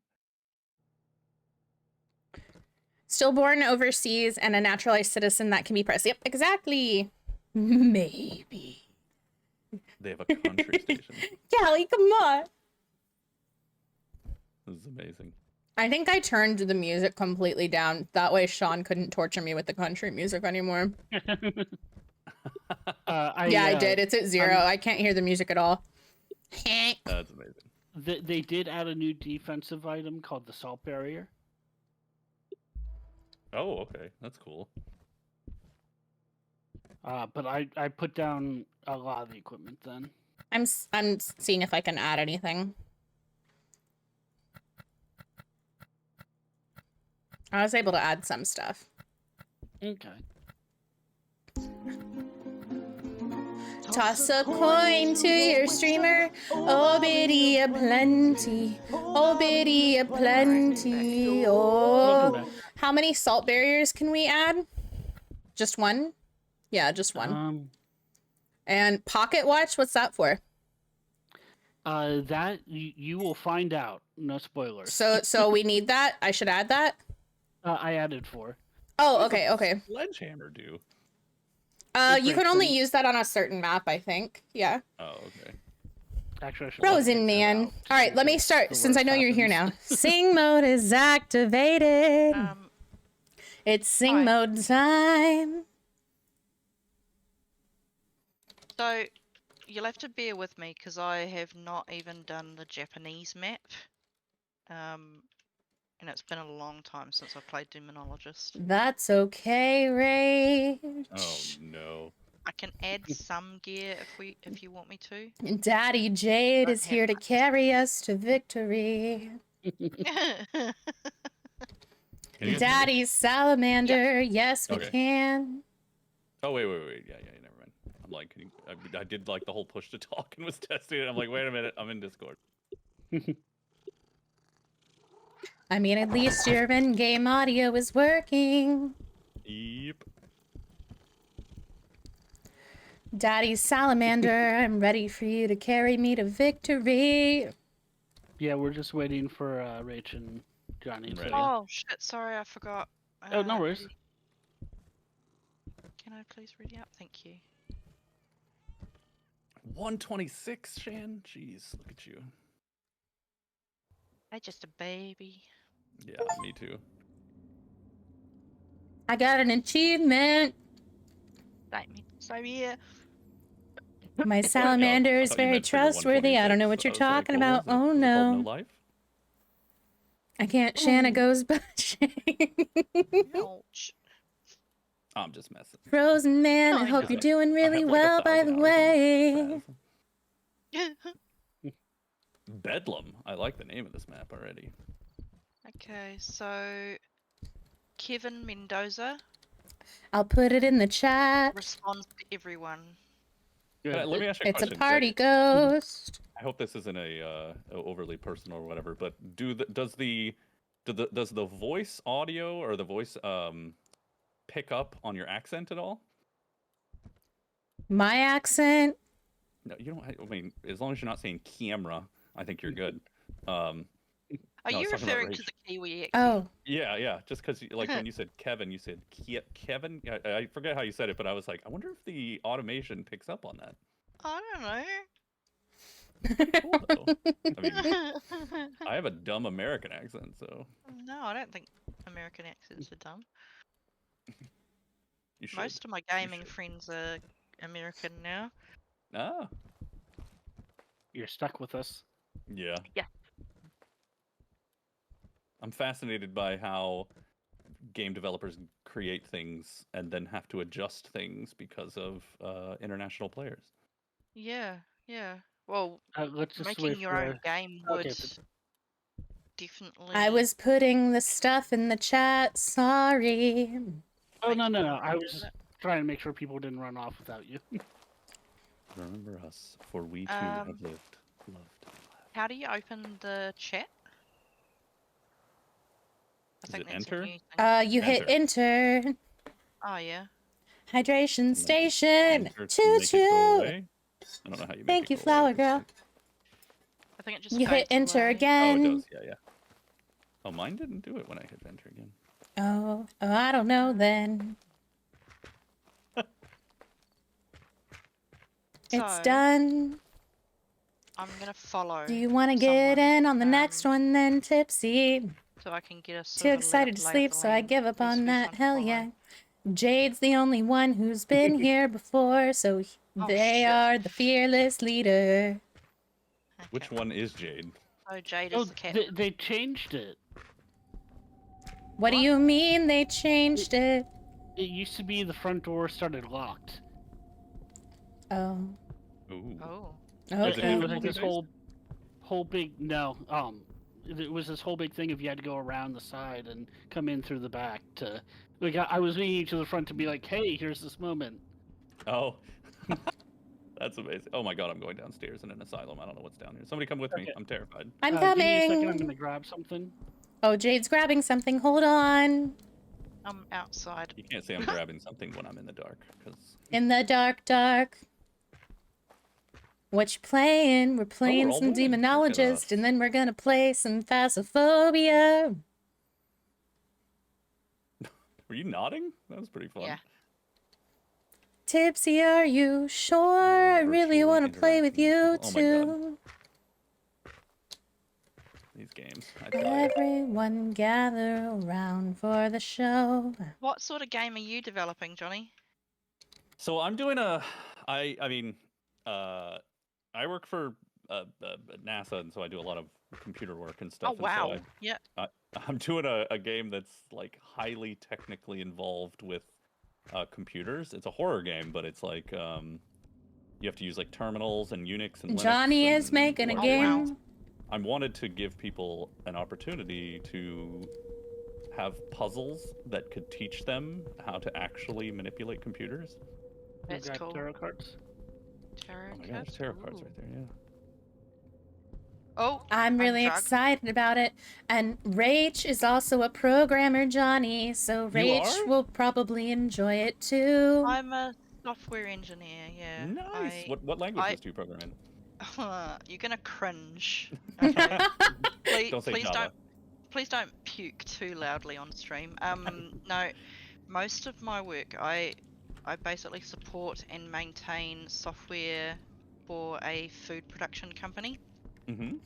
Stillborn overseas and a naturalized citizen that can be pressed. Yep, exactly. Maybe. They have a country station. Callie, come on. This is amazing. I think I turned the music completely down. That way Sean couldn't torture me with the country music anymore. I did. It's at 0. I can't hear the music at all. That's amazing. They did add a new defensive item called the Salt Barrier. Oh, okay. That's cool. But I put down a lot of the equipment then. I'm seeing if I can add anything. I was able to add some stuff. Okay. Toss a coin to your streamer. Oh, biddy a plenty. Oh, biddy a plenty. Oh. How many salt barriers can we add? Just one? Yeah, just one. And pocket watch, what's that for? That you will find out. No spoilers. So we need that? I should add that? I added 4. Oh, okay, okay. Sledgehammer do? You can only use that on a certain map, I think. Yeah. Oh, okay. Actually, I should Frozen Man. All right, let me start since I know you're here now. Sing mode is activated. It's sing mode time. So, you'll have to bear with me because I have not even done the Japanese map. And it's been a long time since I played Demonologist. That's okay, Rage. Oh no. I can add some gear if you want me to. Daddy Jade is here to carry us to victory. Daddy Salamander, yes we can. Oh wait. Yeah, never mind. I'm like, I did like the whole push to talk and was testing it. I'm like, wait a minute, I'm in Discord. I mean, at least your in-game audio is working. Yep. Daddy Salamander, I'm ready for you to carry me to victory. Yeah, we're just waiting for Rach and Johnny. Oh shit! Sorry, I forgot. Oh, no worries. Can I please read out? Thank you. 126, Shan. Jeez, look at you. I'm just a baby. Yeah, me too. I got an achievement. Same here. My salamander is very trustworthy. I don't know what you're talking about. Oh no. Life? I can't. Shanna goes bashing. Ouch. I'm just messing. Frozen Man, I hope you're doing really well, by the way. Bedlam. I like the name of this map already. Okay, so Kevin Mendoza I'll put it in the chat. responds to everyone. Let me ask you a It's a question. party ghost. I hope this isn't a overly personal or whatever, but does the voice audio or the voice pick up on your accent at all? My accent? No, you don't. I mean, as long as you're not saying camera, I think you're good. Are no, you I was talking about referring to Rach. the Kiwi accent? Oh. Yeah. Just because, like, when you said Kevin, you said Kevin. I forget how you said it, but I was like, I wonder if the automation picks up on that. I don't know. Cool, though. I mean, I have a dumb American accent, so. No, I don't think American accents are dumb. You should. Most of my gaming friends are American now. Ah. You're stuck with us. Yeah. Yeah. I'm fascinated by how game developers create things and then have to adjust things because of international players. Yeah. Well, let's just making wait your for own game would definitely. I was putting the stuff in the chat. Sorry. Oh, no. I was just trying to make sure people didn't run off without you. Remember us, for we too have lived, loved. How do you open the chat? Is it enter? You hit enter. Oh yeah. Hydration station. Enter to Choo make it go choo. away? I don't know how you make Thank it you, go flower away. girl. I think it just You hit fades enter away. again. Oh, it does. Yeah. Oh, mine didn't do it when I hit enter again. Oh, I don't know then. It's So, done. I'm gonna follow. Do you want to get in on the next one then, Tipsy? So I can get a Too excited to sleep, so I give up on that. Hell yeah. Jade's the only one who's been here before, so they are the fearless leader. Which one is Jade? Oh, Jade is the cat. They changed it. What do you mean they changed it? It used to be the front door started locked. Oh. Ooh. Oh. Okay. It was like this whole big it was this whole big thing if you had to go around the side and come in through the back to like I was leading you to the front to be like, hey, here's this moment. Oh. That's amazing. Oh my god, I'm going downstairs in an asylum. I don't know what's down here. Somebody come with me. I'm terrified. I'm Give me a second, coming. I'm gonna grab something. Oh, Jade's grabbing something. Hold on. I'm outside. You can't say I'm grabbing something when I'm in the dark, because In the dark. What you playing? We're playing all some women. Look at Demonologist, us. and then we're gonna play some Phasmophobia. were you nodding? That was pretty fun. Yeah. Tipsy, are you sure? I really virtually want to play with you interacting. Oh my God. too. These games. I tell you. Everyone gather around for the show. What sort of game are you developing, Johnny? So I'm doing I work for NASA, and so I do a lot of computer work and stuff. Oh wow! And so Yeah. I'm doing a game that's like highly technically involved with computers. It's a horror game, but it's like you have to use like terminals and Unix and Linux. Johnny and is making a whatnot. game. I wanted to give people an opportunity to have puzzles that could teach them how to actually manipulate computers. That's cool. Tarot cards. Tarot Oh my god, there's tarot cards right there, yeah. Oh, I'm really drugged. excited about it. And Rach is also a programmer, Johnny, so Rach will probably enjoy it too. I'm a software engineer. Yeah. Nice. What languages do you program in? You're gonna cringe. Okay. Don't say Java. Please don't puke too loudly on stream. No, most of my work, I basically support and maintain software for a food production company. Mm-hmm.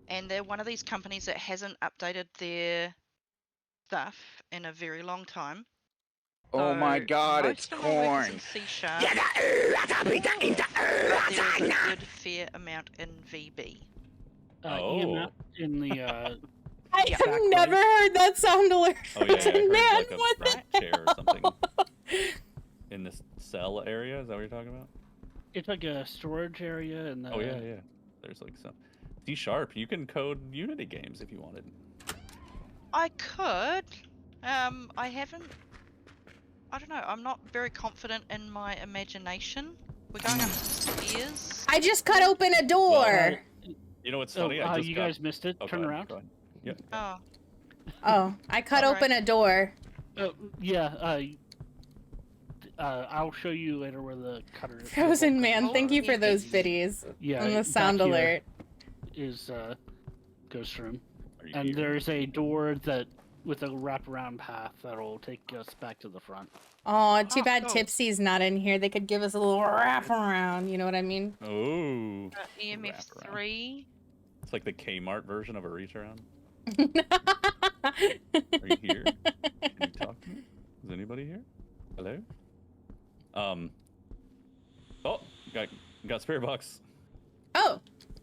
And they're one of these companies that hasn't updated their stuff in a very long time. Oh my god, it's corn. C#, but there is a good fair amount in VB. In the I have never heard that sound alert. Oh yeah, I heard Man, like a what the chair or something in this cell area. Is that what you're talking about? It's like a storage area, and Oh yeah. There's like some C#. You can code Unity games if you wanted. I could. I haven't. I don't know. I'm not very confident in my imagination. We're going up some stairs. I just cut open a door. You know what's funny? I just you got... guys missed it. Oh, Turn go around. ahead. Yeah. Oh. Oh, I cut open a door. Yeah. I'll show you later where the cutter is. Frozen Man, thank you for those biddies. Yeah. And the sound alert. Is ghost room, and there's a door that with a wraparound path that'll take us back to the front. Oh, too bad Tipsy's not in here. They could give us a little wraparound. You know what I mean? Oh. EMF 3. It's like the Kmart version of a reach around. Are you here? Can you talk to me? Is anybody here? Hello? Oh, got spirit box. Oh,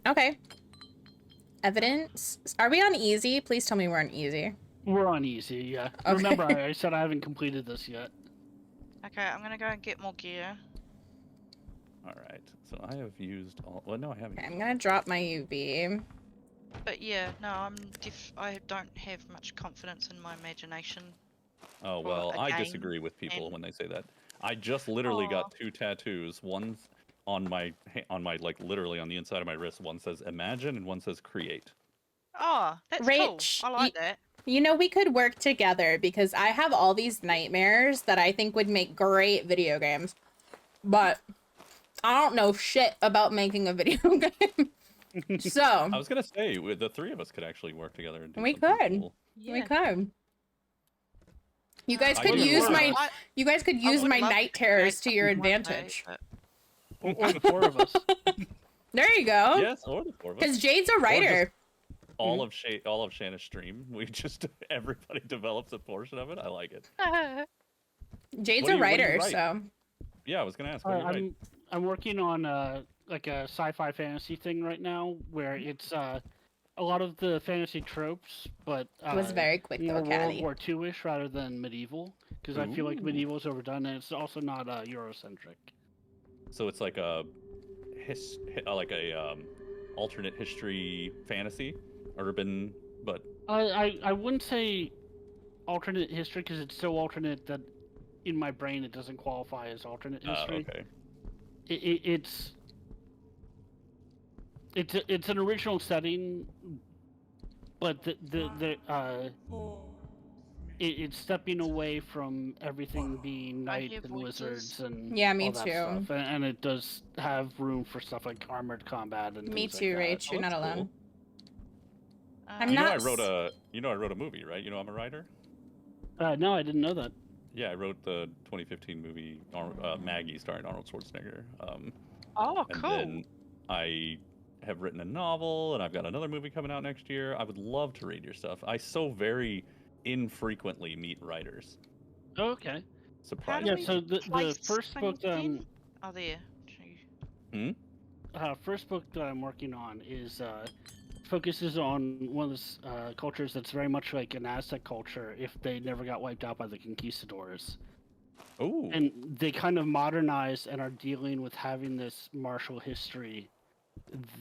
okay. Evidence. Are we on easy? Please tell me we're on easy. We're on easy, yeah. Okay. Remember, I said I haven't completed this yet. Okay, I'm gonna go and get more gear. Alright, so I have used all... Well, no, I haven't. Okay, I'm gonna drop my UV. But yeah, no, I don't have much confidence in my imagination. Oh, for well, a I game. disagree with people when they say that. I just literally got 2 tattoos. One's on my, like, literally on the inside of my wrist. One says imagine and one says create. Oh, that's Rach, cool. I like that. You know, we could work together because I have all these nightmares that I think would make great video games. But I don't know shit about making a video game. So I was gonna say, the 3 of us could actually work together and do we something could. cool. We could. You guys I could wouldn't use worry. my you guys could use would my love night to terrors to create your something one day, advantage. but- Or the 4 of us. There you go. Yes, or the 4 of us. Because Jade's a writer. All of Shana's stream, we just everybody develops a portion of it. I like it. Jade's What do a you writer, write? so Yeah, I was gonna ask. What do you write? I'm working on like a sci-fi fantasy thing right now, where it's a lot of the fantasy tropes, but It was very quick though, more World Callie. War II-ish rather than medieval, because I feel like medieval is overdone, and it's also not Eurocentric. So it's like a alternate history fantasy, urban, but I wouldn't say alternate history because it's so alternate that in my brain it doesn't qualify as alternate history. Okay. It's an original setting, but it's stepping away from everything being knights and wizards and Yeah, me all that too. stuff. And it does have room for stuff like armored combat and Me things too, like that. Rach. You're not that's alone. I'm you not. know I wrote a movie, right? You know I'm a writer. No, I didn't know that. Yeah, I wrote the 2015 movie Maggie, starring Arnold Schwarzenegger. Oh, and cool. then I have written a novel, and I've got another movie coming out next year. I would love to read your stuff. I so very infrequently meet writers. Oh, okay. Surprising. Yeah, so the first book Oh, there. first book that I'm working on is focuses on one of the cultures that's very much like an Aztec culture if they never got wiped out by the conquistadors. Oh. And they kind of modernized and are dealing with having this martial history.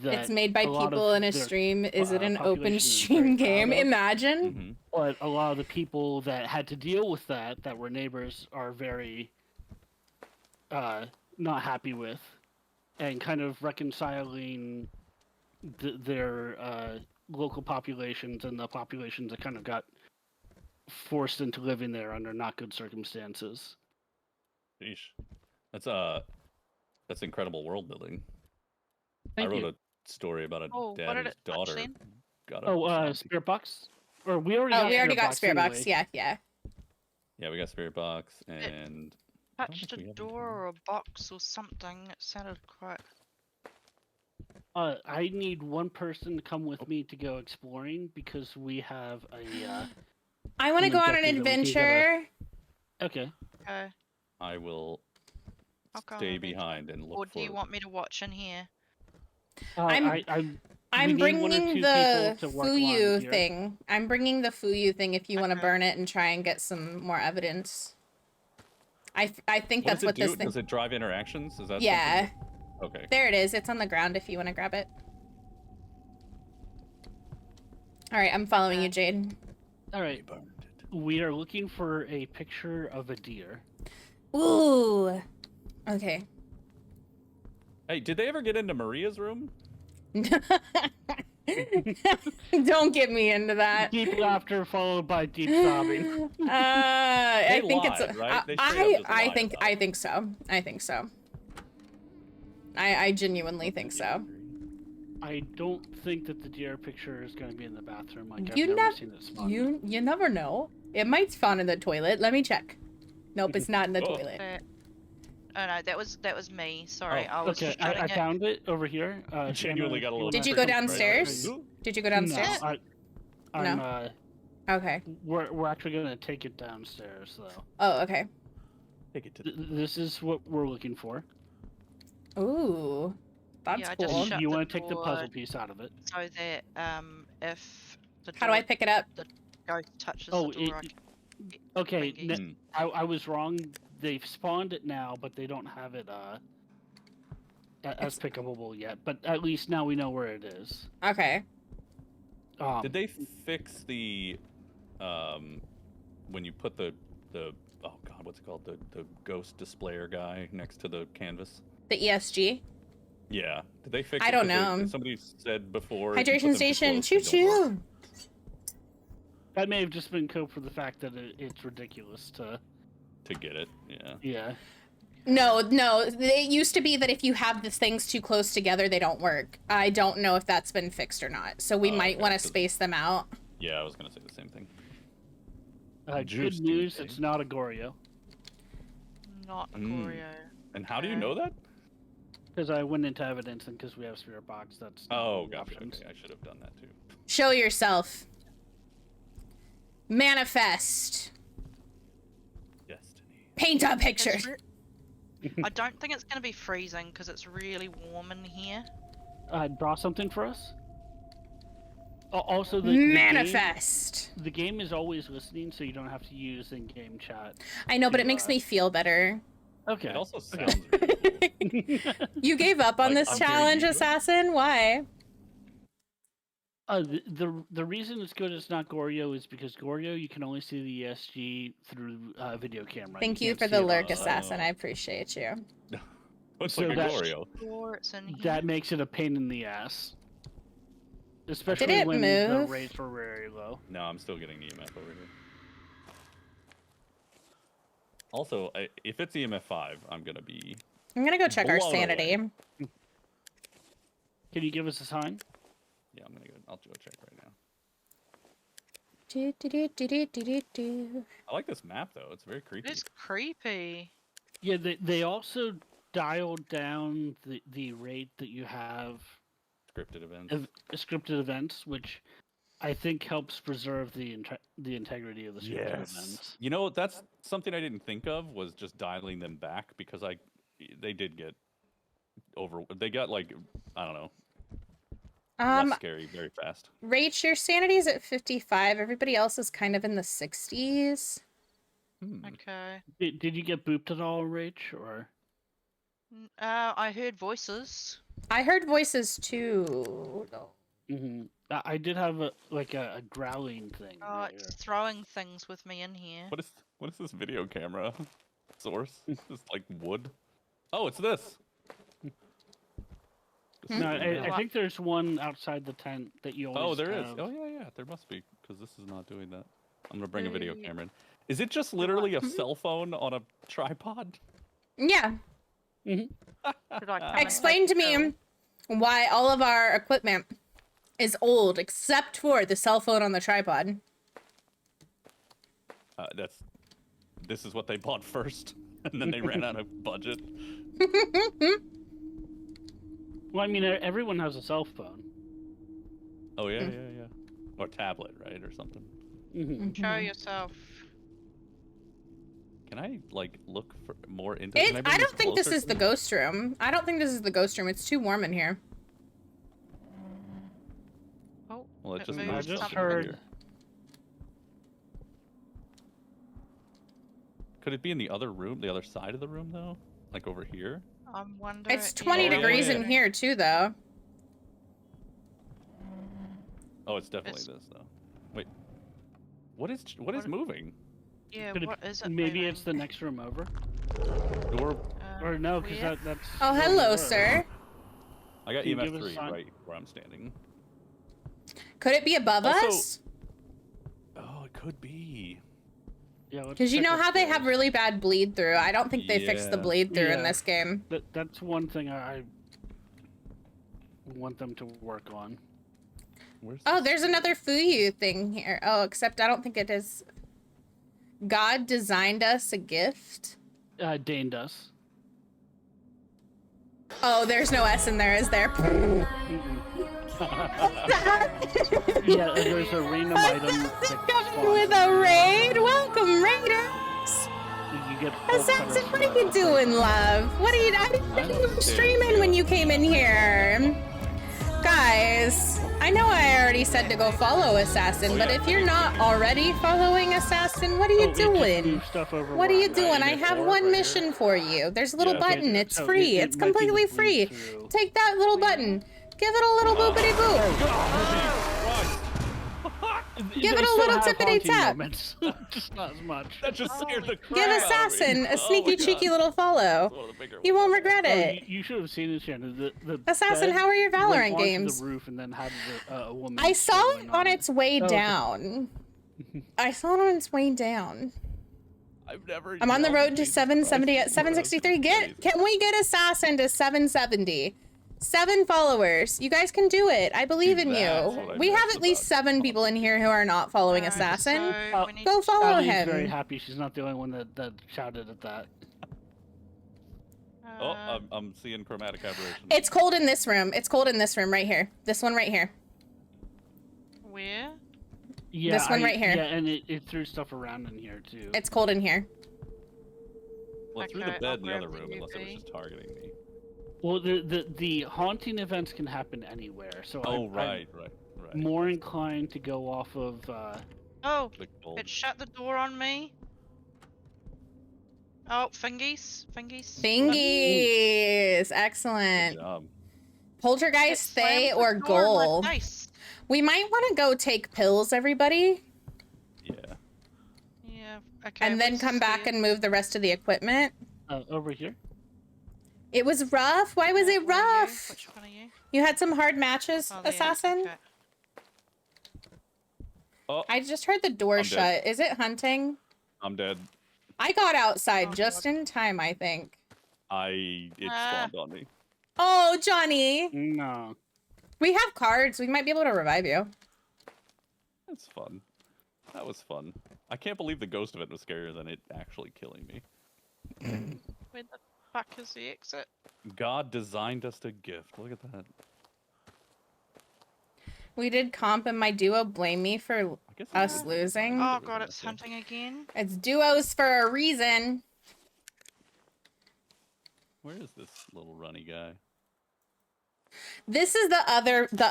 That It's made by a lot people of in a their, stream. Is it an population open is stream very game? proud of. Imagine. But a lot of the people that had to deal with that were neighbors, are very not happy with, and kind of reconciling their local populations and the populations that kind of got forced into living there under not good circumstances. Sheesh. That's incredible world building. Thank I wrote you. a story about a Oh, what dad did whose it touch daughter then? got a Spirit box? Or we already Oh, we already got Spirit anyway. Box. Yeah, yeah. Yeah, we got Spirit Box, and I don't Touched think a we have door or a box or something. It sounded quite. I need one person to come with me to go exploring because we have a. I want to go on an objective that we can get adventure. Okay. Okay. I will I'll go stay on an behind and look Or do you for. want me to watch in here? I'm we need one or bringing two the people to work Fuyu along here. thing. I'm bringing the Fuyu thing if you want to burn it and try and get some more evidence. I think What that's does it what do? this thing. Does it drive interactions? Is that Yeah. something? Okay. There it is. It's on the ground if you want to grab it. All right, I'm following you, Jade. All right. We are looking for a picture of a deer. Ooh. Okay. Hey, did they ever get into Maria's room? Don't get me into that. Deep laughter followed by deep sobbing. I think lied, it's right? They straight up just lied about I think so. I think so. I genuinely think so. I don't think that the deer picture is going to be in the bathroom. Like I've You never never seen it spawn. you never know. It might spawn in the toilet. Let me check. Nope, it's not in the toilet. Oh no, that was me. Sorry, I was Okay, just trying I found it over here. Genuinely got a little. Did you go downstairs? Did you go downstairs? No. I'm, Okay. We're actually going to take it downstairs though. Oh, okay. Take it to. This is what we're looking for. Ooh, that's Yeah, I cool. just shut You the want to take the door puzzle piece out of it. so that if the How do I pick it up? the ghost touches Oh, the door, okay. thingy. I was wrong. They've spawned it now, but they don't have it as pickable yet. But at least now we know where it is. Okay. Did they fix the when you put the oh god, what's it called, the ghost displayer guy next to the canvas? The ESG. Yeah. Did they fix I it? don't 'Cause know. Somebody said before. if you put Hydration them too station. close, Choo they don't work. choo. That may have just been code for the fact that it's ridiculous to get it. Yeah. Yeah. No, it used to be that if you have the things too close together, they don't work. I don't know if that's been fixed or not. So we might want to space them out. Yeah, I was gonna say the same thing. Good news, it's not a Goryo. Not a Goryo. And how do you know that? Because I went into evidence and because we have spirit box. That's Oh, gotcha. Okay, I should have done that too. Show yourself. Manifest. Destiny. Paint a picture. I don't think it's going to be freezing because it's really warm in here. Draw something for us. Also, Manifest. The game is always listening, so you don't have to use in-game chat. I know, but it makes me feel better. Okay. It also sounds. You gave up on Like, this I'm challenge, Assassin? Why? The reason it's good it's not Goryo is because Goryo you can only see the ESG through video camera. Thank you can't for see the it lurk, on- Assassin. I appreciate you. Looks So like a that's- Goryo. That makes it a pain in the ass. Especially it when the move? rates were very low. No, I'm still getting EMF over here. Also, if it's EMF 5, I'm gonna be. I'm gonna go check our blown sanity. away. Can you give us a sign? Yeah, I'll go check right now. Do, do, do, do, do, do, do. I like this map though. It's very creepy. It's creepy. Yeah, they also dialed down the rate that you have Scripted events. Scripted events, which I think helps preserve the integrity of the scripted events. You know, that's something I didn't think of was just dialing them back because they did get over. They got like I don't know. Less scary very fast. Rach, your sanity is at 55. Everybody else is kind of in the 60s. Okay. Did you get booped at all, Rach, or? I heard voices. I heard voices too. No. I did have a growling thing. It's throwing things with me in here. What is this video camera source? Is this like wood? Oh, it's this. No, I think there's one outside the tent that you always Oh, there is. have. Oh, yeah. There must be, because this is not doing that. I'm going to bring a video camera in. Is it just literally a cell phone on a tripod? Yeah. Mm-hmm. Explain to me why all of our equipment is old except for the cell phone on the tripod. This is what they bought first, and then they ran out of budget. Well, I mean, everyone has a cell phone. Oh, yeah. Or tablet, right? Or something. Show yourself. Can I, like, look for more into I don't think this is the ghost room. I don't think this is the ghost room. It's too warm in here. Oh, well, it just I just something heard. here. Could it be in the other room, the other side of the room, though? Like over here? I'm wondering. It's 20 degrees in here too, though. Oh, it's definitely this, though. Wait. What is moving? Yeah, Could it- what is it? Maybe moving? it's the next room over. Door. Or no, because where? that's. Oh, where we hello, were. sir. I got Can you give EMF us a 3 sign? right where I'm standing. Could it be above Also- us? Oh, it could be. Yeah, let's Because you check know how they upstairs. have really bad bleed through. I don't think they fixed the Yeah. bleed through in Yeah. this game. That's one thing I want them to work on. Oh, there's another Fuyu thing here. Oh, except I don't think it is. God designed us a gift. Dane does. Oh, there's no S in there, is there? Yeah, there's a random item. that Coming with a raid. Welcome, raiders. You get Assassin, what are you doing, love? What are you? I didn't know you were streaming when you came in here. Guys, I know I already said to go follow Assassin, but if you're not already following Assassin, what are you doing? What are you doing? I have one mission for you. There's a little Yeah, button. okay, It's so free. it It's might be the completely bleed free. through. Take that little button. Give it a little boopity boop. Give it a little tippity tap. Just not as much. That just scared the crap Give out of me. Assassin a Oh sneaky, my God. cheeky little follow. You won't regret Oh, it. you should have seen this, Shannon. The Assassin, bed how are your went Valorant onto games? The roof and then had a woman. I saw it going on its way Oh, okay. down. I saw it on its way down. I've never. I'm on the yelled road to Jesus 770 Christ at 763. before. Can we get Assassin to 770? 7 followers. You guys can do it. I believe in That's you. what I We meant have at least 7 people in here who are not following Assassin. So we need Go follow Allie's very him. happy she's not the only one that shouted at that. Oh, I'm seeing chromatic aberration. It's cold in this room. It's cold in this room right here. This one right here. Where? Yeah, This one right here. Yeah, and it threw stuff around in here too. It's cold in here. Well, through the Okay, bed I'll in the other grab the room, unless it was UV. just targeting me. Well, the haunting events can happen anywhere, so Oh, I'm right. more inclined to go off of. Oh, Click bold. it shut the door on me. Oh, fingies. Thingies. Excellent. Good job. Poltergeist, Fae, or door in my Goal. face. We might want to go take pills, everybody, Yeah. Okay. and then where's come the back stairs? and move the rest of the equipment. Over here. It was rough. Why was it Where are you? rough? Which one are you? You had some hard matches, Oh, there. Assassin. Okay. Oh, I just heard the door I'm shut. dead. Is it hunting? I'm dead. I got outside Oh, just in time, I think. It Ah. spawned on me. Oh, Johnny. No. We have cards. We might be able to revive you. That's fun. That was fun. I can't believe the ghost of it was scarier than it actually killing me. Where the fuck is the exit? God designed us a gift. Look at that. We did comp and my duo blame me for guess us losing. Oh god, it's hunting again. It's duos for a reason. Where is this little runny guy? This is the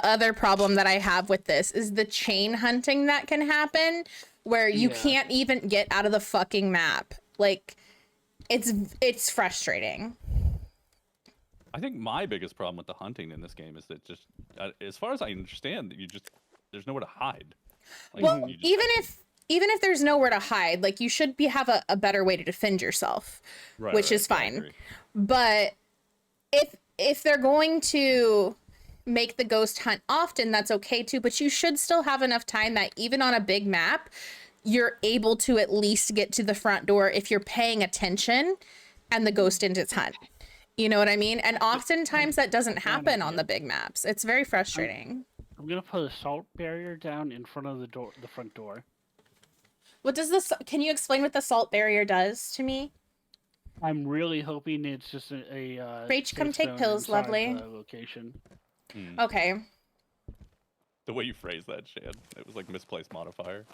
other problem that I have with this is the chain hunting that can happen where you Yeah. can't even get out of the fucking map. Like it's frustrating. I think my biggest problem with the hunting in this game is that just, as far as I understand, there's nowhere to hide. Like, Well, you just- even if there's nowhere to hide, like you should have a better way to defend yourself, Right, which right, is I fine. agree. But if they're going to make the ghost hunt often, that's okay too, but you should still have enough time that even on a big map, you're able to at least get to the front door if you're paying attention and the ghost ends its hunt. You know what I mean? And oftentimes that doesn't happen on the big maps. It's very frustrating. I'm gonna put a salt barrier down in front of the front door. What does this? Can you explain what the salt barrier does to me? I'm really hoping it's just a Rach, come safe take zone pills, inside lovely. the location. Okay. The way you phrased that, Shan, it was like misplaced modifier.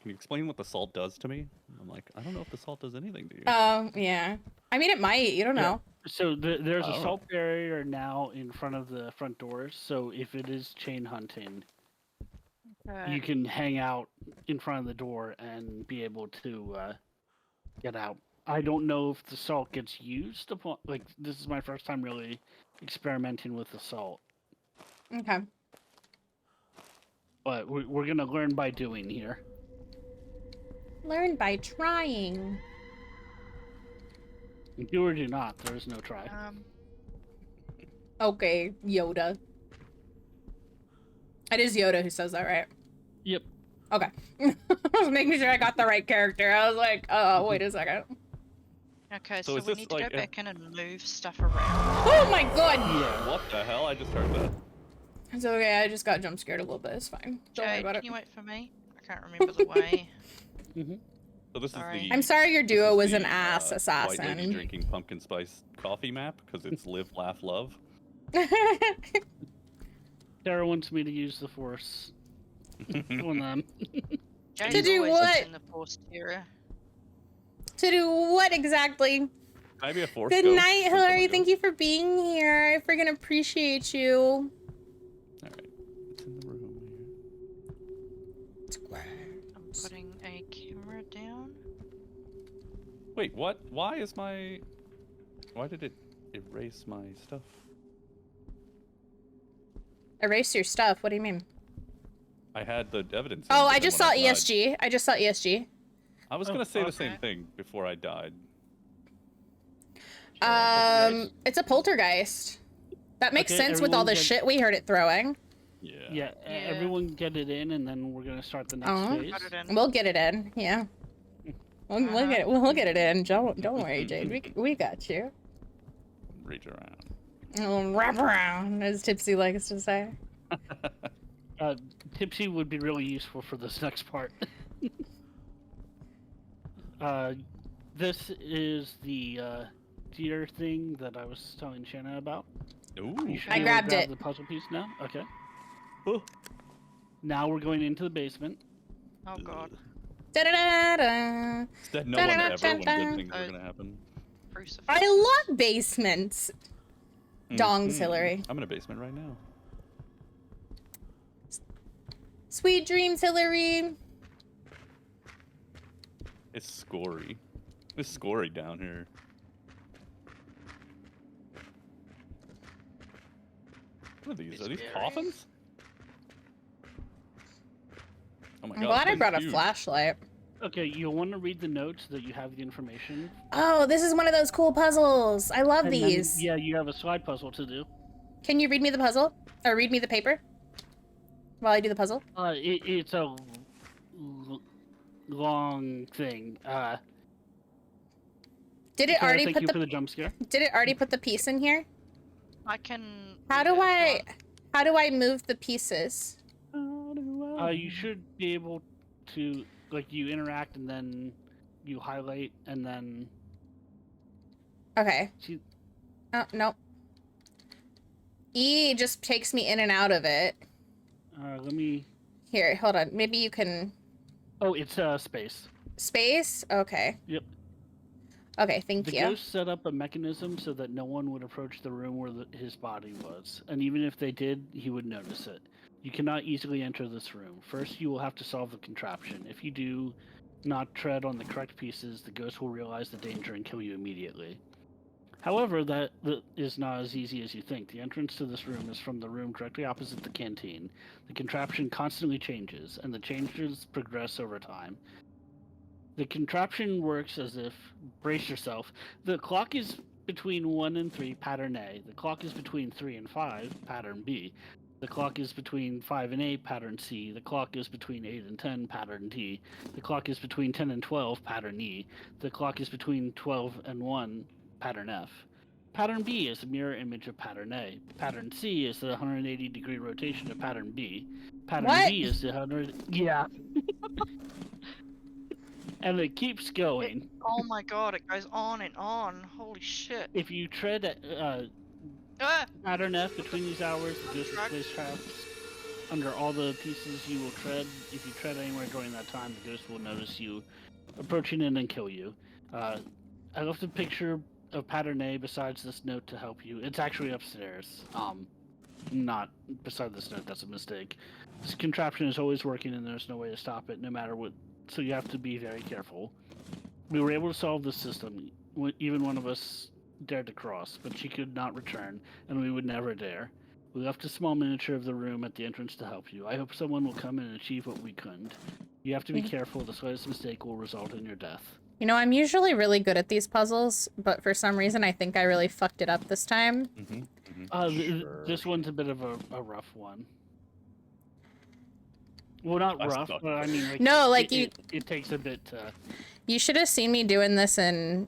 Can you explain what the salt does to me? I'm like, I don't know if the salt does anything to you. Yeah. I mean, it might. You don't know. So there's a Oh. salt barrier now in front of the front doors. So if it is chain hunting, you can hang out in front of the door and be able to get out. I don't know if the salt gets used upon. Like, this is my first time really experimenting with the salt, Okay. but we're gonna learn by doing here. Learn by trying. Do or do not. There is no try. Okay, Yoda. It is Yoda who says that, right? Yep. Okay. I was making sure I got the right character. I was like, oh, wait a second. Okay, So so is we this need to like go a- back in and move stuff around. Oh my god! Yeah. What the hell? I just heard that. It's okay, I just got jump scared a little bit. It's fine. Don't worry Jade, about can it. you wait for me? I can't remember the way. So this Sorry. is the. I'm sorry your this duo is was an the, ass White assassin. lady drinking pumpkin spice coffee map because it's live, laugh, love. Tara wants me to use the force on them. Jade To do always what? is in the forced era. To do what exactly? Can I be a force Good ghost? night, Can Hillary. someone Thank you for being here. I freaking appreciate you. go? Alright. It's in the room here. I'm putting a camera down. Wait, what? Why is my... Why did it erase my stuff? Erase your stuff. What do you mean? I had the evidence. Oh, but I then just when saw I died- ESG. I just saw ESG. I was gonna say the same thing before I died. It's a poltergeist. That makes Okay, sense with all the everyone get- shit we heard it throwing. Yeah, everyone get it in, and then we're gonna start the next Oh, phase. we'll get it in. Yeah. We'll get it. We'll get it in. Don't worry, Jade. We got you. Reach around. Wrap around, as Tipsy likes to say. Tipsy would be really useful for this next part. This is the deer thing that I was telling Shanna about. Ooh. You should I be able to grabbed grab it. the puzzle piece now. Okay. Now we're going into the basement. Oh god. Da da da da. Instead, no one ever when good things were gonna happen. I love basements. Dongs, Mhm. Hillary. I'm in a basement right now. Sweet dreams, Hillary. It's scory. It's scory down here. What are these? Are these coffins? Oh my I'm god. glad I this brought a is huge. flashlight. Okay, you'll want to read the notes so that you have the information. Oh, this is one of those cool puzzles. I love And then, these. yeah, you have a slide puzzle to do. Can you read me the puzzle? Or read me the paper? While I do the puzzle? It's a long thing. Did it Sarah, already thank put you the for the jump scare. Did it already put the piece in here? I can. How do I move the pieces? You should be able to, like, you interact and then you highlight and then. Okay. Oh, no. E just takes me in and out of it. Let me. Here, hold on. Maybe you can. Oh, it's space. Space? Okay. Yep. Okay, thank The you. ghost set up a mechanism so that no one would approach the room where his body was, and even if they did, he would notice it. You cannot easily enter this room. First, you will have to solve the contraption. If you do not tread on the correct pieces, the ghost will realize the danger and kill you immediately. However, that is not as easy as you think. The entrance to this room is from the room directly opposite the canteen. The contraption constantly changes, and the changes progress over time. The contraption works as if, brace yourself, the clock is between 1 and 3, pattern A. The clock is between 3 and 5, pattern B. The clock is between 5 and 8, pattern C. The clock is between 8 and 10, pattern D. The clock is between 10 and 12, pattern E. The clock is between 12 and 1, pattern F. Pattern B is a mirror image of pattern A. Pattern C is the 180-degree rotation of pattern B. Pattern What? B is the 100... Yeah. And it keeps going. Oh my god, it goes on and on. Holy shit. If you tread at pattern F between these hours, the ghost will place traps under all the pieces you will tread. If you tread anywhere during that time, the ghost will notice you approaching it and kill you. I left a picture of pattern A besides this note to help you. It's actually upstairs. Not beside this note, that's a mistake. This contraption is always working and there's no way to stop it, no matter what. So you have to be very careful. We were able to solve the system. Even one of us dared to cross, but she could not return, and we would never dare. We left a small miniature of the room at the entrance to help you. I hope someone will come and achieve what we couldn't. You have to be careful. The slightest mistake will result in your death. You know, I'm usually really good at these puzzles, but for some reason I think I really fucked it up this time. This one's a bit of a rough one. Well, not rough, but I mean, like, no, like it takes a bit to... You should have seen me doing this in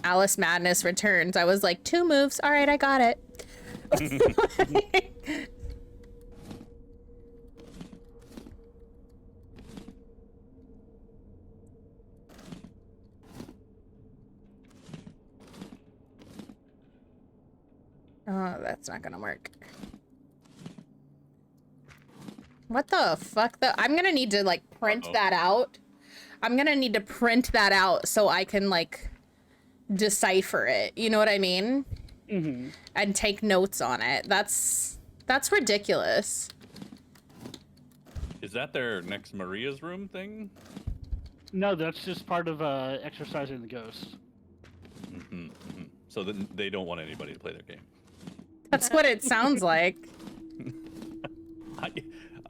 Alice Madness Returns. I was like, 2 moves. All right, I got it. Oh, that's not gonna work. What the fuck? I'm gonna need to, like, print that out. I'm gonna need to print that out so I can, like, decipher it. You know what I mean? Mm-hmm. And take notes on it. That's ridiculous. Is that their next Maria's room thing? No, that's just part of exercising the ghost. So then they don't want anybody to play their game. That's what it sounds like.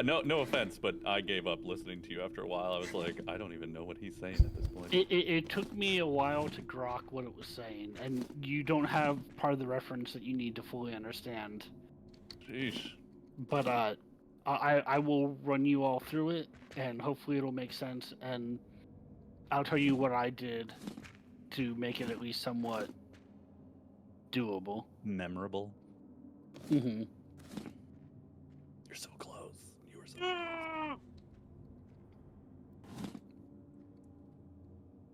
No offense, but I gave up listening to you after a while. I was like, I don't even know what he's saying at this point. It took me a while to grok what it was saying, and you don't have part of the reference that you need to fully understand. Sheesh. But I will run you all through it, and hopefully it'll make sense, and I'll tell you what I did to make it at least somewhat doable. Memorable. Mm-hmm. You're so close. You were so close.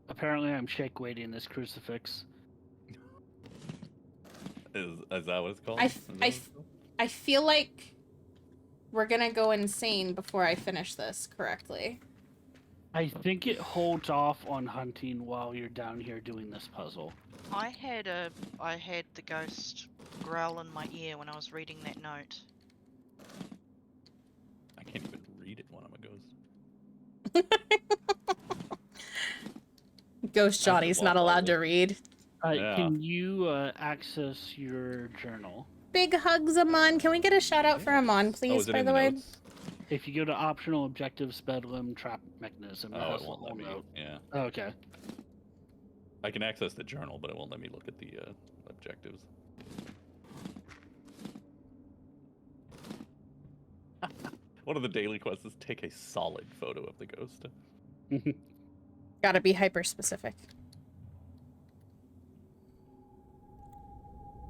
Apparently I'm shake weighting this crucifix. Is that what it's called? I feel like we're gonna go insane before I finish this correctly. I think it holds off on hunting while you're down here doing this puzzle. I had the ghost growl in my ear when I was reading that note. I can't even read it when I'm a ghost. Ghost Johnny's not allowed to read. Can you access your journal? Big hugs, Amon. Can we get a shout out for Amon, please, by the way? If you go to optional objectives, bedlam, trap mechanism. Oh, it won't let me. Yeah. Oh, okay. I can access the journal, but it won't let me look at the objectives. One of the daily quests is take a solid photo of the ghost. Gotta be hyper specific.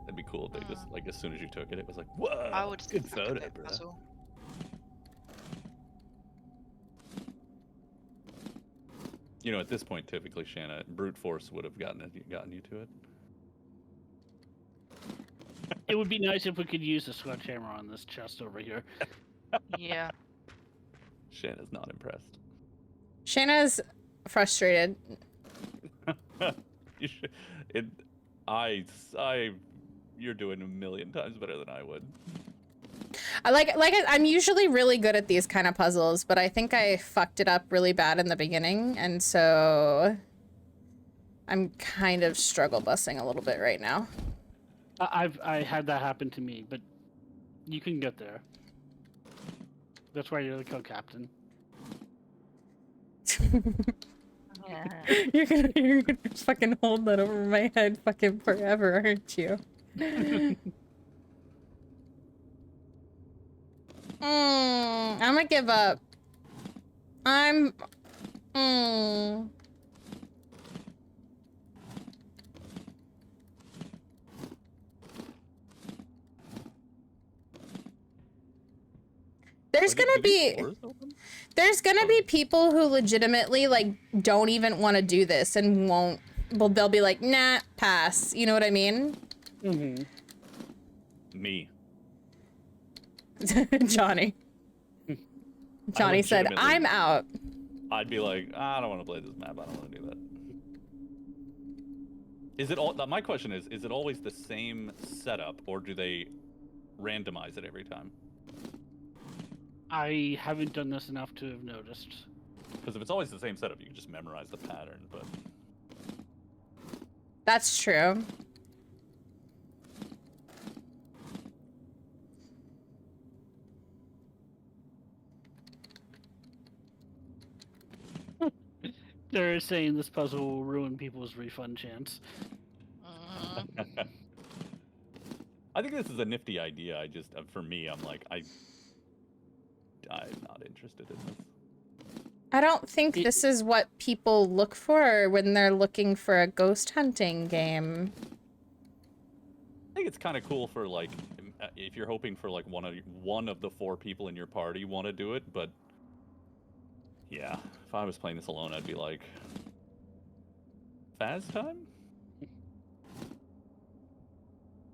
That'd be cool if they just, like, as soon as you took it, it was like, whoa, good photo, bro. You know, at this point, typically, Shanna, brute force would have gotten you to it. It would be nice if we could use a sledgehammer on this chest over here. Yeah. Shanna's not impressed. Shanna's frustrated. You should, you're doing a million times better than I would. I'm usually really good at these kind of puzzles, but I think I fucked it up really bad in the beginning, and so I'm kind of struggle busing a little bit right now. I had that happen to me, but you can get there. That's why you're the co-captain. You're gonna fucking hold that over my head fucking forever, aren't you? I'm gonna give up. There's gonna be people who legitimately, like, don't even want to do this and won't. Well, they'll be like, nah, pass. You know what I mean? Mm-hmm. Me. Johnny. Johnny said, I'm out. I'd be like, I don't want to play this map. I don't want to do that. Is it all? My question is it always the same setup, or do they randomize it every time? I haven't done this enough to have noticed. Because if it's always the same setup, you can just memorize the pattern, but... That's true. They're saying this puzzle will ruin people's refund chance. I think this is a nifty idea. I just, for me, I'm like, I'm not interested in this. I don't think this is what people look for when they're looking for a ghost hunting game. I think it's kind of cool for like, if you're hoping for like one of the 4 people in your party want to do it, but yeah, if I was playing this alone, I'd be like, Phaz time?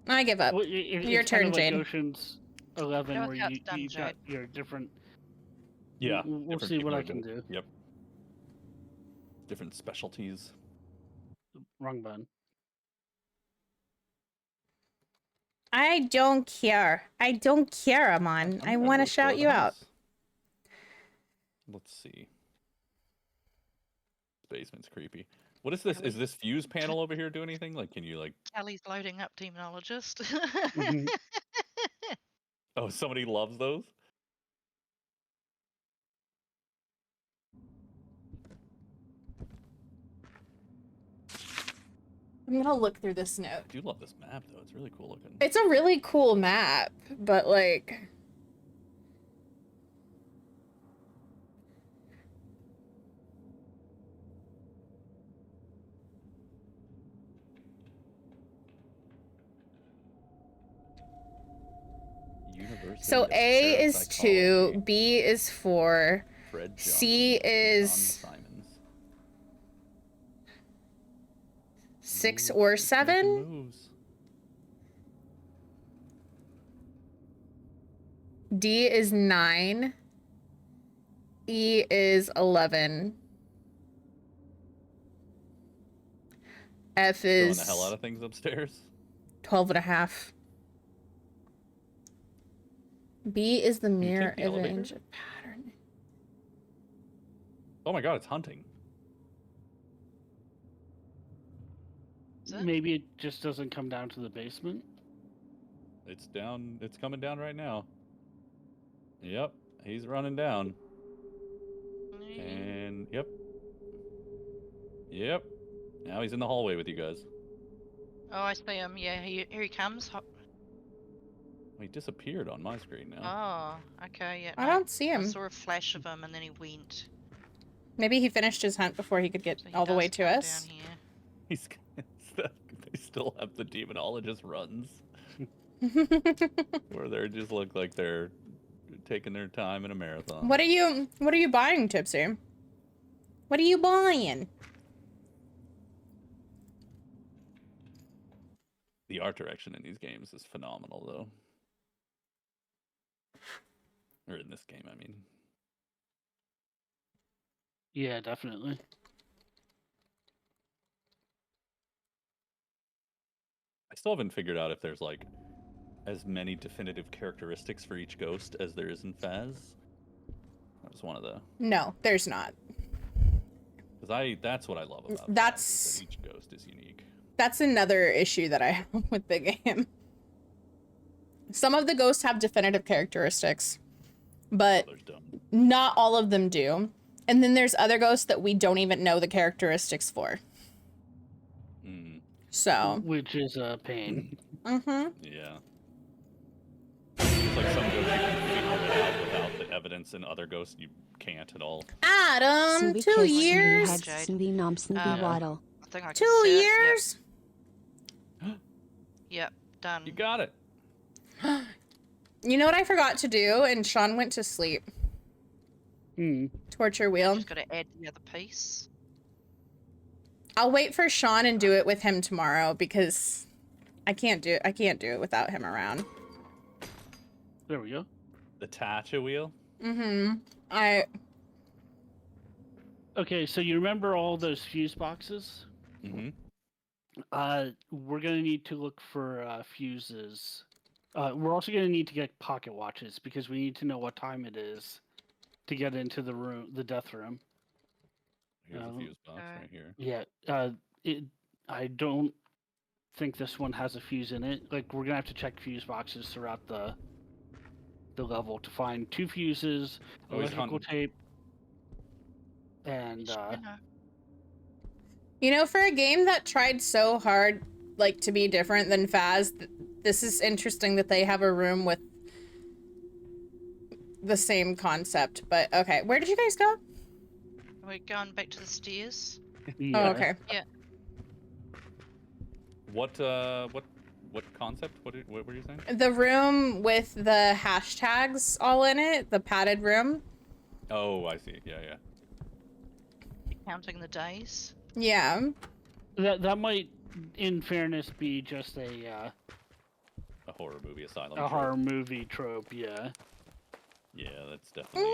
I give up. Well, Your it's turn, kind of like Jade. Ocean's 11, Go where without you done, got Jade. your different. Yeah, we'll different see what people I are can doing- do. Yep. Different specialties. Wrong button. I don't care. I don't care, Amon. I gonna want to go shout explore you the out. house. Let's see. Basement's creepy. What is this? Is this fuse panel over here do anything? Like, can you like? Kelly's loading up Demonologist. Oh, somebody loves those. I'm gonna look through this note. I do love this map though. It's really cool looking. It's a really cool map, but like... University So of A is Parapsychology. 2, B is 4, Fred C Johnson, is John Simons. 6 Ooh, or it's making 7. moves. D is 9. E is 11. F Throwing is the hell out of things upstairs. 12.5. B is the you mirror take the elevator? image of pattern. Oh my god, it's hunting. Maybe it just doesn't come down to the basement. It's down. It's coming down right now. Yep, he's running down. And yep. Yep. Now he's in the hallway with you guys. Oh, I see him. Yeah, here he comes. He disappeared on my screen now. Oh, okay, yeah. I no. don't see him. I saw a flash of him and then he went. Maybe he finished his hunt before he could get all the way to us. Down here. He's. They still have the demonologist runs. Where they just look like they're taking their time in a marathon. What are you buying, Tipsy? What are you buying? The art direction in these games is phenomenal, though. Or in this game, I mean. Yeah, definitely. I still haven't figured out if there's like as many definitive characteristics for each ghost as there is in Phaz. That was one of the. No, there's not. Because that's what I love about Phaz, That's is that each ghost is unique. That's another issue that I have with the game. Some of the ghosts have definitive characteristics, but not all of them do. And then there's other ghosts that we don't even know the characteristics for. So. Which is a pain. Mm-hmm. Yeah. It's like some ghosts you can figure it out without the evidence, and other ghosts you can't at all. Adam, 2 years. I think I can 2 see it, years. Yep, done. You got it. You know what I forgot to do, and Sean went to sleep. Torture wheel. Just gotta add the other piece. I'll wait for Sean and do it with him tomorrow because I can't do it without him around. There we go. The Tatcha wheel? Mm-hmm. Okay, so you remember all those fuse boxes? Mm-hmm. We're gonna need to look for fuses. We're also gonna need to get pocket watches because we need to know what time it is to get into the room, the death room. Here's a fuse box right here. Yeah. I don't think this one has a fuse in it. Like, we're gonna have to check fuse boxes throughout the level to find 2 fuses, Oh, he's electrical hunting. tape, and You know, for a game that tried so hard, like, to be different than Phas, this is interesting that they have a room with the same concept. But okay, where did you guys go? We're going back to the stairs. Oh, okay. Yeah. What concept? What were you saying? The room with the hashtags all in it, the padded room. Oh, I see. Yeah. Counting the days. Yeah. That might, in fairness, be just a horror movie asylum. horror movie trope. Yeah. Yeah, that's definitely.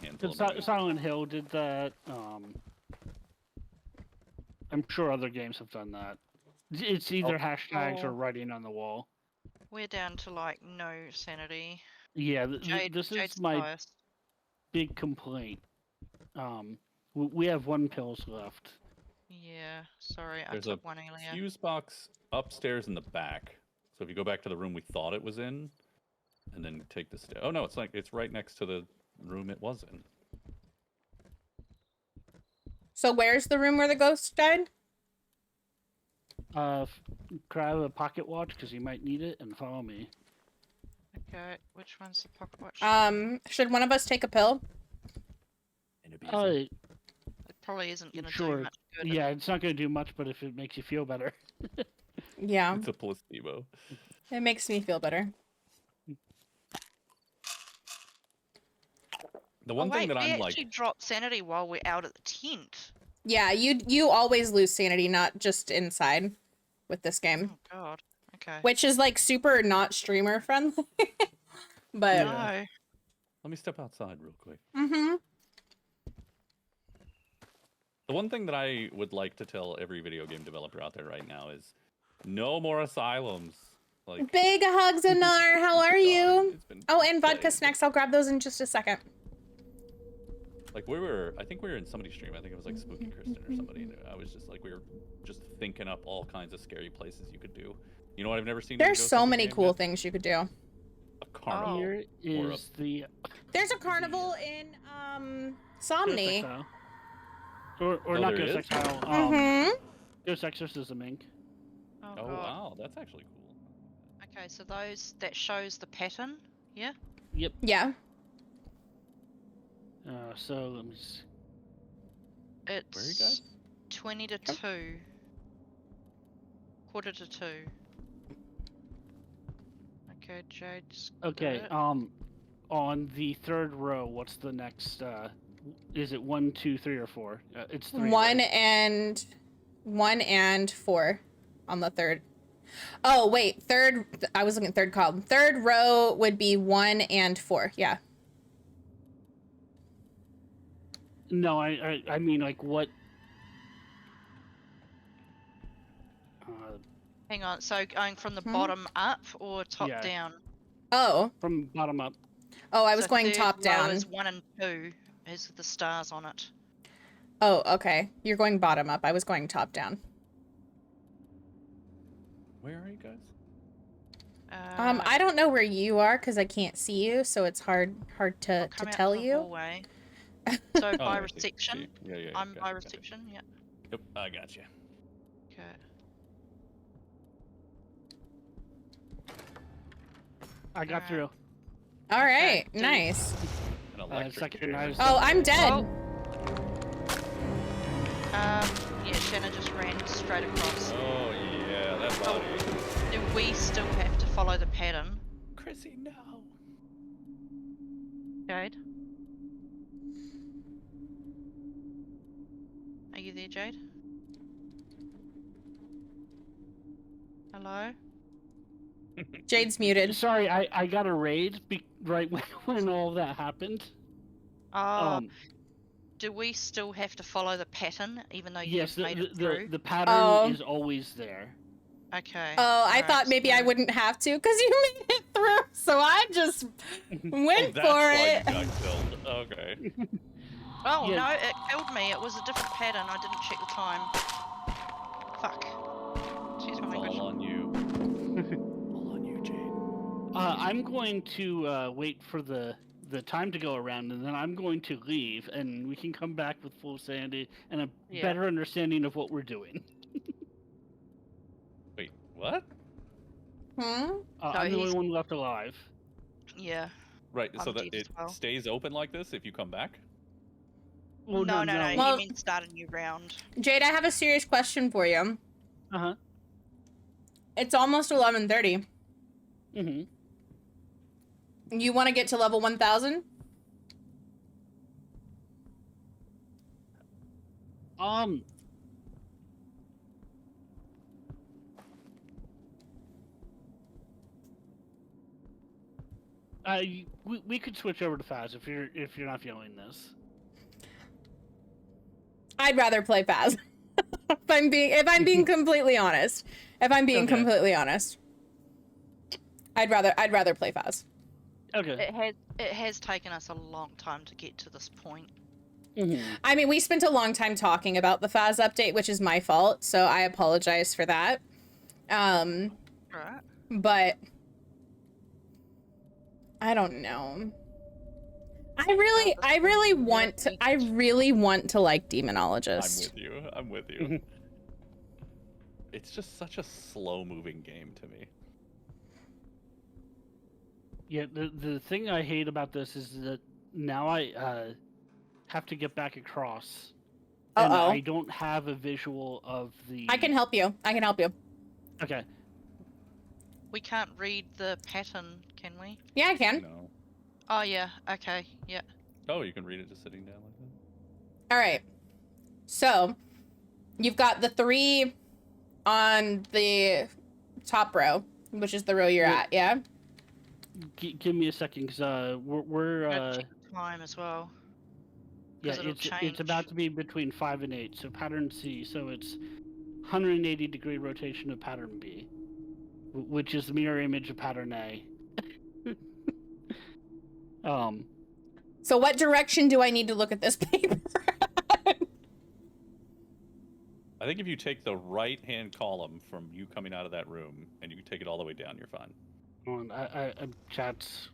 A handful of movies. Silent Hill did that. I'm sure other games have done that. It's either hashtags or writing on the wall. We're down to like no sanity. Yeah, this Jade's is my highest. big complaint. We have 1 pills left. Yeah, sorry, There's I a took one earlier. fuse box upstairs in the back. So if you go back to the room we thought it was in, and then take the stairs. Oh no, it's right next to the room it was in. So where's the room where the ghost died? Grab a pocket watch because you might need it, and follow me. Okay, which one's the pocket watch? Should one of us take a pill? It probably isn't gonna do much good. Yeah, it's not gonna do much, but if it makes you feel better. Yeah. It's a placebo. It makes me feel better. The one thing that we I'm like. actually dropped sanity while we're out at the tent. Yeah, you always lose sanity, not just inside with this game. Oh god. Okay. Which is like super not streamer friendly. But no. Let me step outside real quick. Mm-hmm. The one thing that I would like to tell every video game developer out there right now is no more asylums. Like big hugs, Anar. How are you? Oh, and vodka snacks. I'll grab those in just a second. Like I think we were in somebody's stream. I think it was like Spooky Kristen or somebody. And I was just like, we were just thinking up all kinds of scary places you could do. You know what I've never seen? There's so many cool things you could do. A carnival. Here is There's a carnival in Somni. Or not Ghost Exile. Ghost Exorcism Inc. Oh, God. Wow, that's actually cool. Okay, so that shows the pattern, yeah? Yep. Yeah. So let me see. It's where are you guys? 20 to 2. Quarter to 2. Okay, Jade's Okay, on the 3rd row, what's the next, is it 1, 2, 3, or 4? It's 3. 1 right? and 4 on the 3rd. Oh, wait, 3rd, I was looking at 3rd column. 3rd row would be 1 and 4, yeah. No, I mean, like, what? Hang on, so going from the bottom up or top down? Oh. From bottom up. Oh, I was So going third top row down. is 1 and 2 is the stars on it. Oh, okay. You're going bottom up. I was going top down. Where are you guys? I don't know where you are because I can't see you, so it's hard to tell you. Hallway. So by I see. reception. Yeah, I'm gotcha, by gotcha. reception, yeah. Yep, I got you. Okay. I got through. All right, nice. An electric chair. Oh, I'm dead. Yeah, Shana just ran straight across. Oh yeah, that body. Do we still have to follow the pattern? Chrissy, no. Jade? Are you there, Jade? Hello? Jade's muted. Sorry, I got a raid right when all that happened. Do we still have to follow the pattern, even though Yes, you've made it through? the pattern is always there. Okay. Oh, I thought maybe I wouldn't have to because you made it through, so I just went That's for why it. you got killed. Okay. Oh Yeah. no, it killed me. It was a different pattern. I didn't check the time. Fuck. Excuse my language. All on you. All on you, Jade. I'm going to wait for the the time to go around, and then I'm going to leave, and we can come back with full sanity and a better understanding of what we're doing. Wait, what? I'm the only one left alive. Yeah. Right, so I'm that dead it as well. stays open like this if you come back? Well, no. Well- You mean start a new round? Jade, I have a serious question for you. Uh-huh. It's almost 11:30. Mm-hmm. You want to get to level 1000? We could switch over to Phas if you're not feeling this. I'd rather play Phas. if I'm being completely honest. If I'm being completely honest. I'd rather play Phas. Okay. It has taken us a long time to get to this point. I mean, we spent a long time talking about the Phas update, which is my fault, so I apologize for that. Right. But I don't know. I really want to like Demonologist. I'm with you. It's just such a slow-moving game to me. Yeah, the thing I hate about this is that now I have to get back across. And I don't have a visual of the... I can help you. Okay. We can't read the pattern, can we? Yeah, I can. No. Oh, yeah. Okay. Yeah. Oh, you can read it just sitting down like that? All right. So, you've got the 3 on the top row, which is the row you're at, yeah? Give me a second, because we're Check the time as well. Yeah, it's about to be between 5 and 8, so pattern C, so it's 180-degree rotation of pattern B, which is the mirror image of pattern A. So what direction do I need to look at this paper? I think if you take the right-hand column from you coming out of that room, and you take it all the way down, you're fine. I chat's...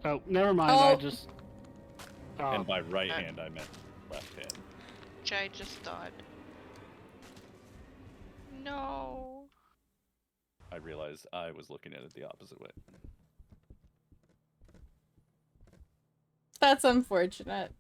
Oh, never mind, Oh. I just... And by right hand, I meant left hand. Jade just died. No. I realized I was looking at it the opposite way. That's unfortunate.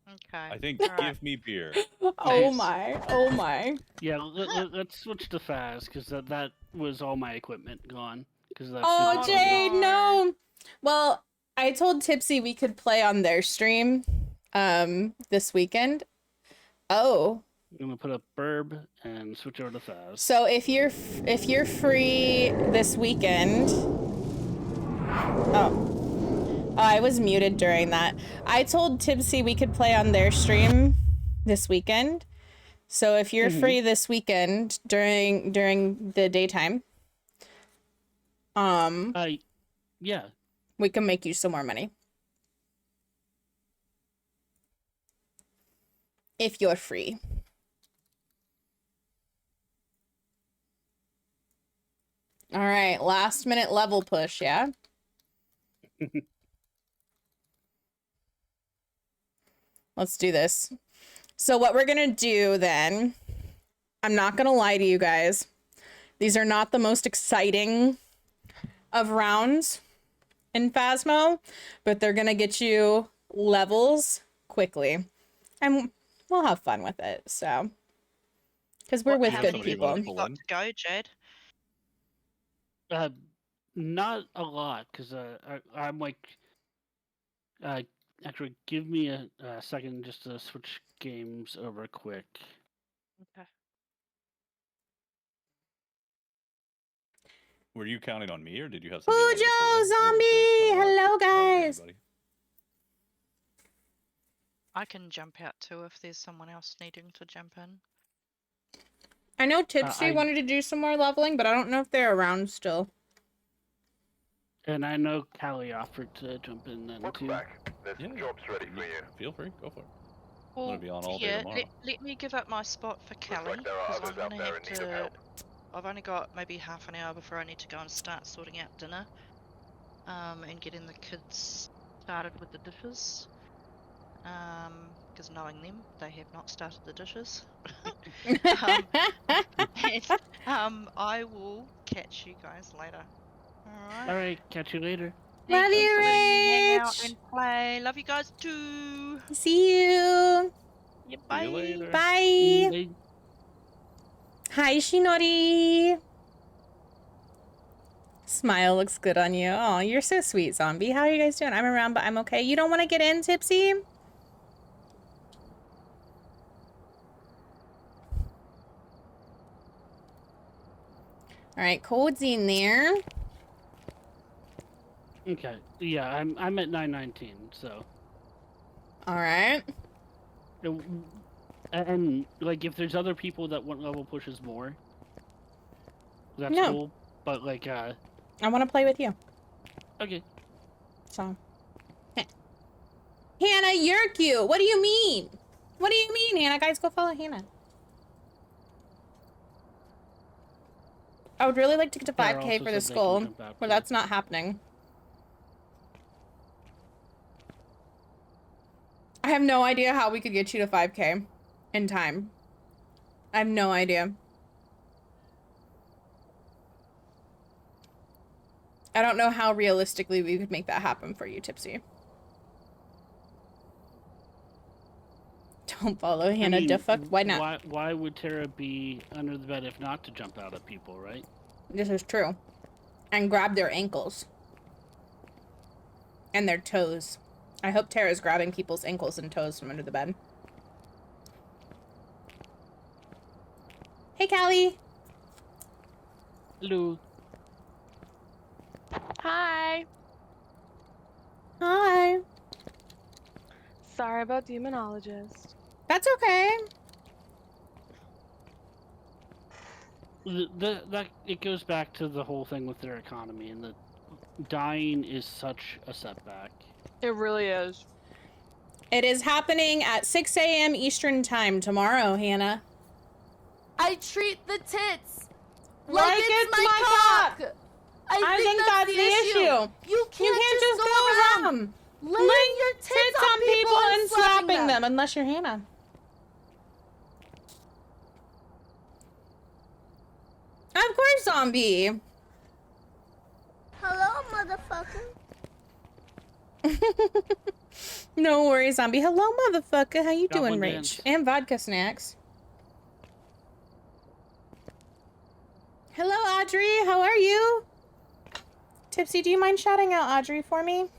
Okay. I think give me beer. Oh my. Yeah, let's switch to Phas, because that was all my equipment gone. Oh, Jade, no! Well, I told Tipsy we could play on their stream this weekend. Oh. I'm gonna put up Burb and switch over to Phas. So if you're free this weekend... Oh, I was muted during that. I told Tipsy we could play on their stream this weekend. So if you're free this weekend during the daytime, yeah, we can make you some more money. If you're free. All right, last minute level push, yeah? Let's do this. So what we're gonna do then, I'm not gonna lie to you guys. These are not the most exciting of rounds in Phasmo, but they're gonna get you levels quickly. And we'll have fun with it, so. Because we're with good people. How many you got to go, Jade? Not a lot, because I'm like... actually, give me a second just to switch games over quick. Okay. Were you counting on me, or did you have something? Pujo Zombie! Hello, guys! I can jump out too if there's someone else needing to jump in. I know Tipsy wanted to do some more leveling, but I don't know if they're around still. And I know Callie offered to jump in then too. Job's ready for you. Feel free, go for it. Well, I'm gonna be on all day tomorrow. Let me give up my spot for Callie, because I'm gonna have to... I've only got maybe half an hour before I need to go and start sorting out dinner. and getting the kids started with the dishes. Because knowing them, they have not started the dishes. I will catch you guys later. Alright. Alright, catch you later. Love Thank you you, for letting me hang out Rich. and play. Love you guys too. See you. Yeah, See you later. Bye. Hi, Shinori. Smile looks good on you. Oh, you're so sweet, Zombie. How are you guys doing? I'm around, but I'm okay. You don't want to get in, Tipsy? All right, code's in there. Okay. Yeah, I'm at 919, so. All right. And like, if there's other people that want level pushes more, that's No. cool. But like, I want to play with you. Okay. So. Hannah, you're cute. What do you mean? What do you mean, Hannah? Guys, go follow Hannah. I would really like to get to 5K for the skull, but that's not happening. I have no idea how we could get you to 5K in time. I have no idea. I don't know how realistically we could make that happen for you, Tipsy. Don't follow Hannah. The fuck? Why not? Why would Tara be under the bed if not to jump out at people, right? This is true. And grab their ankles. And their toes. I hope Tara's grabbing people's ankles and toes from under the bed. Hey, Callie. Hello. Hi. Hi. Sorry about Demonologist. That's okay. That it goes back to the whole thing with their economy, and the dying is such a setback. It really is. It is happening at 6 a.m. Eastern time tomorrow, Hannah. I treat the tits like it's my cock. I think that's the issue. You can't just go around laying your tits on people and slapping them unless you're Hannah. Of course, Zombie. Hello, motherfucker. No worries, Zombie. Hello, motherfucker. How you doing, Goblin Rach? dance. And vodka snacks. Hello, Audrey. How are you? Tipsy, do you mind shouting out Audrey for me?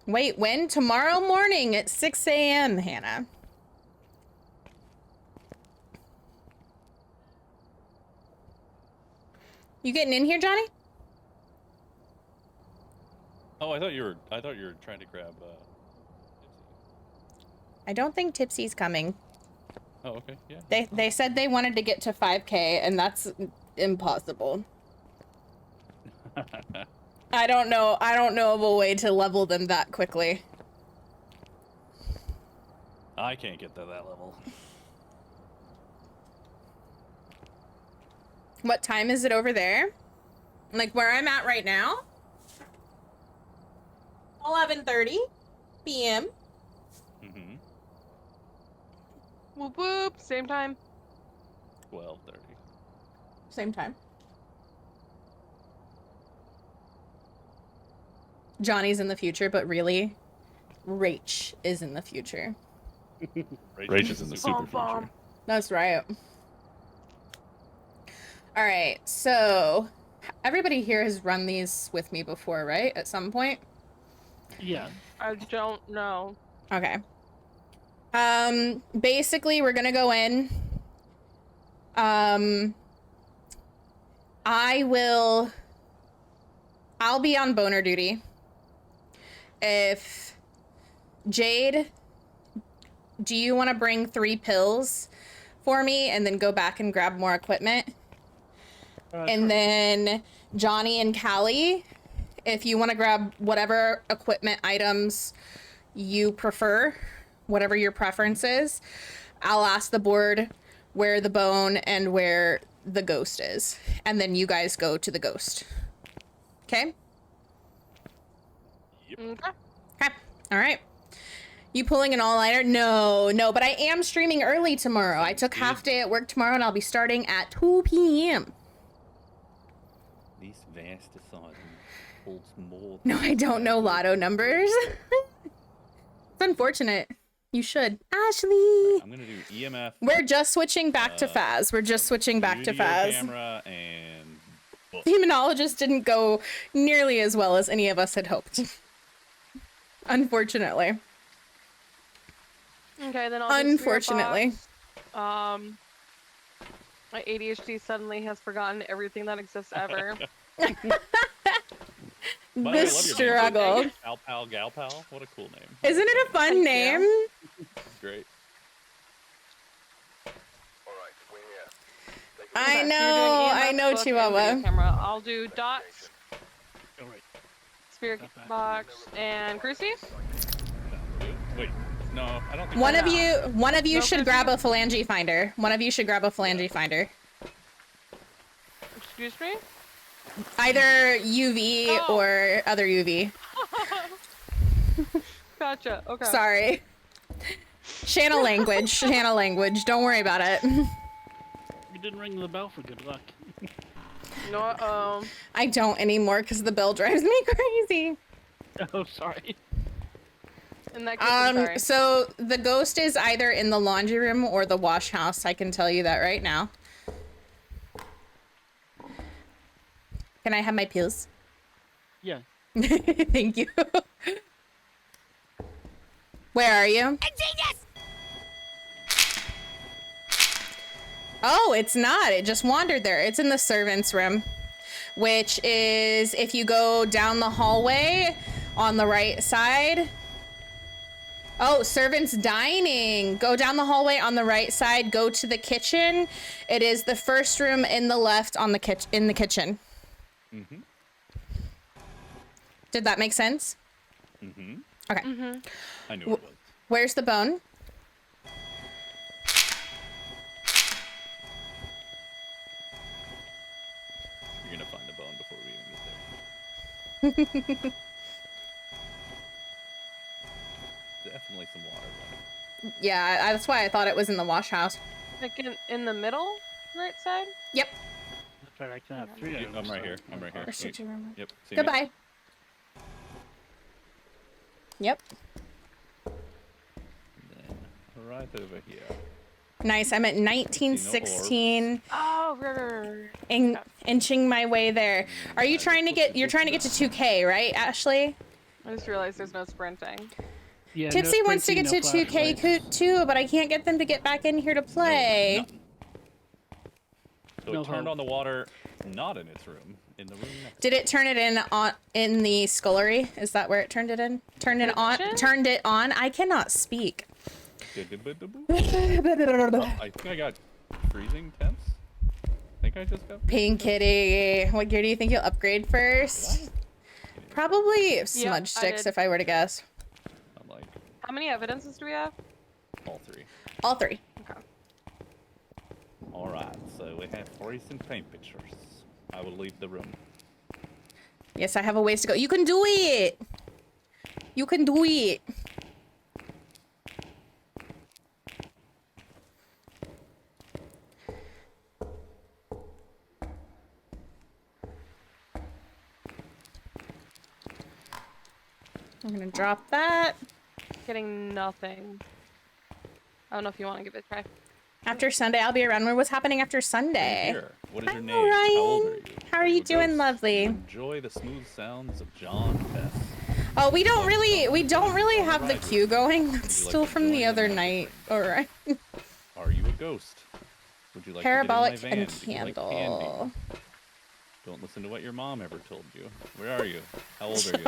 Wait, when? Tomorrow morning at 6 a.m., Hannah. You getting in here, Johnny? Oh, I thought you were trying to grab. I don't think Tipsy's coming. Oh, okay, yeah. They said they wanted to get to 5K, and that's impossible. I don't know of a way to level them that quickly. I can't get to that level. What time is it over there? Like where I'm at right now? 11:30 p.m. Mm-hmm. Whoop whoop. Same time. 12:30. Same time. Johnny's in the future, but really, Rach is in the future. Rach is in the super future. That's right. All right, so everybody here has run these with me before, right? At some point? Yeah. I don't know. Okay. Basically, we're gonna go in. I'll be on boner duty. If Jade, do you want to bring 3 pills for me and then go back and grab more equipment? And then Johnny and Callie, if you want to grab whatever equipment items you prefer, whatever your preference is, I'll ask the board where the bone and where the ghost is. And then you guys go to the ghost. Okay? Okay. Okay. All right. You pulling an all-nighter? No, but I am streaming early tomorrow. I took half day at work tomorrow, and I'll be starting at 2 p.m. This vast asylum holds more. No, I don't know lotto numbers. It's unfortunate. You should. Ashley! I'm gonna do EMF. We're just switching back to Phas. We're just switching back to studio Phas. camera and book. Demonologist didn't go nearly as well as any of us had hoped. Unfortunately. Okay, then I'll do Unfortunately. Spirit box. My ADHD suddenly has forgotten everything that exists ever. By the way, I love your name. struggle. Gal Pal, Gal Pal. What a cool name. Isn't it a fun name? It's great. I Okay, so know, you're doing I EMF, know, book, and Chihuahua. video camera. I'll do dots, Oh, right. spirit box, and Cruci. Wait, no, I don't think One so. of you No, should Chrissy? grab a phalange finder. One of you should grab a phalange finder. Excuse me? Either UV Oh. or other UV. Gotcha, okay. Sorry. Shana language, Shana language. Don't worry about it. You didn't ring the bell for good luck. No, I don't anymore because the bell drives me crazy. Oh, sorry. in that case, I'm sorry. So the ghost is either in the laundry room or the wash house. I can tell you that right now. Can I have my pills? Yeah. Thank you. Where are you? Oh, it's not. It just wandered there. It's in the servants' room, which is if you go down the hallway on the right side. Oh, servants' dining. Go down the hallway on the right side. Go to the kitchen. It is the first room in the left on the in the kitchen. Mm-hmm. Did that make sense? Mm-hmm. Okay. Mm-hmm. I knew it was. Where's the bone? You're gonna find the bone before we even get there. Definitely some water running. Yeah, that's why I thought it was in the wash house. Like in the middle, right side? Yep. That's right, I can have three items. I'm right here. I'm right here. Restrict your room. Yep. see me? Goodbye. Yep. Then right over here. Nice. I'm at 1916, Oh, right. inching my way there. Are you trying to get? You're trying to get to 2K, right, Ashley? I just realized there's no sprinting. Yeah, Tipsy no wants to get to sprinting, no 2K flashlights. too, but I can't get them to get back in here to play. So No it turned hope. on the water, not in its room, in the room next. Did it turn it in the scullery? Is that where it turned it in? Turned it on? Turned it on? I cannot speak. I think I got freezing temps. I think I just got. Pink Kitty. What gear do you think you'll upgrade first? Probably smudge I sticks, did. if I were to guess. I'm like How many evidences do we have? all three. All three. Okay. All right, so we have freezing paint pictures. I will leave the room. Yes, I have a ways to go. You can do it! You can do it! I'm gonna drop that. Getting nothing. I don't know if you want to give it a try. After Sunday, I'll be around. What's happening after Sunday? Here. What is your Hi, name? How old are Ryan. you? How are you a doing, ghost? lovely? Enjoy the smooth sounds of John Bess. Oh, we don't really have the Alright. queue going. That's Would you like still to from the join other in? night. Alright. Are you a ghost? Would you like Parabolic to get in my and van? Do you like candle. candy? Don't listen to what your mom ever told you. Where are you? How old are you?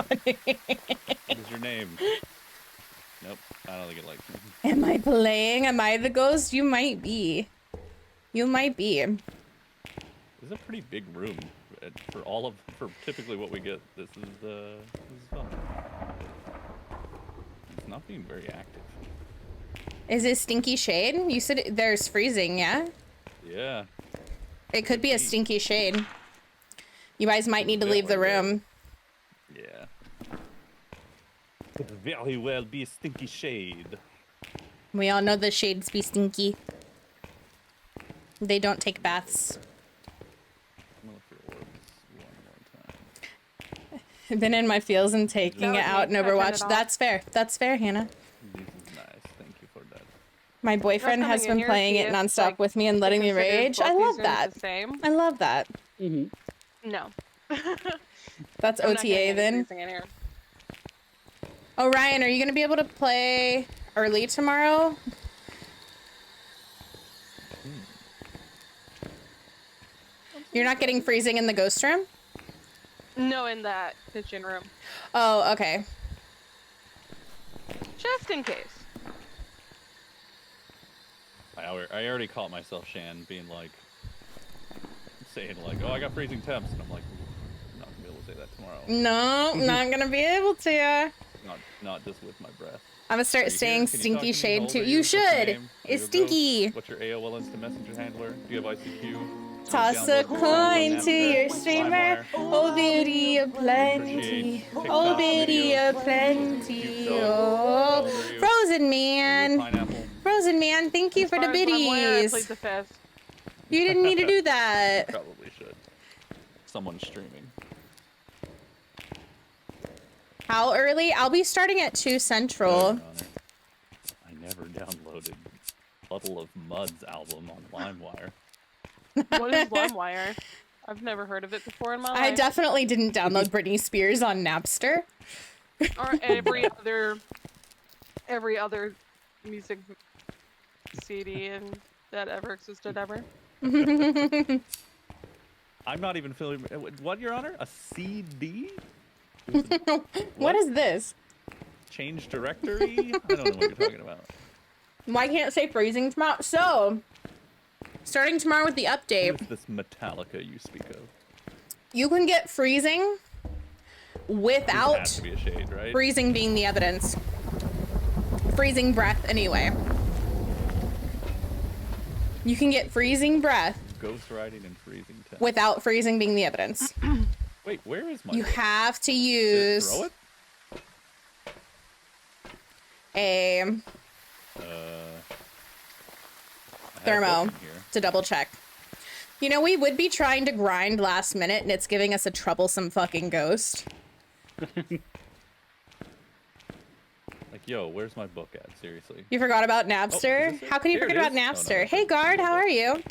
What is your name? Nope, I don't think it likes me. Am I playing? Am I the ghost? You might be. You might be. This is a pretty big room for typically what we get. This is fun. It's not being very active. Is it Stinky Shade? You said there's freezing, yeah? Yeah. It could be a stinky shade. You guys might need to leave the room. Yeah. Could very well be a stinky shade. We all know the shades be stinky. They don't take baths. Been in my feels and taking it out in Overwatch. That's fair. That's fair, Hannah. This is nice. Thank you for that. My boyfriend has been playing it nonstop with me and letting me rage. I love that. I love that. No. That's OTA then. Oh, Ryan, are you going to be able to play early tomorrow? You're not getting freezing in the ghost room? No, in that kitchen room. Oh, okay. Just in case. I already caught myself, Shan, being like, saying like, oh, I got freezing temps, and I'm like, I'm not gonna be able to say that tomorrow. No, not gonna be able to. Not just with my breath. I'm gonna start saying stinky shade too. You should. It's stinky. What's your AOL Instant Messenger handler? Do you have ICQ? Toss a coin to your streamer. Oh, beauty of plenty. Oh, beauty of plenty. Oh, Frozen Man. Frozen Man, thank you for the biddies. You didn't need to do that. Probably should. Someone's streaming. How early? I'll be starting at 2 Central. I never downloaded Puddle of Mud's album on LimeWire. What is LimeWire? I've never heard of it before in my life. I definitely didn't download Britney Spears on Napster. Or every other music CD and that ever existed ever. I'm not even familiar. What, Your Honor? A CD? What is this? Change directory? I don't know what you're talking about. Why can't it say freezing tomorrow? So, starting tomorrow with the update. What is this Metallica you speak of? You can get freezing without It has to be a shade, right? freezing being the evidence. Freezing breath, anyway. You can get freezing breath Ghost riding and freezing temps. without freezing being the evidence. Wait, where is my You book? have to use Throw it? a I have thermo book in here. to double check. You know, we would be trying to grind last minute and it's giving us a troublesome fucking ghost. Like, yo, where's my book at? Seriously. You forgot about Oh, Napster? is this it? How can you Here it forget about is. Napster? Oh, no. Hey, guard, how are you?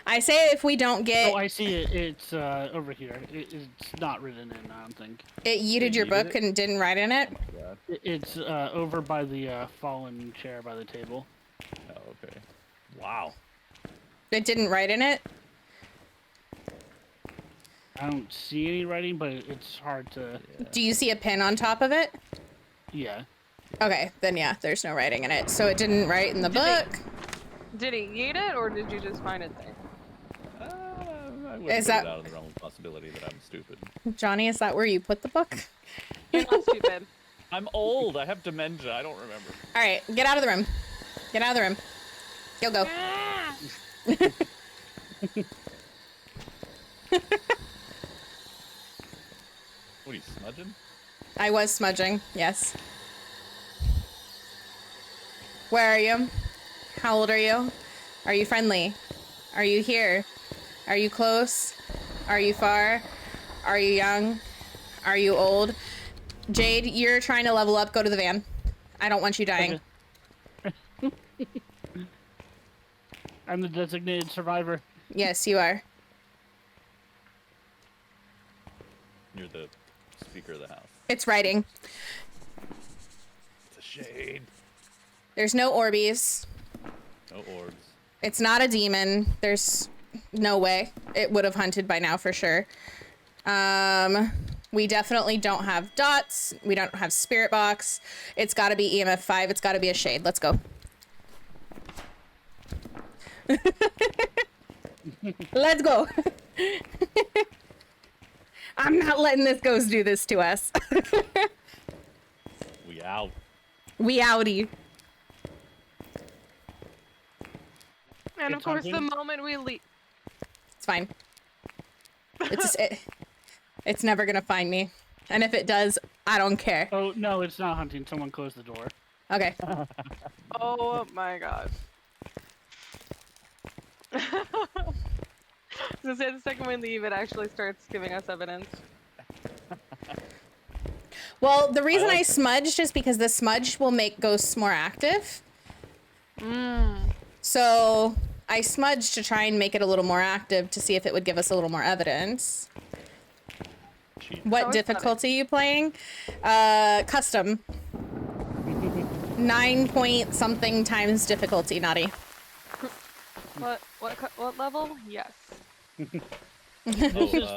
I say if we don't get... Oh, I see it. It's over here. It's not written in, I don't think. It yeeted your book and didn't write in it? It's over by the fallen chair by the table. Oh, okay. Wow. It didn't write in it? I don't see any writing, but it's hard to... Do you see a pin on top of it? Yeah. Okay, then yeah, there's no writing in it. So it didn't write in the book. Did he eat it, or did you just find it there? I wouldn't Is put that- it out of the realm of possibility that I'm stupid. Johnny, is that where you put the book? You're not stupid. I'm old. I have dementia. I don't remember. All right, get out of the room. Get out of the room. You'll go. What are you, smudging? I was smudging, yes. Where are you? How old are you? Are you friendly? Are you here? Are you close? Are you far? Are you young? Are you old? Jade, you're trying to level up. Go to the van. I don't want you dying. Okay. I'm the designated survivor. Yes, you are. You're the speaker of the house. It's writing. It's a shade. There's no Orbeez. No orbs. It's not a demon. There's no way. It would have hunted by now for sure. We definitely don't have dots. We don't have spirit box. It's got to be EMF 5. It's got to be a shade. Let's go. Let's go. I'm not letting this ghost do this to us. We out. We outie. And of course, the moment we leave. It's fine. It's never gonna find me. And if it does, I don't care. Oh, no, it's not hunting. Someone closed the door. Okay. Oh my god. So say the second we leave, it actually starts giving us evidence. Well, the reason I smudged is because the smudge will make ghosts more active. So I smudged to try and make it a little more active to see if it would give us a little more evidence. What difficulty are you playing? Custom. 9 point something times difficulty, Naughty. What level? Yes. This is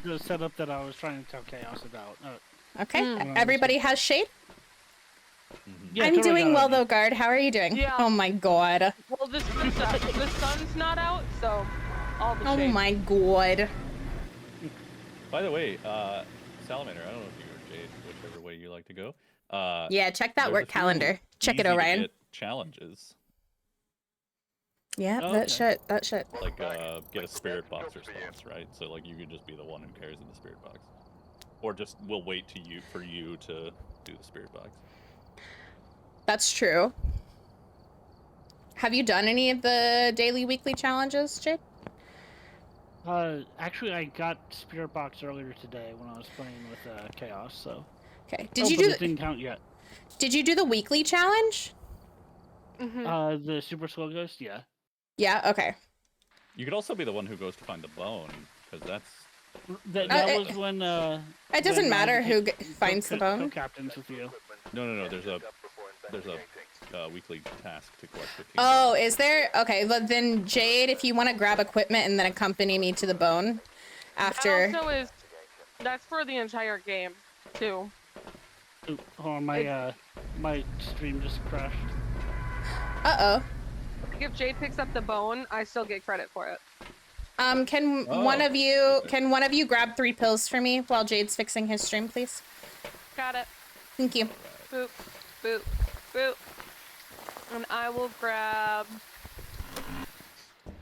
the setup that I was trying to tell Chaos about. Okay, everybody has shade? Yeah, I'm doing well though, Guard. How are you doing? Yeah. Oh my god. Well, the sun's not out, so all the Oh shade. my god. By the way, Salamander, I don't know if you or Jade, whichever way you like to go. Yeah, check that there's work a few calendar. Check it, easy to Orion. get challenges. Yeah, Oh, that shit. Like, get a spirit box response, right? So, like, you could just be the one who carries in the spirit box. Or just, we'll wait for you to do the spirit box. That's true. Have you done any of the daily, weekly challenges, Jade? Actually, I got Spirit Box earlier today when I was playing with Chaos, so... Okay, but it didn't count yet. Did you do the weekly challenge? The Super Slow Ghost, yeah. Yeah, okay. You could also be the one who goes to find the bone, because that's... That was when, It doesn't matter who finds the bone. Co-captains with you. No, there's a weekly task to collect 15. Oh, is there? Okay, then Jade, if you want to grab equipment and then accompany me to the bone after... That also that's for the entire game, too. Ooh, hold on, my stream just crashed. Uh-oh. If Jade picks up the bone, I still get credit for it. Can one of you grab 3 pills for me while Jade's fixing his stream, please? Got it. Thank you. Boop, boop, boop. And I will grab...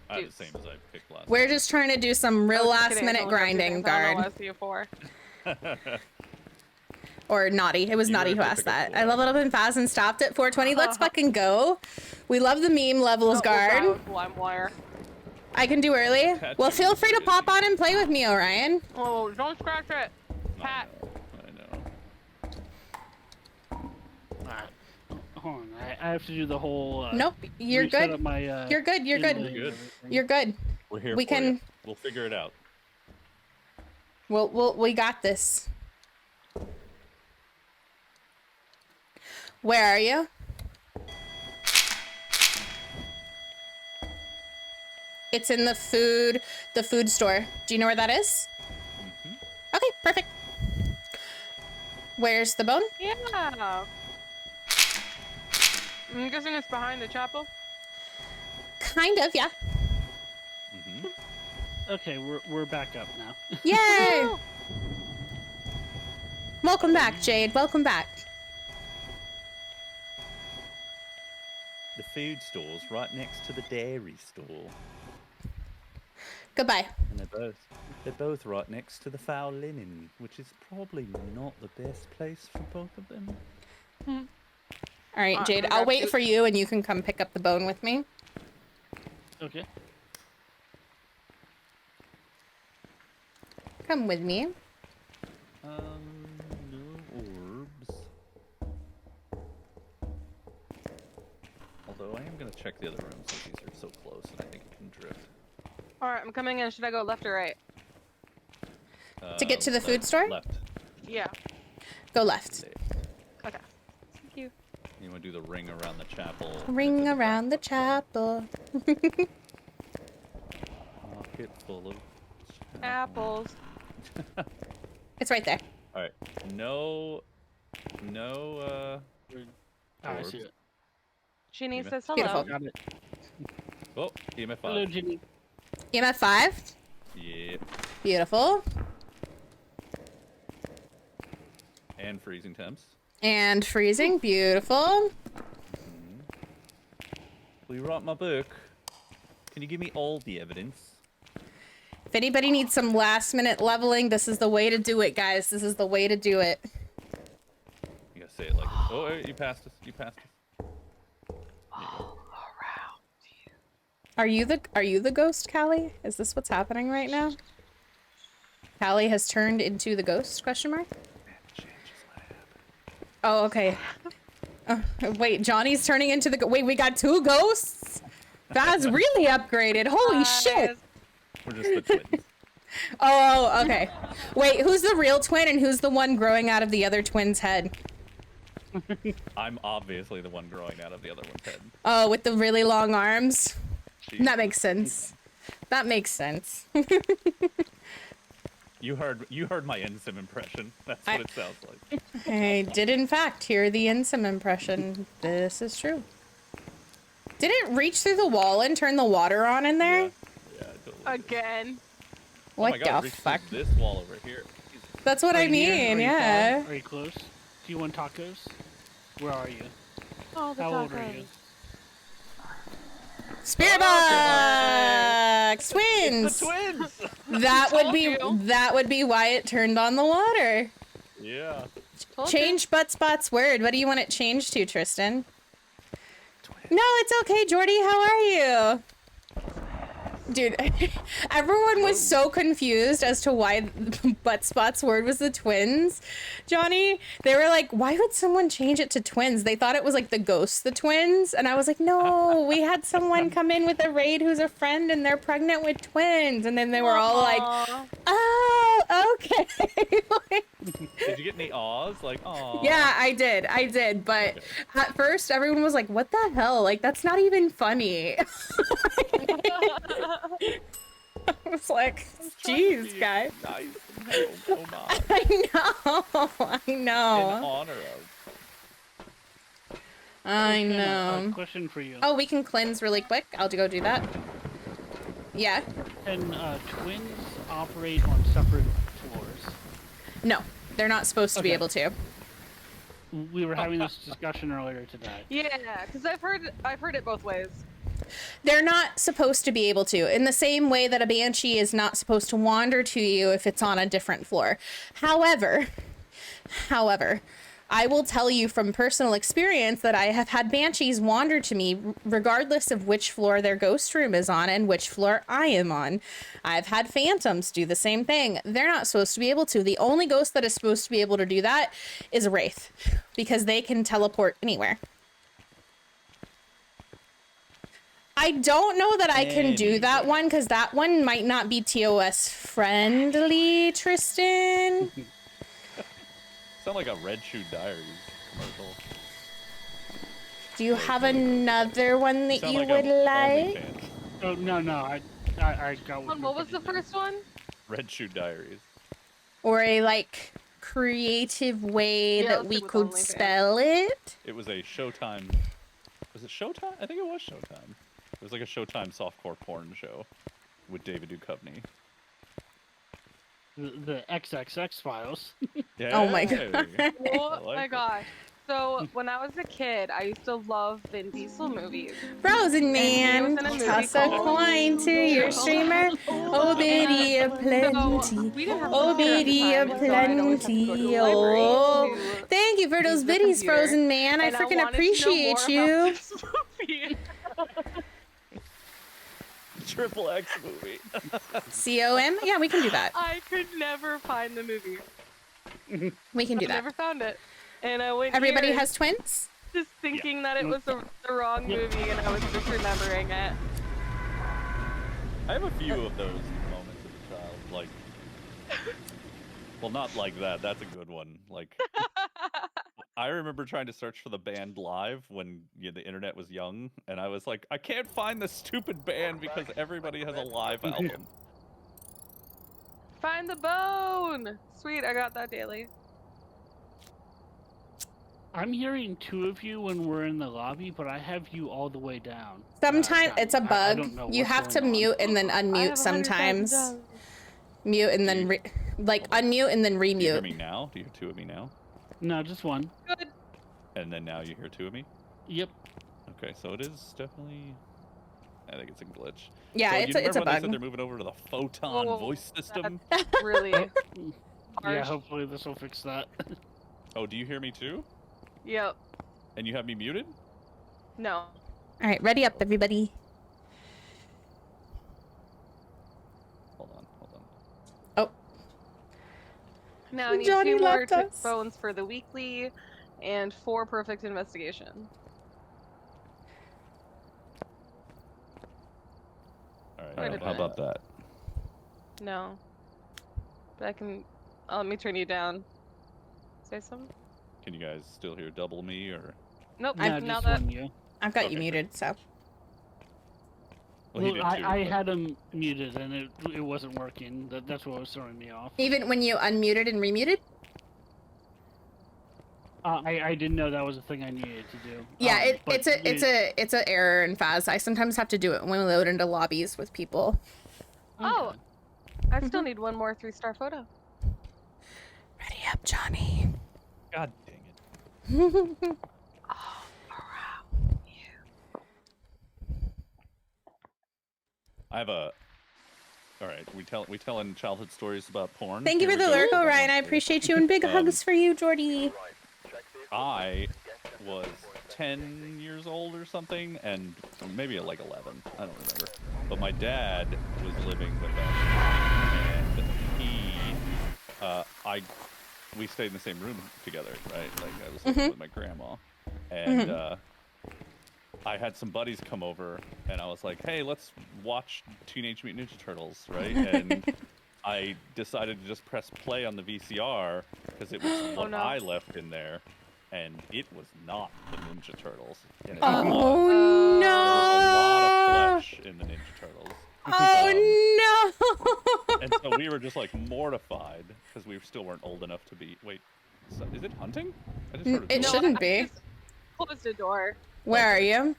I have the same as I picked last We're just trying to do some real last-minute grinding, Guard. Or Naughty. It was Naughty who asked that. I leveled up in Phas and stopped at 420. Let's fucking go. We love the meme levels, Guard. LimeWire. I can do early. Well, feel free to pop on and play with me, Orion. Oh, don't scratch it. Pat. Hold on, I have to do the whole. Nope, you're reset good. up my, You're good. You're good. You're good. We're here We for can. you. We'll figure it out. We got this. Where are you? It's in the food store. Do you know where that is? Okay, perfect. Where's the bone? Yeah. I'm guessing it's behind the chapel. Kind of, yeah. Okay, we're back up now. Yay! Welcome back, Jade. Welcome back. The food store's right next to the dairy store. Goodbye. And they're both right next to the foul linen, which is probably not the best place for both of them. All right, Jade. I'll wait for you, and you can come pick up the bone with me. Okay. Come with me. No orbs. Although I am gonna check the other rooms since these are so close, and I think it can drift. Alright, I'm coming in. Should I go left or right? To get to the food store? Left. Yeah. Go left. Okay. Thank you. You want to do the ring around the chapel? Ring around the chapel. Pocket full of apples. It's right there. All right. No. I see it. Ginny EMF. says hello. Beautiful. Got it. Oh, EMF 5. Hello, Ginny. EMF 5. Yep. Beautiful. And freezing temps. And freezing. Beautiful. Will you write my book? Can you give me all the evidence? If anybody needs some last-minute leveling, this is the way to do it, guys. This is the way to do it. You gotta say it like, oh, you passed us. You passed us. All around you. Are you the ghost, Callie? Is this what's happening right now? Callie has turned into the ghost? Question mark. Oh, okay. Wait, Johnny's turning into the. Wait, we got 2 ghosts. That's really upgraded. Holy shit. We're just the twins. Oh, okay. Wait, who's the real twin and who's the one growing out of the other twin's head? I'm obviously the one growing out of the other one's head. Oh, with the really long arms? Jeez. That makes sense. That makes sense. You heard my Ensim impression. That's what it sounds like. I did in fact hear the Ensim impression. This is true. Did it reach through the wall and turn the water on in there? Yeah, totally. Again. What oh my God, the reach fuck? This wall over here. That's what I mean, yeah. Are you close? Do you want tacos? Where are you? Oh, the How tacos. old are you? Spirit box! Twins! It's the twins! That would be why it turned on the water. Yeah. Change butt spots word. What do you want it changed to, Tristan? No, it's okay, Jordy. How are you? Dude, everyone was so confused as to why butt spots word was the twins. Johnny, they were like, why would someone change it to twins? They thought it was like the ghosts, the twins. And I was like, no, we had someone come in with a raid who's a friend and they're pregnant with twins. And then they were all like, oh, okay. Did you get any awes? Like, aw. Yeah, I did. But at first, everyone was like, what the hell? Like, that's not even funny. I was like, jeez, guys. Nice. No, come on. I know. In honor of. I know. Question for you. Oh, we can cleanse really quick. I'll go do that. Yeah. Can twins operate on separate floors? No, they're not supposed to be able to. We were having this discussion earlier today. Yeah, because I've heard it both ways. They're not supposed to be able to, in the same way that a banshee is not supposed to wander to you if it's on a different floor. However, I will tell you from personal experience that I have had banshees wander to me regardless of which floor their ghost room is on and which floor I am on. I've had phantoms do the same thing. They're not supposed to be able to. The only ghost that is supposed to be able to do that is a wraith, because they can teleport anywhere. I don't know that I can do that one, because that one might not be TOS friendly, Tristan. Sound like a Red Shoe Diaries commercial. Do you have another one that you like would a like? Oh, no, I got one. What was the first one? Red Shoe Diaries. Or a, like, creative way that we could spell it? It was a Showtime. Was it Showtime? I think it was Showtime. It was like a Showtime softcore porn show with David Duchovny. The XXX files. Yeah. Oh my god. Oh my gosh. So when I was a kid, I used to love Vin Diesel movies. Frozen Man, toss a coin to your streamer. Oh, biddy of plenty. Oh, biddy of plenty. Oh, thank you for those biddies, Frozen Man. I freaking appreciate you. Triple X movie. COM? Yeah, we can do that. I could never find the movie. We can do I that. never found it. And I went Everybody here has twins? just thinking that it was the wrong movie, and I was just remembering it. I have a few of those moments as a child. Like, well, not like that. That's a good one. Like, I remember trying to search for the band live when the internet was young, and I was like, I can't find the stupid band because everybody has a live album. Find the bone! Sweet, I got that daily. I'm hearing 2 of you when we're in the lobby, but I have you all the way down. Sometimes it's a I bug. don't know You what's have to going on. mute and then unmute sometimes. Mute and then unmute and then Do you hear remute. me now? Do you hear 2 of me now? No, just 1. Good. And then now you hear 2 of me? Yep. Okay, so it is definitely... I think it's a glitch. Yeah, so it's you a remember when they bug. said they're moving over to the photon voice system? Really Yeah, harsh. hopefully this will fix that. Oh, do you hear me too? Yep. And you have me muted? No. All right, ready up, everybody. Hold on. Oh. Now I need Johnny 2 more left tick us. bones for the weekly, and 4 perfect investigation. Alright, how about that? No. But I can. Oh, let me turn you down. Say something? Can you guys still hear double me or? Nope. No, now just that. one you. I've got Okay, you muted, so. Well, he did too, I but- had him muted and it wasn't working. That's what was throwing me off. Even when you unmuted and remuted? I didn't know that was a thing I needed to do. Yeah, but it's a error in Phas. I sometimes have to do it when we load into lobbies with people. Oh! I still need 1 more 3-star photo. Ready up, Johnny. God dang it. I have a. All right, we telling childhood stories about porn. Thank you Here for the we go. lurk, Ryan. I appreciate you, and big hugs for you, Jordy. I was 10 years old or something, and maybe like 11. I don't remember. But my dad was living with us, and we stayed in the same room together, right? Like I was living with my grandma, and I had some buddies come over, and I was like, "Hey, let's watch Teenage Mutant Ninja Turtles," right? And I decided to just press play on the VCR because it was what I left in there, and it was not the Ninja Turtles. And it was Oh There was a lot of flesh in the Ninja Turtles. Oh no! And so we were just like mortified because we still weren't old enough to be. Wait, is it hunting? I just heard a It door. shouldn't be. Close the door. Where are you?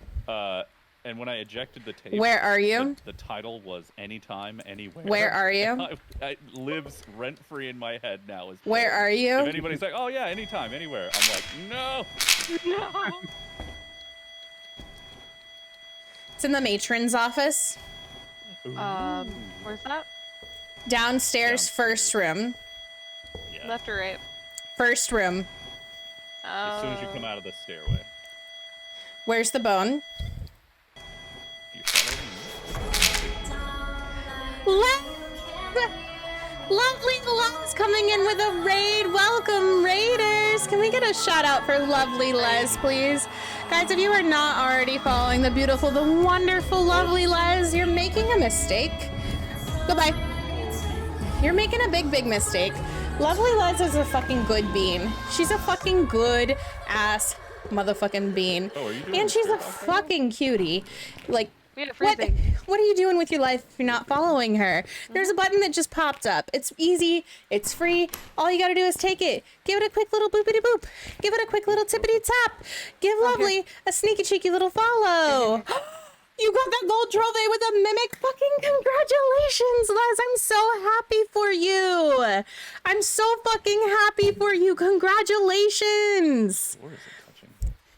And when I ejected the tape, Where are you? The title was Anytime, Anywhere. Where are you? It lives rent free in my head now. As Where porn. are you? If anybody's like, "Oh yeah, anytime, anywhere," I'm like, "No." No. It's in the matron's office. Where's that? Downstairs, first room. Left or right? First room. As soon as you come out of the stairway. Where's the bone? Lovely Les coming in with a raid. Welcome, Raiders. Can we get a shout out for Lovely Les, please? Guys, if you are not already following the beautiful, the wonderful, lovely Les, you're making a mistake. Goodbye. You're making a big, big mistake. Lovely Les is a fucking good bean. She's a fucking good ass motherfucking bean. Oh, are you doing And she's a TikTok right now? fucking cutie. Like, Yeah, what are you doing with your life if you're not following her? There's a button that just popped up. It's easy. It's free. All you gotta do is take it. Give it a quick little boopity boop. Give it a quick little tippity tap. Give Lovely a sneaky cheeky little follow. You got that gold trophy with a mimic. Fucking congratulations, Les. I'm so happy for you. I'm so fucking happy for you. Congratulations.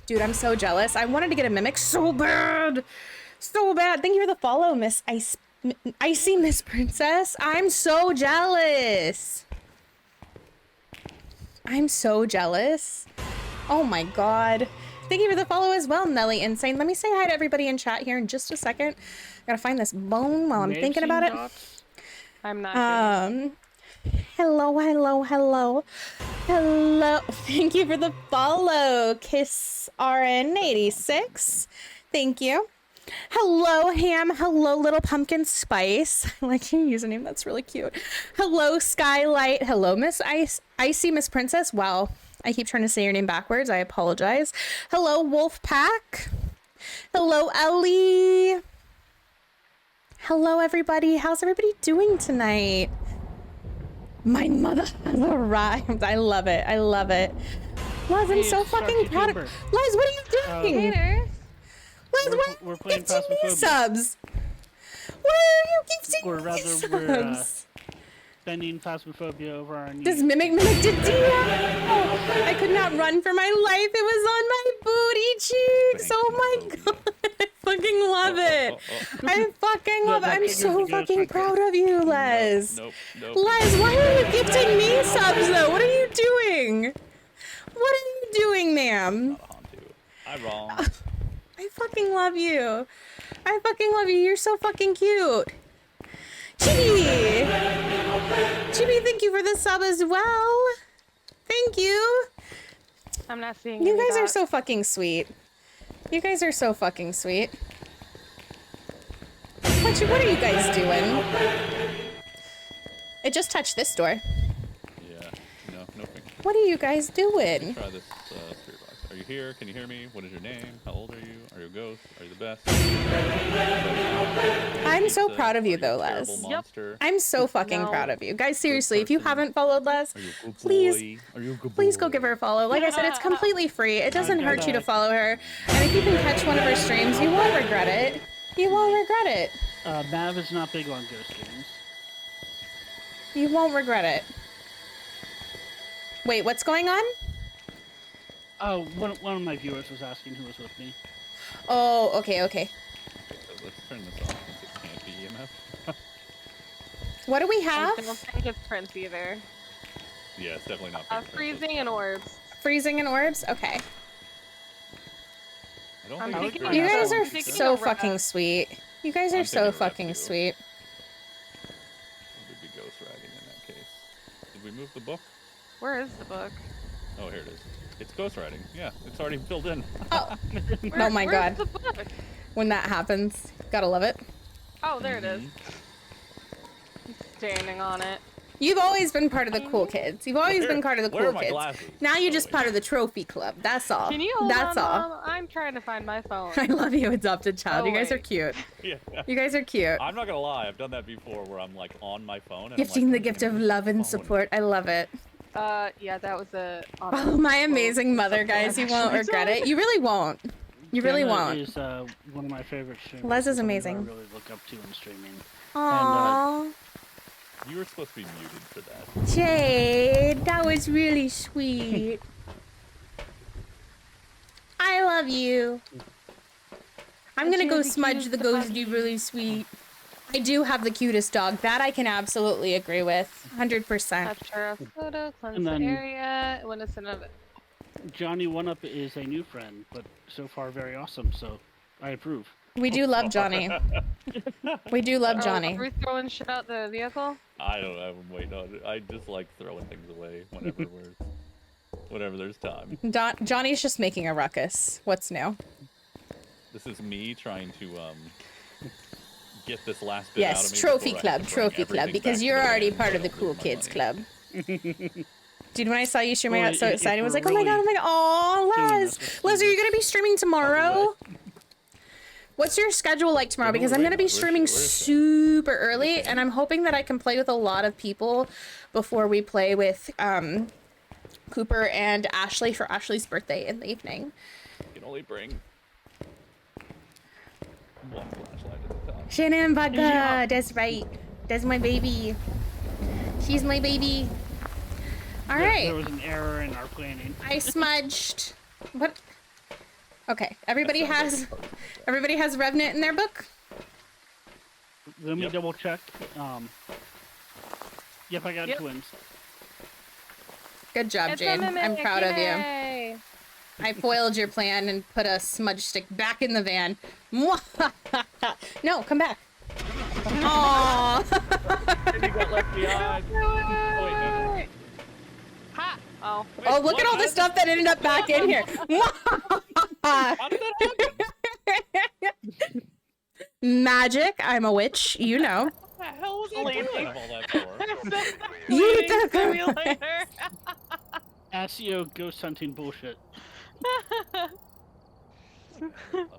Dude, I'm so jealous. I wanted to get a mimic so bad. So bad. Thank you for the follow, Miss Icy Miss Princess. I'm so jealous. I'm so jealous. Oh my god. Thank you for the follow as well, Nelly Insane. Let me say hi to everybody in chat here in just a second. I gotta find this bone while I'm thinking about it. I'm not. Hello, hello, hello. Hello. Thank you for the follow, Kiss RN86. Thank you. Hello, Ham. Hello, Little Pumpkin Spice. I like your username. That's really cute. Hello, Skylight. Hello, Miss Icy Miss Princess. Wow. I keep trying to say your name backwards. I apologize. Hello, Wolfpack. Hello, Ellie. Hello, everybody. How's everybody doing tonight? My mother has arrived. I love it. I love it. Les, I'm so fucking proud of... Les, what are you doing? Les, why we're are you playing gifting me Phasmophobia. subs? Why are you gifting Or me rather, subs? we're sending Phasmophobia over our knees. Does Mimic did I could not run for my life. It was on my booty cheeks. Oh my god. fucking love it. I fucking love it. I'm so fucking proud of you, Les. Nope. Les, why are you gifting me subs though? What are you doing? What are you doing, ma'am? I'm wrong. I fucking love you. I fucking love you. You're so fucking cute. Chibi! Chibi, thank you for the sub as well. Thank you. I'm not seeing You any guys are dots. so fucking sweet. You guys are so fucking sweet. What are you guys doing? It just touched this door. Yeah. No thank you. What are you guys doing? Try this spirit box. Are you here? Can you hear me? What is your name? How old are you? Are you a ghost? Are you the best? I'm so proud of you though, Les. Monster? I'm so fucking proud of you. Guys, seriously, if you haven't followed Les, Are you a good please, boy? Are you a good please boy? go give her a follow. Like I said, it's completely free. It doesn't hurt you to follow her. And if you can catch one of her streams, you won't regret it. You won't regret it. Mav is not big on ghost games. You won't regret it. Wait, what's going on? Oh, one of my viewers was asking who was with me. Oh, okay. Okay, so let's turn this off since it can't be EMF. What do we I have? don't think it's Prince either. Yeah, it's definitely not. Freezing and orbs. Freezing and orbs? Okay. I don't I'm think thinking You guys are thinking so of fucking sweet. You guys are I'm so thinking of Rev, fucking too. sweet. It would be ghost riding in that case. Did we move the book? Where is the book? Oh, here it is. It's ghost riding. Yeah, it's already filled in. Oh my Where's god. the book? When that happens, gotta love it. Oh, there it is. He's standing on it. You've always been part of the cool kids. You've always been part of the where cool are my kids. glasses? Now you're just part of the trophy club. That's all. Can you hold That's on, all. Mom? I'm trying to find my phone. I love you, adopted child. Oh, you guys are wait. cute. Yeah. You guys are cute. I'm not gonna lie, I've done that before where I'm like on my phone and Gifting I'm the like, gift of love and support. I love it. Yeah, that was a. Oh, my amazing mother, guys. You won't regret it. You really won't. You really Jenna won't. is one of my favorite streamers. Les is somebody amazing. I really look up to in streaming. Aww. you were supposed to be muted for that. Jade, that was really sweet. I love you. I'm gonna go smudge the ghosty really sweet. I do have the cutest dog. That I can absolutely agree with. 100%. Capture a photo, cleanse And then- the area. When it's another. Johnny One Up is a new friend, but so far very awesome. So I approve. We do love Johnny. We do love Johnny. Are we throwing shit out the vehicle? I don't know, I'm waiting on it. I just like throwing things away whenever there's time. Johnny's just making a ruckus. What's new? This is me trying to get this last bit out of Yes, me trophy before I club, have to bring trophy club, everything because back you're to the already van part so of the I don't cool lose my kids money. club. Dude, when I saw you streaming, I Well, got so if excited. I was we're like, oh my god, oh my god. Aw, doing Les. this, Les, are you going to be streaming tomorrow? What's your schedule like tomorrow? Because I'm going to be streaming super early, and I'm hoping that I can play with a lot of people before we play with Cooper and Ashley for Ashley's birthday in the evening. You can only bring one flashlight at a time. Shannon Vodka, that's right. That's my baby. She's my baby. All right. There was an error in our planning. I smudged. What? Okay. Everybody has Revenant in their book. Let me double check. Yep, I got Yep. twins. Good job, It's a Jade. I'm mimic, proud of you. yay! I foiled your plan and put a smudge stick back in the van. No, come back. Aww. You got left behind. Oh, wait, no. Ha! Oh. Oh, look at all the stuff that ended up back in here. How did that happen? Magic. I'm a witch. You know. What the hell was I doing all that for? You took Simulator. SEO ghost hunting bullshit.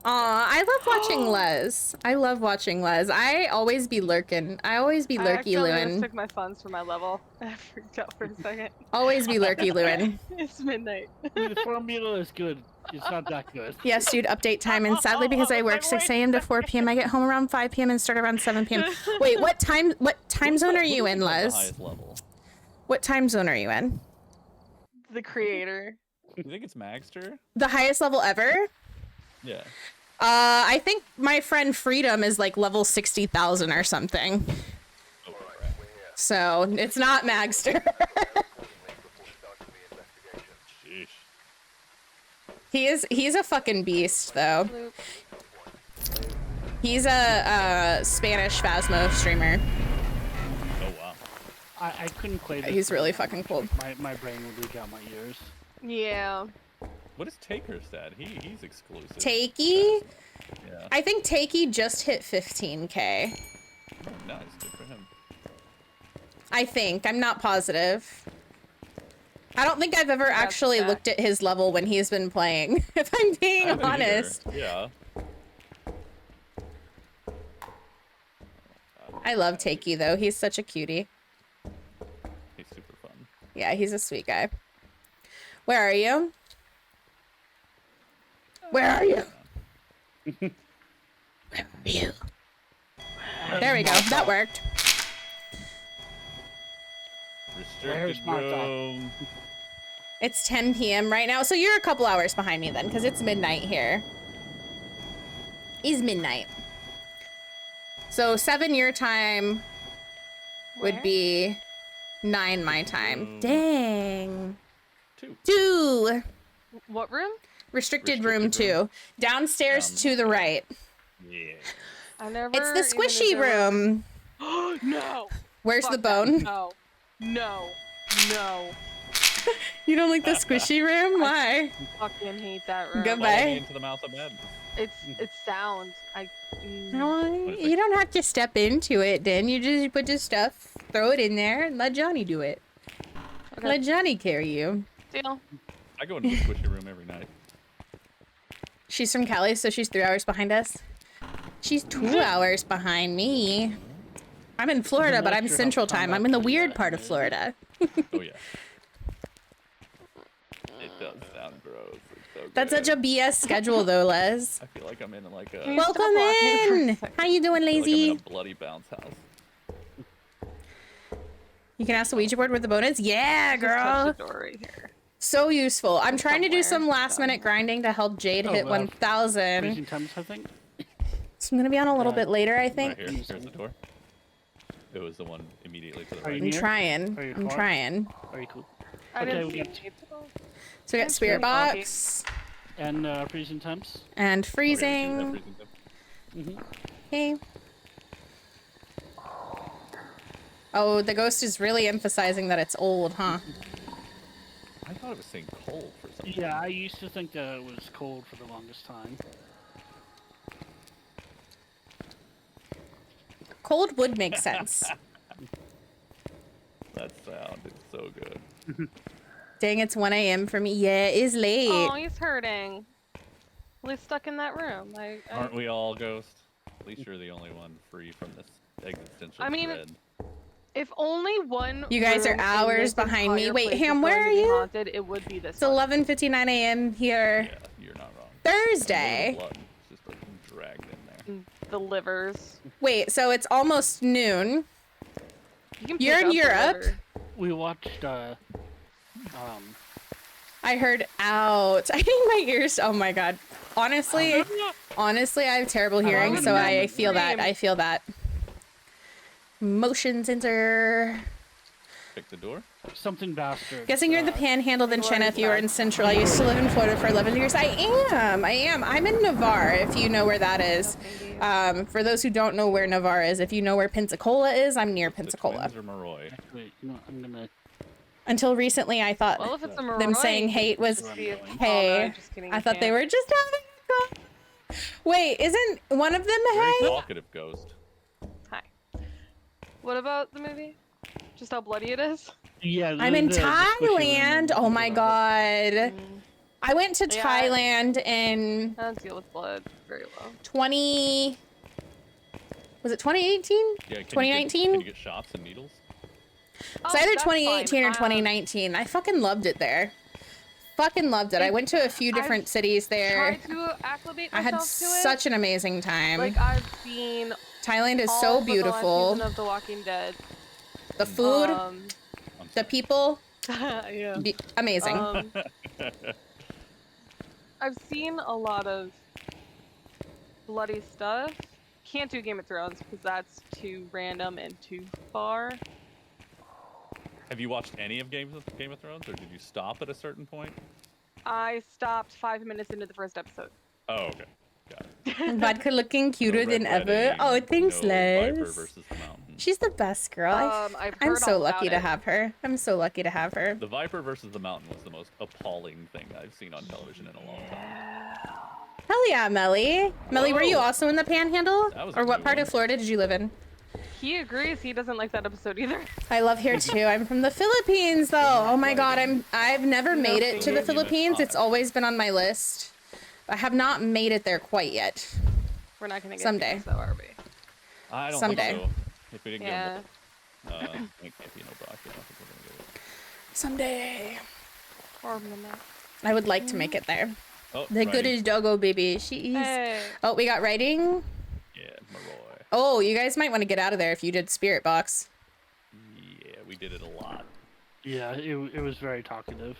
I love watching Les. I love watching Les. I always be lurking. I always be I lurky accidentally Lewin. mistook my funds for my level. I freaked out for a second. Always be lurky Lewin. It's midnight. The formula is good. It's not that good. Yes, dude, update time. And sadly, because I work 6 a.m. to 4 p.m., I get home around 5 p.m. and start around 7 p.m. Wait, what time zone are you in, The Les? highest level. What time zone are you in? The creator. You think it's Magster? The highest level ever? Yeah. I think my friend Freedom is like level 60,000 or something. So it's not Magster. He's a fucking beast though. He's a Spanish Phasmo streamer. Oh wow. I couldn't play this. He's really fucking cool. My brain would leak out my ears. Yeah. What is Taker's stat? He's exclusive. Takey? Yeah. I think Takey just hit 15k. Oh, nice. Good for him. I think. I'm not positive. I don't think I've ever actually looked at his level when he's been playing, if I'm being honest. Yeah. I love Takey though. He's such a cutie. He's super fun. Yeah, he's a sweet guy. Where are you? Where are you? Where are you? There we go. That worked. Restricted room. It's 10 p.m. right now, so you're a couple hours behind me then, because it's midnight here. It's midnight. So 7 your time would be 9 my time. Dang. 2. What room? Restricted room 2. Downstairs to the right. Yeah. I never. It's the squishy room. No. Where's Fuck the that. bone? No. No. No. You don't like the squishy room? Why? I fucking hate that room. Goodbye. Follow me into the mouth of madness. It's sound. No, you don't have to step into it, then. You just put your stuff, throw it in there, and let Johnny do it. Okay. Let Johnny carry you. Deal. I go into the squishy room every night. She's from Cali, so she's 3 hours behind us. She's 2 hours behind me. I'm in Florida, but I'm Central Time. I'm in the weird part of Florida. Oh yeah. It does sound gross. It's so That's good. such a BS schedule, though, Les. I feel like I'm in like a. Welcome in. How you doing, I feel like I'm lazy? in a bloody bounce house. You can ask the Ouija board where the bone is. Yeah, girl. So useful. I'm trying to do some last minute grinding to help Jade hit 1,000. Freezing temps, I think. So I'm gonna be on a little bit later, I think. Right here. Here's the door. It was the one immediately to the Are right. you I'm near? trying. Are you I'm far? trying. Are you cool? I Okay, didn't we see got people. So we got Spirit Box and freezing temps. and freezing. Okay. Oh, the ghost is really emphasizing that it's old, huh? I thought it was saying cold for some reason. Yeah, I used to think that it was cold for the longest time. Cold would make sense. That sound is so good. Dang, it's 1 a.m. for me. Yeah, it's late. Oh, he's hurting. Well, he's stuck in that room. Aren't we all Ghost? At least you're the only one free from this existential I mean, dread. If only one. You guys are room in hours this behind me. entire Wait, place Ham, is where going are to be you? Haunted, it would be this It's 11:59 a.m. here. Yeah, you're not wrong. Thursday. Blood is just like dragged in there. The livers. Wait, so it's almost noon. You're in Europe. We watched I heard out. I think my ears. Oh my god. Honestly, I have terrible hearing, so I feel that. I feel that. Motion sensor. Pick the door. Something bastard. Guessing you're in the Panhandle than China if you were in Central. I used to live in Florida for 11 years. I am. I'm in Navarre, if you know where that is. For those who don't know where Navarre is, if you know where Pensacola is, I'm near Pensacola. Twins or Maroy? Wait, you know, I'm gonna. Until recently, I thought Well, if it's a them Maroy, saying you hate could was just be a- hey. Oh, no, just kidding, I you thought they can't. were just having a go. Wait, isn't one of them Very hey? talkative Ghost. Hi. What about the movie? Just how bloody it is? Yeah. I'm in Thailand. Oh my god. I went to Yeah. Thailand in I don't deal with blood very well. 20. Was it 2018? Yeah, 2019? Can you get shots and needles? It's either that's 2018 or fine. 2019. I fucking loved it there. Fucking loved it. I went to a few different cities there. Tried to acclimate I had myself to it. such an amazing time. Like I've seen. Thailand is all so but the last beautiful. season of The Walking Dead. The food, Um, the people, yeah. amazing. I've seen a lot of bloody stuff. Can't do Game of Thrones because that's too random and too far. Have you watched any of Game of Thrones, or did you stop at a certain point? I stopped 5 minutes into the first episode. Oh, okay. Got it. Vodka looking cuter than Red ever. Wedding, Oh, thanks, no Viper Les. versus the Mountain. She's the best girl. I've I'm heard so all lucky about to it. have her. I'm so lucky to have her. The Viper versus the Mountain was the most appalling thing I've seen on television in a long time. Hell yeah, Melly. Melly, were you Whoa. also in the Panhandle? That was Or a what new part one. of Florida did you live in? He agrees. He doesn't like that episode either. I love here too. I'm from the Philippines though. Oh my god, I've never made it to the Philippines. It's always been on my list. I have not made it there quite yet. We're not gonna get Someday. famous, though, are we? I don't Someday. think so. If we didn't Yeah. get it can't be no Brock. I don't think we're gonna get it. Someday. Or Minette. I would like to make it there. Oh, The writing. goodest doggo baby. She's. Hey. Oh, we got writing. Yeah, Maroy. Oh, you guys might want to get out of there if you did Spirit Box. Yeah, we did it a lot. Yeah, it was very talkative.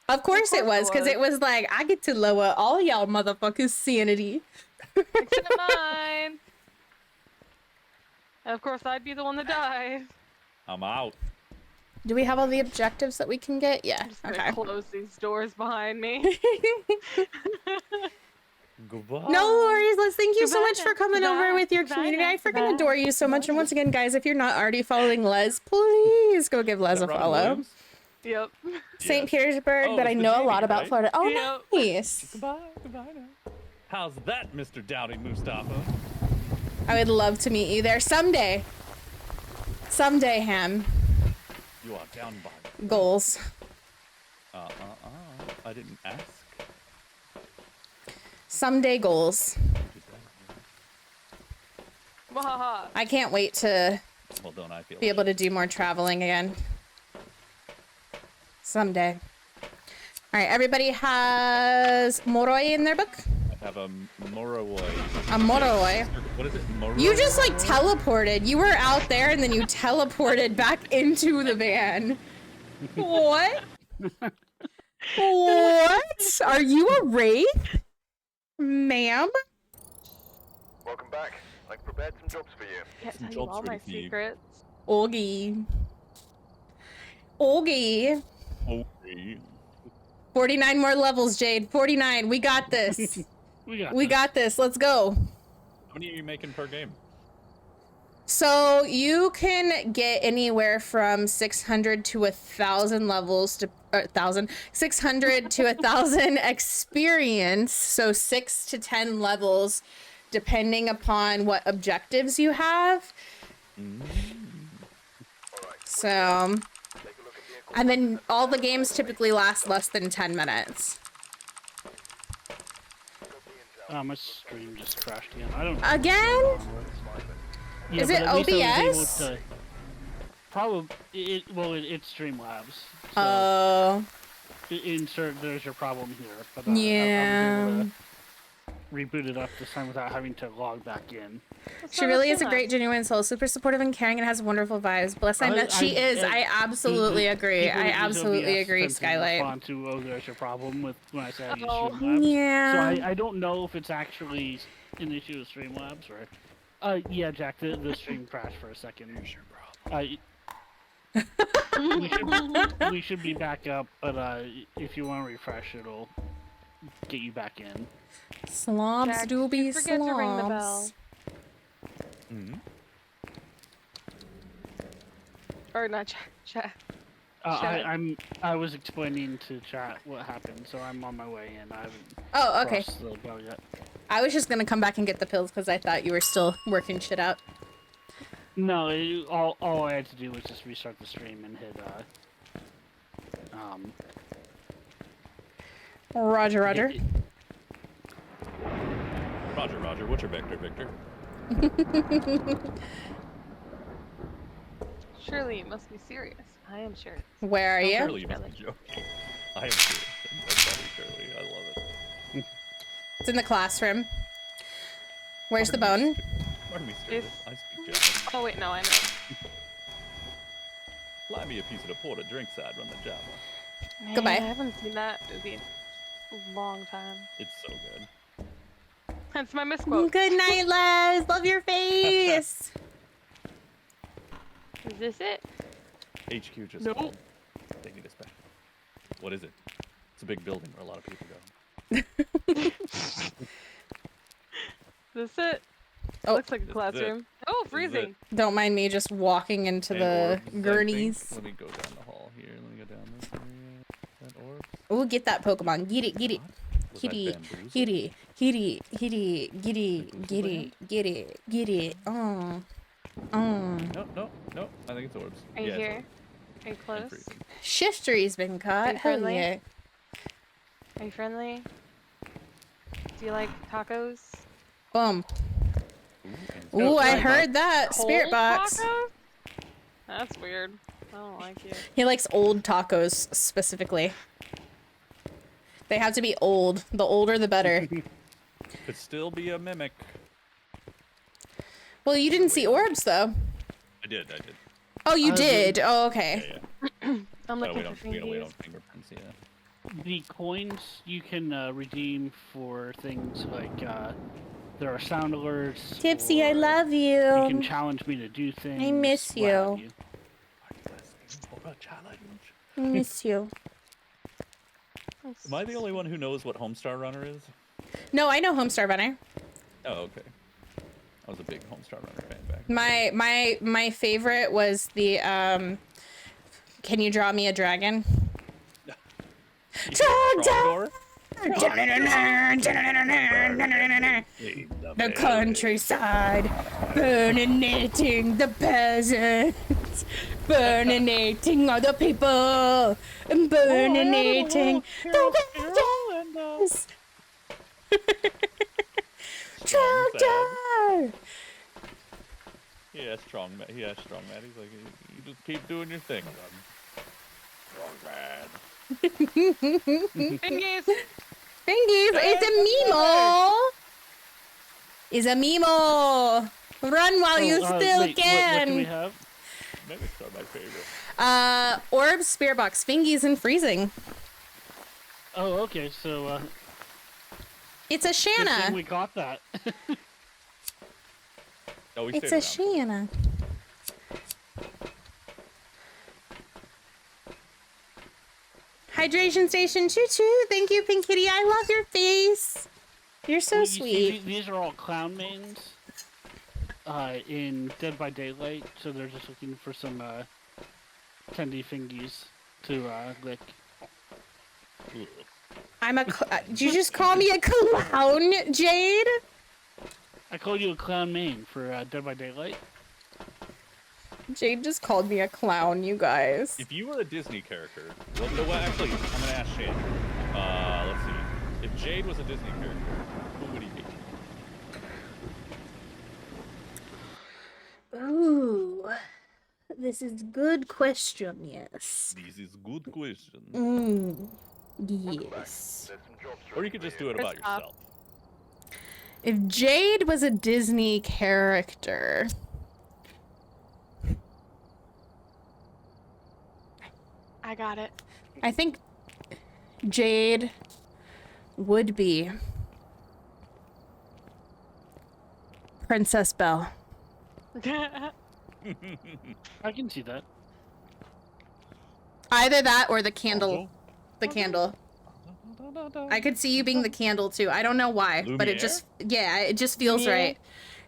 Of course it was, because it was like, I get to lower all y'all motherfuckers' sanity. Except mine. And of course, I'd be the one that dies. I'm out. Do we have all the objectives that we can get? Yeah. I'm just gonna Okay. close these doors behind me. Goodbye. No worries, Les. Thank you so much for coming Goodbye. over with your Goodbye. community. I freaking Goodbye. adore you so much. And once again, guys, if you're not already following Les, please go give Les Is a that Robin follow. Williams? Yep. St. Petersburg, Oh, but I it's the know a genie, lot about right? Florida. Oh, Yep. nice. Goodbye now. How's that, Mr. Downey Mustafa? I would love to meet you there someday. Someday, Ham. You are down by. Goals. I didn't ask. Someday goals. Wahaha. I can't wait to Well, don't I feel be able to do more traveling again. Someday. All right, everybody has Moroi in their book? I have a Moroi. A Moroi. What is it? Moroi? You just like teleported. You were out there and then you teleported back into the van. What? What? Are you a wraith? Ma'am? Welcome back. I've prepared some jobs for you. Can't Some tell you jobs all my ready for you. secrets. Oogie. Oogie. Okay. 49 more levels, Jade. 49. We got this. We got this. Let's go. How many are you making per game? So you can get anywhere from 600 to 1,000 levels to 600 to 1,000 experience. So 6 to 10 levels, depending upon what objectives you have. So, and then all the games typically last less than 10 minutes. My stream just crashed again. I don't. Again? Yeah, Is but it at least I was OBS? able to- Probably. It's Streamlabs. So Oh. insert. There's your problem here. But Yeah. I was able to reboot it up this time without having to log back in. She really is a great, genuine soul, super supportive and caring, and has wonderful vibes. Bless I met. She is. I absolutely agree. I absolutely agree, Skylight. Respond to, oh, there's your problem with when I said I use Oh, Streamlabs. yeah. So I don't know if it's actually an issue with Streamlabs or. Yeah, Jack. The stream crashed for a second. Here's your problem. We should be back up, but if you want to refresh, it'll get you back in. Slobs Jack, do be forget to ring the bell. slobs. Or not chat. I was explaining to chat what happened, so I'm on my way in. I haven't Oh, okay. crossed the bell yet. I was just gonna come back and get the pills because I thought you were still working shit out. No, all I had to do was just restart the stream and hit Roger, Roger. Roger. What's your vector, Victor? Surely you must be serious. I am sure. Where are you? Surely you must be joking. I am serious. That's funny, Shirley. I love it. It's in the classroom. Where's the bone? Pardon me, Shirley. I speak German. Oh wait, no, I know. Fly me a piece of the porter drink side run the Java. Man, Goodbye. I haven't seen that movie in a long time. It's so good. That's my misquote. Good night, Les. Love your face. Is this it? HQ just Nope. called. They need us back. What is it? It's a big building where a lot of people go. Is this it? Oh. Looks like a classroom. Oh, freezing. Don't mind me just walking into And the orbs, I think. gurneys. Let me go down the hall here. Let me go down this area. That orb. Oh, get that Pokemon. Get it, get it. Was Get that it, bamboozle? get it, get it, get it, get it, get it, get it, get it. No. I think it's orbs. Are you Yeah, it's here? orbs. Are you close? Shiftery's been Are caught. you Hell friendly? yeah. Are you friendly? Do you like tacos? Boom. Ooh, Ooh, I like heard that. Cold Spirit box. tacos? That's weird. I don't like you. He likes old tacos specifically. They have to be old. The older, the better. Could still be a mimic. Well, you didn't see orbs though. I did. Oh, you did. Oh, okay. Yeah. I'm No, looking we for don't wait on fingies. fingerprints yet. The coins you can redeem for things like there are sound alerts. Tipsy, I or love you. You can challenge me to do things. I miss what have you. For a challenge. I miss you. Am I the only one who knows what Homestar Runner is? No, I know Homestar Runner. Oh, okay. I was a big Homestar Runner fan back then. My favorite was the Can you draw me a dragon? Trogdor? The countryside, burninating the peasants, burninating other people, and burninating the wilderness. Trogdor! Yeah, strong man. He's like, you just keep doing your thing, bud. Strong man. Fingies! Fingies, it's a Mimo! It's a Mimo! Run while you still wait, can! What do we have? Mimics are my favorite. Orbs, Spirit Box, Fingies, and Freezing. Oh, okay. So It's a good thing Shana. we got that. Oh, we It's a stayed around. Shana. Hydration Station Choo Choo. Thank you, Pink Kitty. I love your face. You're so Well, you see, sweet. these are all clown mains in Dead by Daylight, so they're just looking for some tendy fingies to lick. I'm a. Did you just call me a clown, Jade? I called you a clown main for Dead by Daylight. Jade just called me a clown, you guys. If you were a Disney character, well, actually, I'm gonna ask Shane. Let's see. If Jade was a Disney character, who would he be? Ooh, this is good question. Yes. This is good question. Yes. Or you could just do it about yourself. If Jade was a Disney character, I got it. I think Jade would be Princess Belle. I can see that. Either that or the candle. The candle. I could see you being the candle too. I don't know why, but it just, yeah, it just feels right.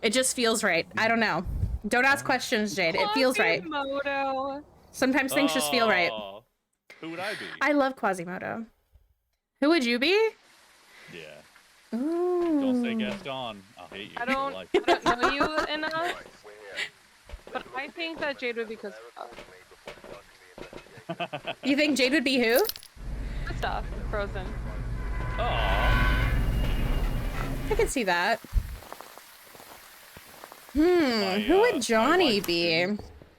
It just feels right. I don't know. Don't ask questions, Jade. It feels right. Quasimodo. Sometimes things just feel right. Who would I be? I love Quasimodo. Who would you be? Yeah. Ooh. Don't say Gaston. I'll hate you I for don't life. know you enough, but I think that Jade would be because You think Jade would be who? stuff Frozen. I could see that. Who would Johnny be?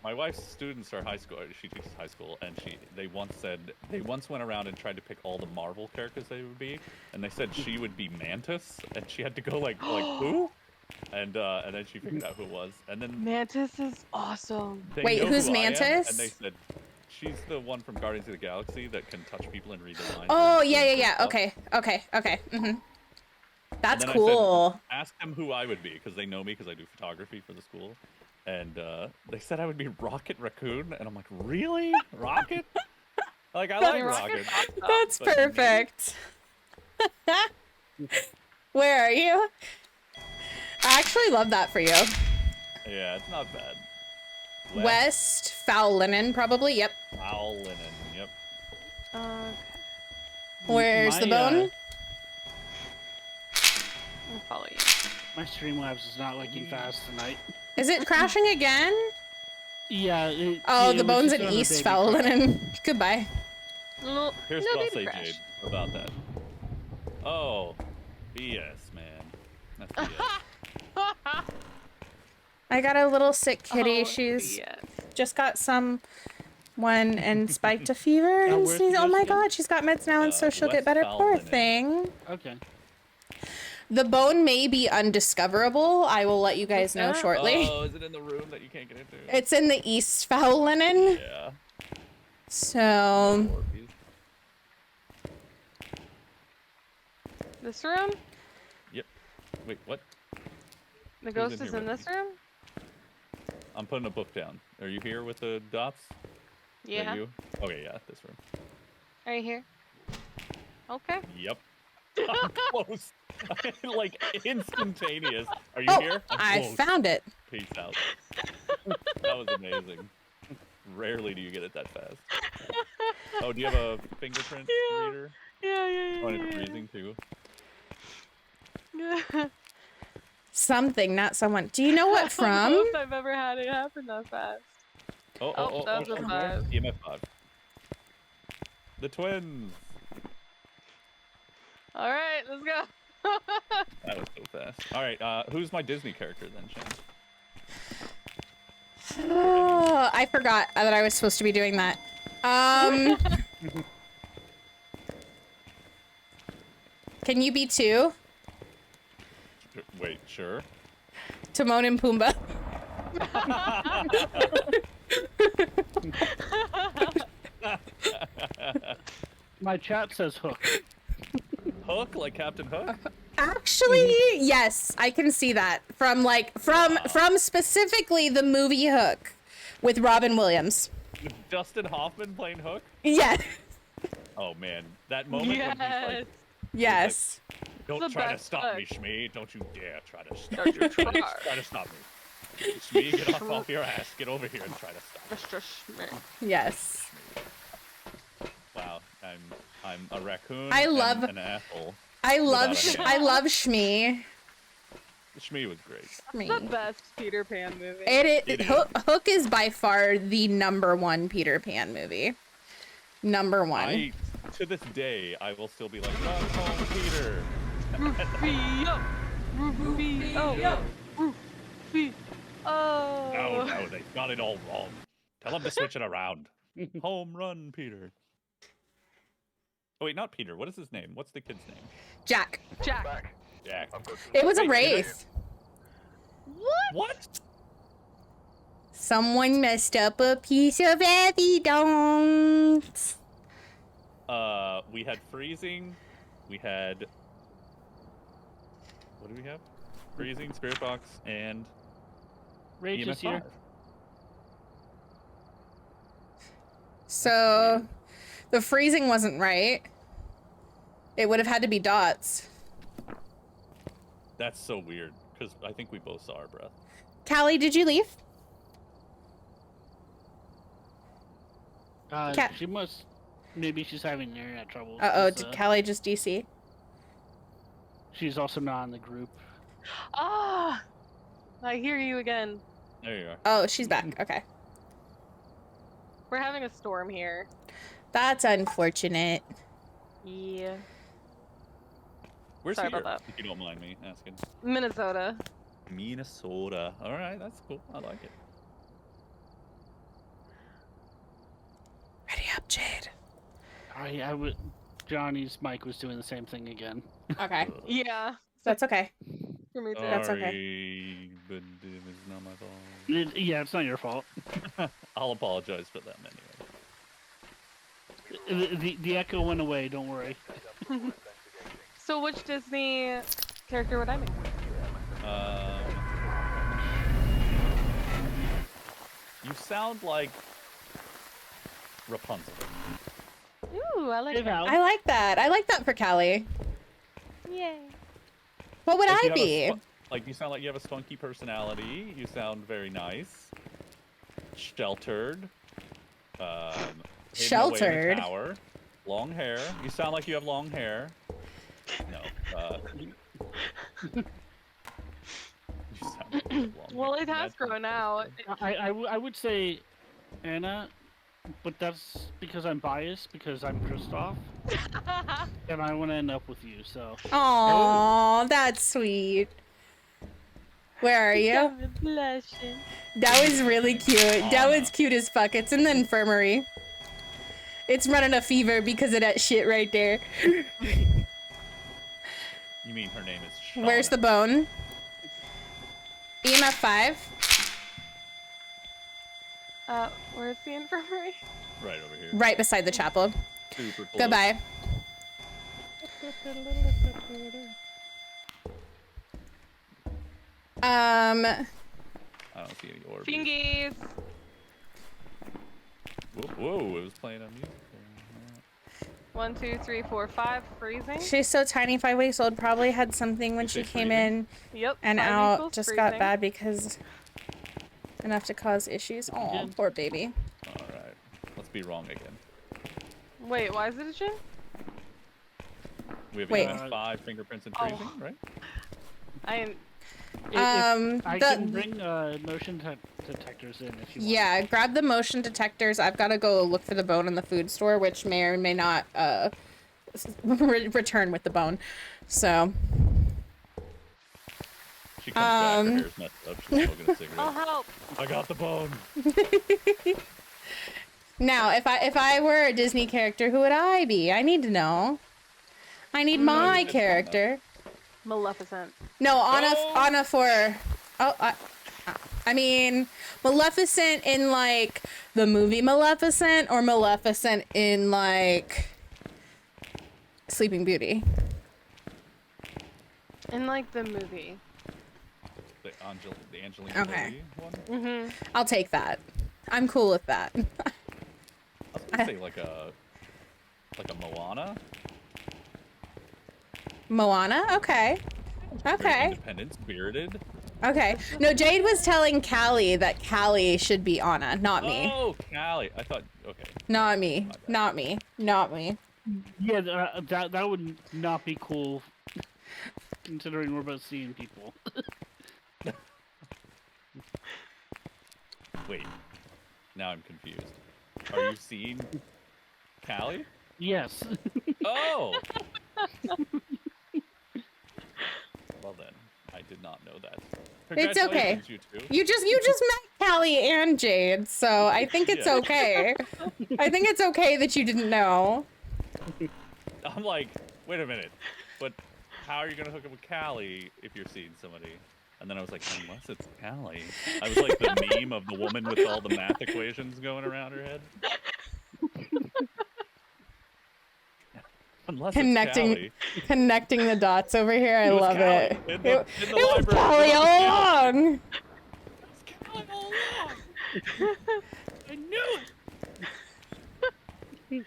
My wife's students are high school. She teaches high school, and they once went around and tried to pick all the Marvel characters they would be, and they said she would be Mantis, and she had to go like who? And then she figured out who it was, and then Mantis is awesome. they Wait, know who's who I am, Mantis? and they said she's the one from Guardians of the Galaxy that can touch people and read their minds. Oh, yeah. Okay. Mhm. That's And then cool. I said, ask them who I would be, because they know me, because I do photography for the school. And they said I would be Rocket Raccoon, and I'm like, really? Rocket? Like, I like Rocket. That's perfect. Where are you? I actually love that for you. Yeah, it's not bad. West, foul linen, probably. Yep. Foul linen, yep. Where's the bone? I'll follow you. My Streamlabs is not working fast tonight. Is it crashing again? Yeah. The bone's in East, foul linen. Goodbye. No, Here's no what I'll baby say, crash. Jade, about that. Oh, BS, man. That's BS. I got a little sick kitty. Oh, She's yes. just got one and spiked a fever. And where's sneezed. the Oh my nurse again? god, she's got meds now, and so she'll get West better. foul Poor linen. thing. Okay. The bone may be undiscoverable. I will let you guys know shortly. Oh, is it in the room that you can't get into? It's in the East foul linen. Yeah. So. This room? Yep. Wait, what? The Who's ghost in is here in with this room? I'm putting a book down. Are you here with the dots? Is that Yeah. you? Okay, yeah, this room. Are you here? Okay. Yep. I'm close. Like instantaneous. Are you Oh, here? I'm I close. found it. Peace out. That was amazing. Rarely do you get it that fast. Oh, do you have a fingerprint reader? Yeah. Oh, and it's freezing too. Something, not someone. Do you know what I don't from? know if I've ever had it happen that fast. Oh, that was a 5. EMF 5. The twins. All right, let's go. That was so fast. All right, who's my Disney character then, Shane? Oh, I forgot that I was supposed to be doing that. Can you be 2? Wait, sure. Timon and Pumbaa. My chat says Hook. Hook, like Captain Hook? Actually, yes, I can see that from specifically the movie Hook with Robin Williams. With Dustin Hoffman playing Hook? Yes. Oh man, that moment when he's like, Yes. "Don't The try to best stop Hook. me, Shmee. Don't you dare try to stop Don't you me. try. Try to stop me. Shmee, get off your ass. Get over here and try to stop me." Mr. Schmidt. Yes. Wow, I'm a raccoon I and love- an asshole. I love without a I hand. love Shmee. Shmee was great. The best Peter Pan movie. It is. Hook is by far the #1 Peter Pan movie. Number 1. To this day, I will still be like, "Run home, Peter." Rufio. Rufio. Rufio. Oh. No, they got it all wrong. Tell them to switch it around. Home run, Peter. Oh wait, not Peter. What is his name? What's the kid's name? Jack. Jack. Jack. It was a Wait, wraith. What? Someone messed up a piece of evidence. We had freezing. We had. What do we have? Freezing, Spirit Box, and Rage EMF is here. 5. So, the freezing wasn't right. It would have had to be dots. That's so weird because I think we both saw our breath. Callie, did you leave? Cat- She must. Maybe she's having internet trouble. Uh-oh, 'cause, did Callie just DC? She's also not in the group. Ah. I hear you again. There you are. Oh, she's back. Okay. We're having a storm here. That's unfortunate. Yeah. Where's Sorry here, about that. if you don't mind me asking? Minnesota. Minnesota. All right, that's cool. I like it. Ready up, Jade. I would. Johnny's mic was doing the same thing again. Okay. Yeah. That's okay. For me too. That's okay. Sorry, but it's not my fault. Yeah, it's not your fault. I'll apologize for them anyway. The echo went away. Don't worry. So which Disney character would I make? You sound like Rapunzel. Ooh, I like that. I like that. I like that for Callie. Yay. What would Like, I be? Like, you sound like you have a spunky personality. You sound very nice. Sheltered. Hidden away in a Sheltered? tower. Long hair. You sound like you have long hair. No. You sound like you have long Well, hair. it has grown out. I would say Anna, but that's because I'm biased because I'm Kristoff, and I want to end up with you. So. Aw, that's sweet. Where are you? Blushing. That was really cute. That was cute as fuck. It's in the infirmary. It's running a fever because of that shit right there. You mean her name is Shana? Where's the bone? EMF 5. Where's the infirmary? Right over here. Right beside the chapel. Super close. Goodbye. I don't see any orbs. Fingies. Whoa, it was playing on music. 1, 2, 3, 4, 5. Freezing. She's so tiny, 5 weeks old. Probably had something when she came in Yep. and 5 out. equals Just freezing. got bad because enough to cause issues. Oh, poor baby. Alright. Let's be wrong again. Wait, why is it a gin? We have Wait. even 5 fingerprints and freezing, right? I I can bring motion detectors in if you want. Yeah, grab the motion detectors. I've got to go look for the bone in the food store, which may or may not return with the bone. So. She comes back, her hair's messed up, she's smoking a cigarette. I'll help. I got the bone. Now, if I were a Disney character, who would I be? I need to know. I need my character. Maleficent. No, Anna for. Oh, I mean, Maleficent in like the movie Maleficent, or Maleficent in like Sleeping Beauty. In like the movie. The Angelina Okay. Jolie one? I'll take that. I'm cool with that. I was gonna say like a Moana. Moana? Okay. Okay. Independent, spirited. Okay. No, Jade was telling Callie that Callie should be Anna, not me. Oh, Callie. I thought. Okay. Not me. Not me. Not me. Yeah, that would not be cool, considering we're both seeing people. Wait. Now I'm confused. Are you seeing Callie? Yes. Oh. Well then, I did not know that. It's okay. Congratulations, you two. You just met Callie and Jade, so I think it's Yeah. okay. I think it's okay that you didn't know. I'm like, wait a minute, but how are you gonna hook up with Callie if you're seeing somebody? And then I was like, unless it's Callie. I was like the meme of the woman with all the math equations going around her head. Unless it's Callie. Connecting the dots over here. I love Callie. it. In the It was library. Callie all along. I knew it.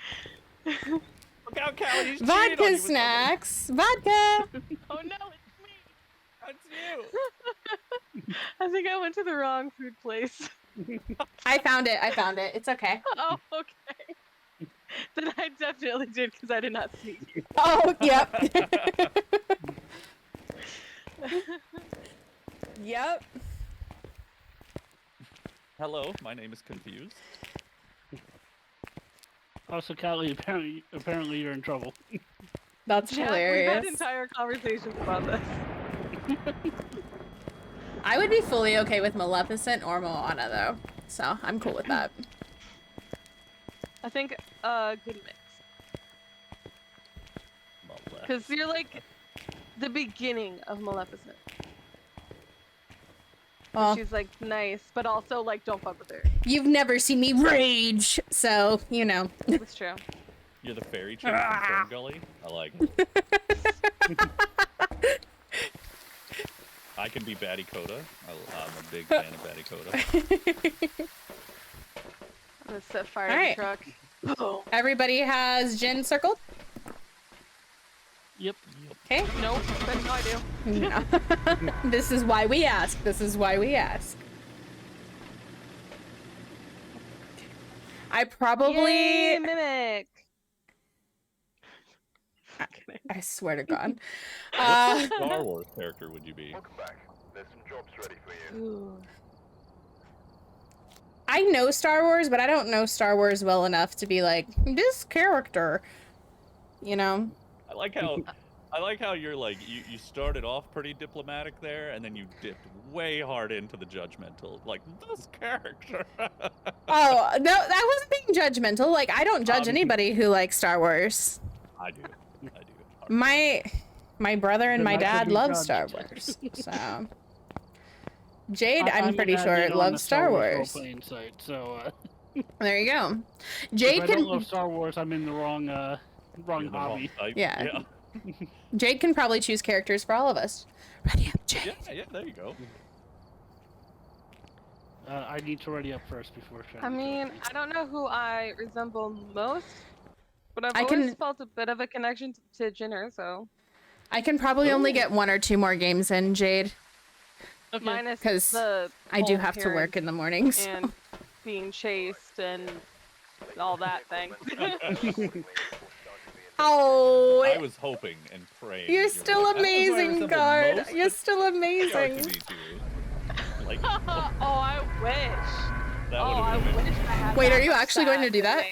Look out, Callie. He's cheating on you Vodka with snacks. Vodka. Oh no, it's me. That's you. I think I went to the wrong food place. I found it. It's okay. Oh, okay. Then I definitely did because I did not see you. Oh, yep. Yep. Hello, my name is Confused. Also, Callie, apparently you're in trouble. That's Yeah, hilarious. we've had entire conversations about this. I would be fully okay with Maleficent or Moana, though. So, I'm cool with that. I think a good mix. Because you're like the beginning of Maleficent. Well, She's like nice, but also like don't fuck with her. you've never seen me rage, so, you know. That's true. You're the fairy chick from Fern Gully. I like it. can be Batty Coda. I'm a big fan of Batty Coda. I'm gonna set fire All to the right. truck. Everybody has Jin circled? Yep. Okay. Nope, but no, I do. No. This is why we ask. This is why we ask. I probably... Yay, mimic. I swear to God. What Star Wars character would you be? Welcome back. There's some jobs ready for you. Ooh. I know Star Wars, but I don't know Star Wars well enough to be like, this character, you know? I like how you're like, you started off pretty diplomatic there, and then you dipped way hard into the judgmental, like, this character. Oh, no, that wasn't being judgmental. Like, I don't judge anybody who likes Star Wars. I do. My brother and my Then I dad could be love judged. Star Wars, so... Jade, I'm an pretty sure, admin on loves the Star Wars. role-playing site, so There you go. if Jade I don't can... love Star Wars, I'm in the wrong hobby. Yeah. Jade can probably choose characters for all of us. Ready up, Jade. Yeah, there you go. I need to ready up first before Shana. I mean, I don't know who I resemble most, but I've I always can- felt a bit of a connection to Jinner, so. I can probably only get 1 or 2 more games in, Jade. Minus Because the I do whole have to work parents in the mornings. and being chased and all that thing. Oh, I was hoping and praying. you're that still right. That's who I amazing, resemble Guard. most. You're still amazing. R2D2. Like, Oh, I wish. that Oh, I would've been wish I had Wait, that are you much actually going to do that?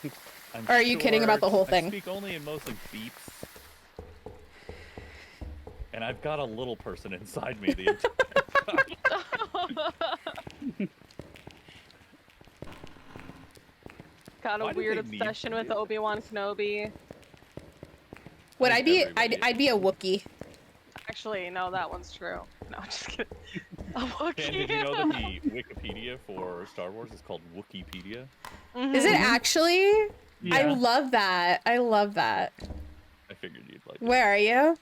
today. I'm Or are you kidding about the whole I thing? speak only in mostly beeps. And I've got a little person inside me the entire time. Got a Why do weird they need obsession to with do that? Obi-Wan Kenobi. Would I be? everybody I'd be a Wookiee. Actually, no, that one's true. No, just kidding. A Dan, Wookiee. did you know that the Wikipedia for Star Wars is called Wookieepedia? Is it actually? I Yeah. love that. I love that. I figured you'd like it. Where are you?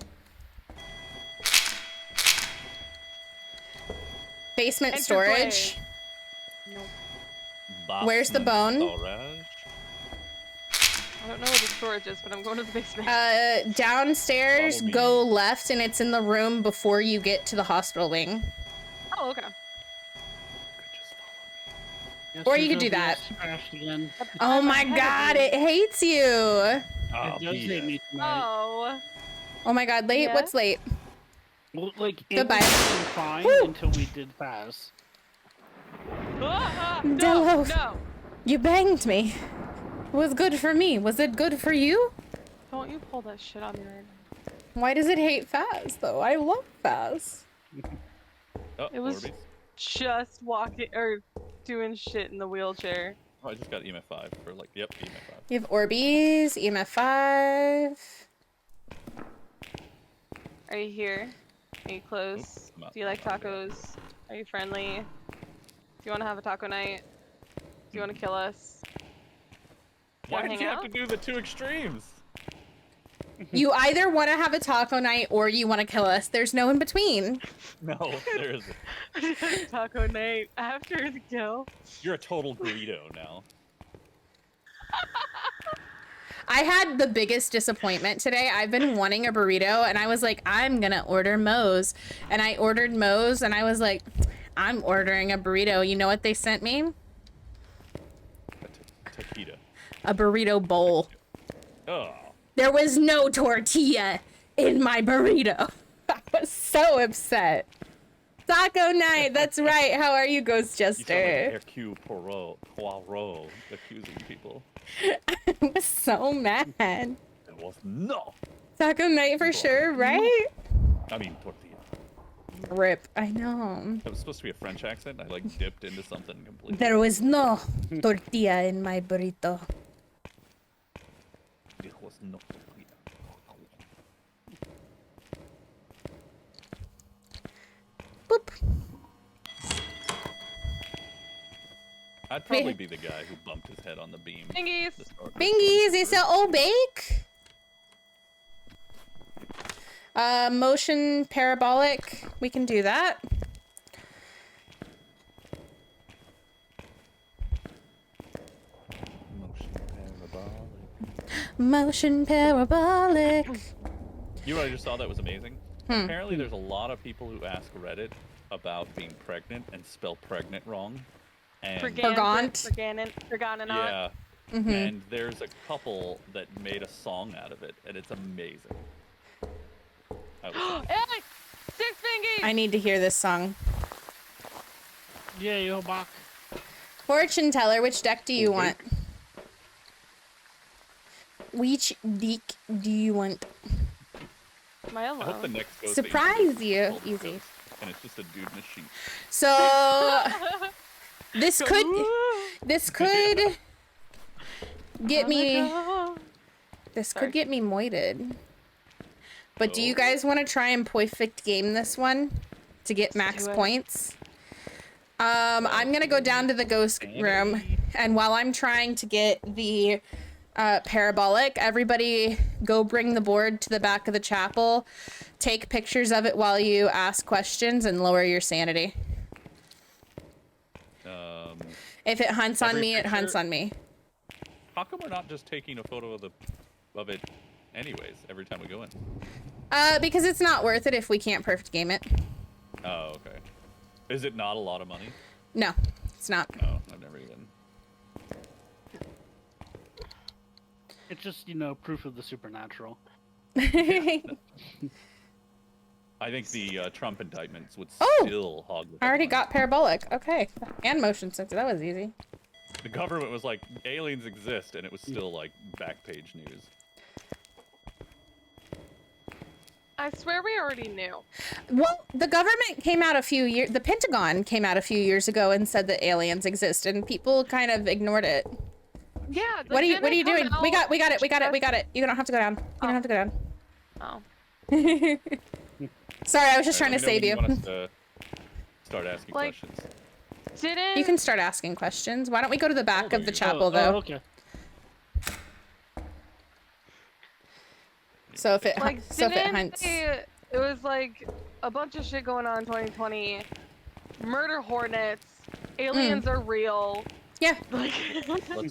Basement Enter storage. Where's the Basement bone? storage. I don't know where the storage is, but I'm going to the basement. Downstairs, Follow me. go left, and it's in the room before you get to the hospital wing. Oh, okay. Or you could do that. Crashed again. Oh my god, it hates you. Oh, It does Peter. hate me tonight. Oh. Oh my god, late? Yeah? What's late? Well, like, Goodbye. it was fine Woo. until we did Phas. No, Delos. no. You banged me. It was good for me. Was it good for you? Don't you pull that shit on me right now. Why does it hate Phas, though? I love Phas. Oh, It was Orbeez. just walking, or doing shit in the wheelchair. Oh, I just got EMF 5 for like, yep, EMF 5. You have Orbeez, EMF 5. Are you here? Are you close? Oops, I'm Do you like tacos? Are you friendly? Do you want to have a taco night? Do you want to kill us? Do you Why want to did hang you out? have to do the two extremes? You either want to have a taco night or you want to kill us. There's no in between. No, there isn't. Taco night after the kill. You're a total burrito now. I had the biggest disappointment today. I've been wanting a burrito, and I was like, I'm gonna order Moe's. And I ordered Moe's, and I was like, I'm ordering a burrito. You know what they sent me? Taquita. A burrito bowl. Oh. There was no tortilla in my burrito. I was so upset. Taco night, that's right. How are you, Ghost You sound like Jester? Hercule Poirot accusing people. I was so mad. It was no. Taco night for sure, right? I mean, tortilla. Rip, I know. That was supposed to be a French accent. I like dipped into something completely. There was no tortilla in my burrito. There was no tortilla. Boop. I'd probably be the guy who bumped his head on the beam. Bingies! Bingies, it's a old bake. Motion parabolic. We can do that. Motion parabolic. You know what I just saw that was amazing? Apparently there's a lot of people who ask Reddit about being pregnant and spell pregnant wrong. And yeah. And there's a couple that made a song out of it, and it's amazing. Hey! 6 fingies! I need to hear this song. Yeah, yo, Bach. Fortune teller, which deck do you want? Which deck do you want? My I hope the next goes Surprise you. Easy. And it's just a dude in a sheet. So this could get me. This could get me moited. But do you guys want to try and perfect game this one to get max points? I'm gonna go down to the ghost room, and while I'm trying to get the parabolic, everybody go bring the board to the back of the chapel, take pictures of it while you ask questions, and lower your sanity. If it hunts on me, it hunts on me. How come we're not just taking a photo of it anyways every time we go in? Because it's not worth it if we can't perfect game it. Oh, okay. Is it not a lot of money? No, it's not. No, I've never even. It's just, you know, proof of the supernatural. I think the Trump indictments would still hog the I already got parabolic. Okay. And motion sensor. That was easy. The government was like, aliens exist, and it was still like back page news. I swear we already knew. Well, the government came out the Pentagon came out a few years ago and said that aliens exist, and people kind of ignored it. Yeah. What are you doing? We got it. You don't have to go down. You don't have to go down. Oh. Sorry, I was just trying to save you. Want us to start asking questions. You can start asking questions. Why don't we go to the back of the chapel, though? Oh, okay. So if it hunts. It was like a bunch of shit going on in 2020. Murder hornets. Aliens are real. Yeah. Let's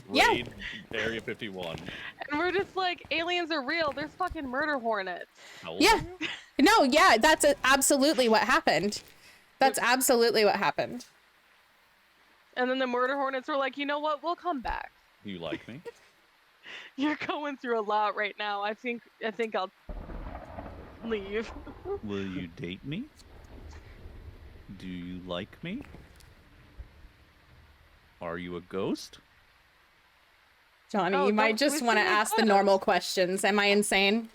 raid Area 51. And we're just like, aliens are real. There's fucking murder hornets. Yeah. No, yeah, that's absolutely what happened. That's absolutely what happened. And then the murder hornets were like, you know what? We'll come back. You like me? You're going through a lot right now. I think I'll leave. Will you date me? Do you like me? Are you a ghost? Johnny, you might just want to ask the normal questions. Am I insane?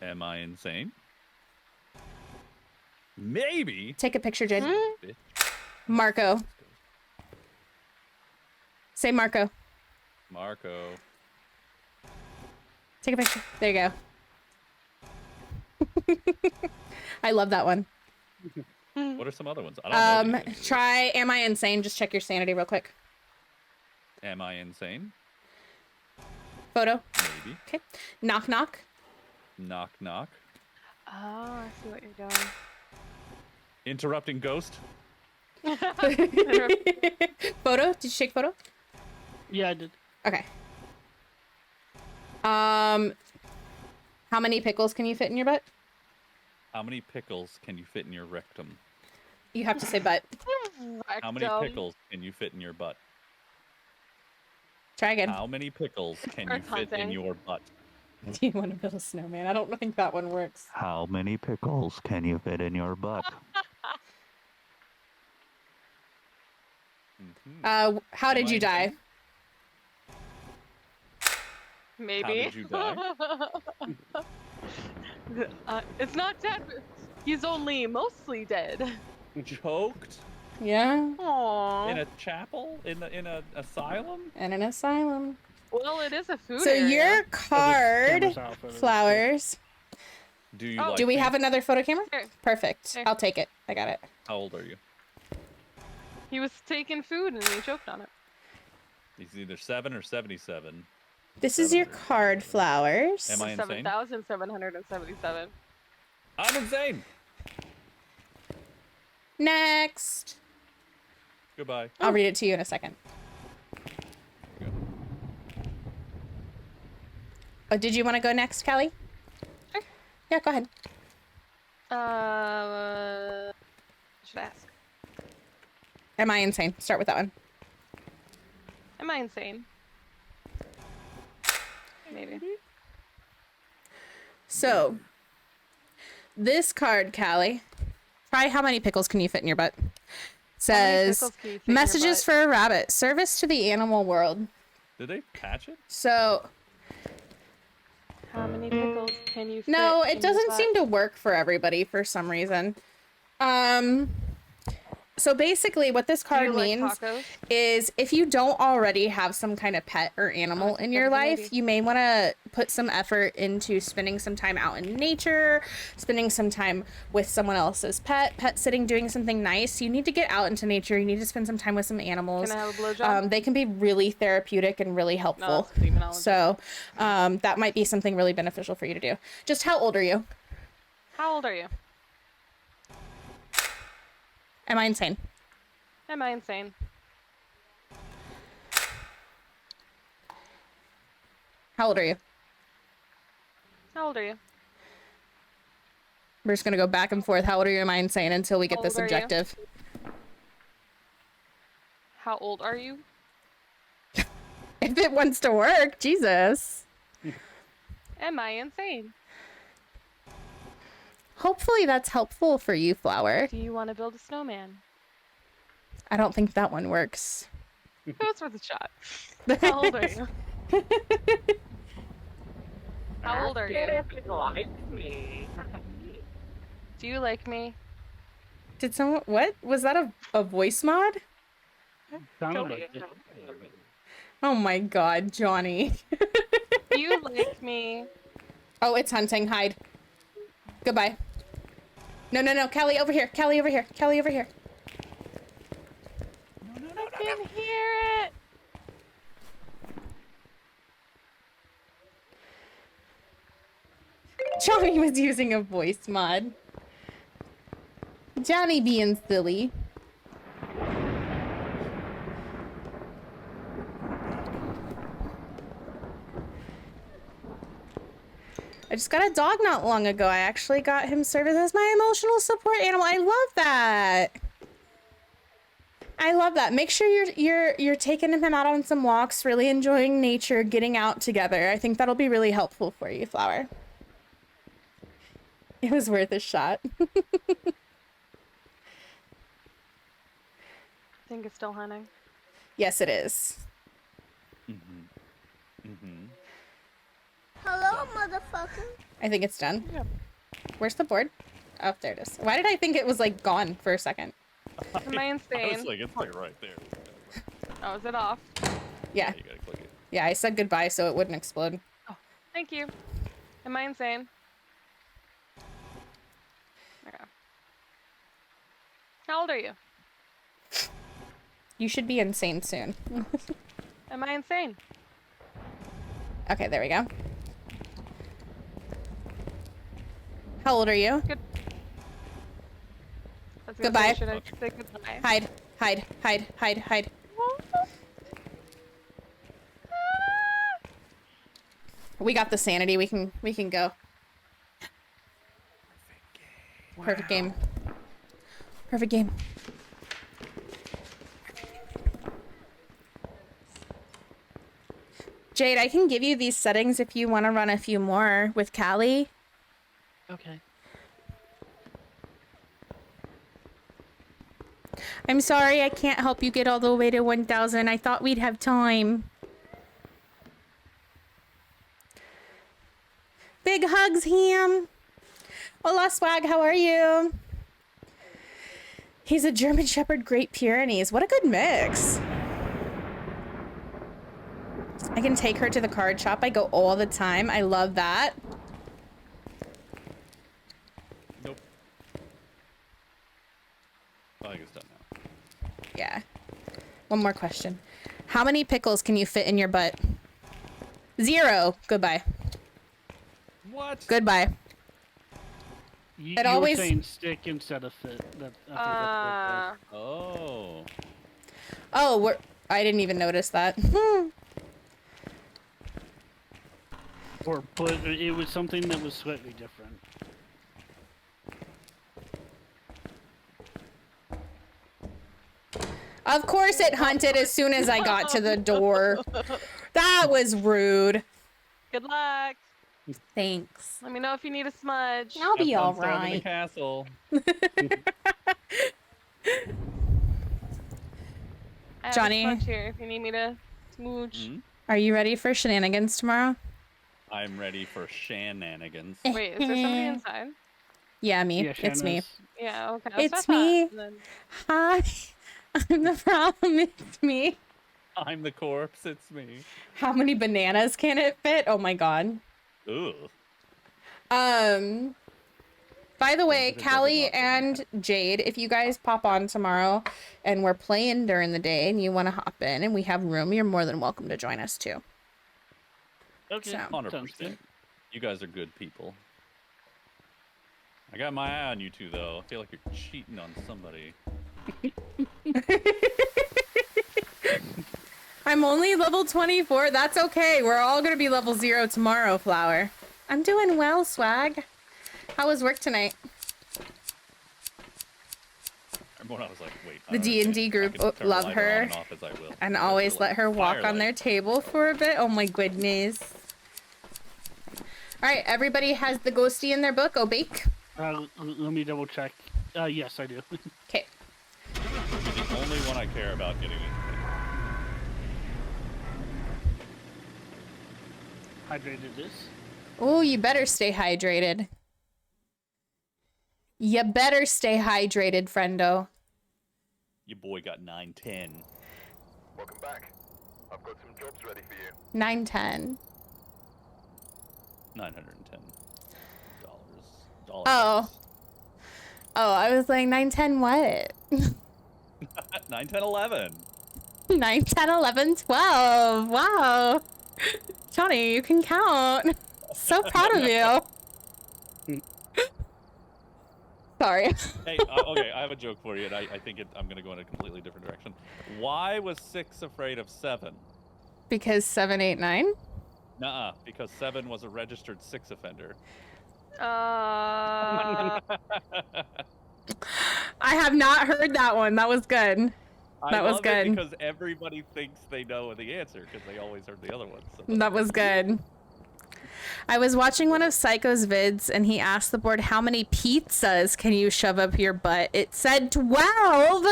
Am I insane? Maybe. Take a picture, Jade. Marco. Say Marco. Marco. Take a picture. There you go. I love that one. What are some other ones? I don't know. Try Am I Insane? Just check your sanity real quick. Am I insane? Photo. Maybe. Okay. Knock knock. Knock knock. Oh, I see what you're doing. Interrupting ghost. Photo? Did you take photo? Yeah, I did. Okay. How many pickles can you fit in your butt? How many pickles can you fit in your rectum? You have to say butt. How many pickles can you fit in your butt? Try again. How many pickles can you fit in your butt? Do you want to build a snowman? I don't think that one works. How many pickles can you fit in your butt? How did you die? Maybe. How did you die? It's not dead. He's only mostly dead. Choked? Yeah. Aww. In a chapel? In a asylum? In an asylum. Well, it is a food So area. your card, flowers. Do you like Do we me? have another photo camera? Here. Perfect. Here. I'll take it. I got it. How old are you? He was taking food and he choked on it. He's either 7 or 77. This is your card, flowers. Am I insane? 7,777. I'm insane. Next. Goodbye. I'll read it to you in a second. Oh, did you want to go next, Callie? Sure. Yeah, go ahead. Should I ask? Am I insane? Start with that one. Am I insane? Maybe. So, this card, Callie. Try how many pickles can you fit in your butt? Says, pickles can you fit in your messages butt? for a rabbit. Service to the animal world. Did they patch it? So, How many pickles can you fit no, in it your doesn't butt? seem to work for everybody for some reason. So basically what this card like means tacos? is if you don't already have some kind of pet or animal in your life, you may want to put some effort into spending some time out in nature, spending some time with someone else's pet sitting, doing something nice. You need to get out into nature. You need to spend some time with some animals. Can I have a blowjob? They can be really therapeutic and really helpful. that's demonology. So that might be something really beneficial for you to do. Just how old are you? How old are you? Am I insane? Am I insane? How old are you? How old are you? We're just gonna go back and forth. How old are you? Am I insane until we get How this old are you? objective? How old are you? If it wants to work, Jesus. Am I insane? Hopefully that's helpful for you, Flower. Do you want to build a snowman? I don't think that one works. It was worth a shot. How old are you? How old are you? Do you like me? Did someone, what? Was that a voice mod? Sounded like it. Oh my god, Johnny. Do you like me? Oh, it's hunting. Hide. Goodbye. No, no, no. Callie, over here. Callie, over here. Callie, over here. I can hear it. Johnny was using a voice mod. Johnny being silly. I just got a dog not long ago. I actually got him service as my emotional support animal. I love that. I love that. Make sure you're taking him out on some walks, really enjoying nature, getting out together. I think that'll be really helpful for you, Flower. It was worth a shot. I think it's still hunting. Yes, it is. Hello, motherfucker. I think it's done. Where's the board? Oh, there it is. Why did I think it was like gone for a second? Am I insane? I was like, it's like right there. Oh, is it off? Yeah. You gotta click it. Yeah, I said goodbye so it wouldn't explode. Thank you. Am I insane? Okay. How old are you? You should be insane soon. Am I insane? Okay, there we go. How old are you? Good. I was gonna Goodbye. say, should I say goodbye? Hide, hide, hide, hide, hide. We got the sanity. We can go. Perfect game. Perfect game. Jade, I can give you these settings if you want to run a few more with Callie. Okay. I'm sorry I can't help you get all the way to 1,000. I thought we'd have time. Big hugs, Ham. Hola, Swag. How are you? He's a German Shepherd Great Pyrenees. What a good mix. I can take her to the card shop. I go all the time. I love that. Nope. I think it's done now. Yeah. One more question. How many pickles can you fit in your butt? 0. Goodbye. What? Goodbye. You It were always- saying stick instead of fit. That, I think that's what it was. Oh. Oh, I didn't even notice that. But it was something that was slightly different. Of course it hunted as soon as I got to the door. That was rude. Good luck. Thanks. Let me know if you need a smudge. I'll be Have all fun storming the right. castle. I have Johnny? a smudge here if you need me to smooch. Are you ready for shenanigans tomorrow? I'm ready for shenanigans. Wait, is there somebody inside? Yeah, me. Yeah, It's me. Yeah, okay. that's It's what I me. thought, and then- Hi. I'm the problem. It's me. I'm the corpse. It's me. How many bananas can it fit? Oh my god. Ugh. By the way, It doesn't Callie not fit. and Jade, if you guys pop on tomorrow and we're playing during the day and you want to hop in and we have room, you're more than welcome to join us too. Okay, So- 100%. You guys are good people. I got my eye on you two, though. I feel like you're cheating on somebody. I'm only level 24. That's okay. We're all going to be level 0 tomorrow, Flower. I'm doing well, Swag. How was work tonight? When I was like, wait. The D&D group love her and always let her walk on their table for a bit. Oh my goodness. All right, everybody has the ghosty in their book. Oh, bake. Let me double check. Yes, I do. Okay. You're the only one I care about getting in. Hydrated this. Oh, you better stay hydrated. You better stay hydrated, friendo. Your boy got 910. Welcome back. I've got some jobs ready for you. 910. $910. Oh. Oh, I was like 910 what? 91011. 910 11 12. Wow. Johnny, you can count. So proud of you. Sorry. Hey, okay, I have a joke for you, and I think I'm going to go in a completely different direction. Why was 6 afraid of 7? Because 7 8 9? Nuh-uh, because 7 was a registered 6 offender. I have not heard that one. That was good. That was good. Because everybody thinks they know the answer, because they always heard the other ones. So That was good. I was watching one of Psycho's vids and he asked the board, how many pizzas can you shove up your butt? It said 12.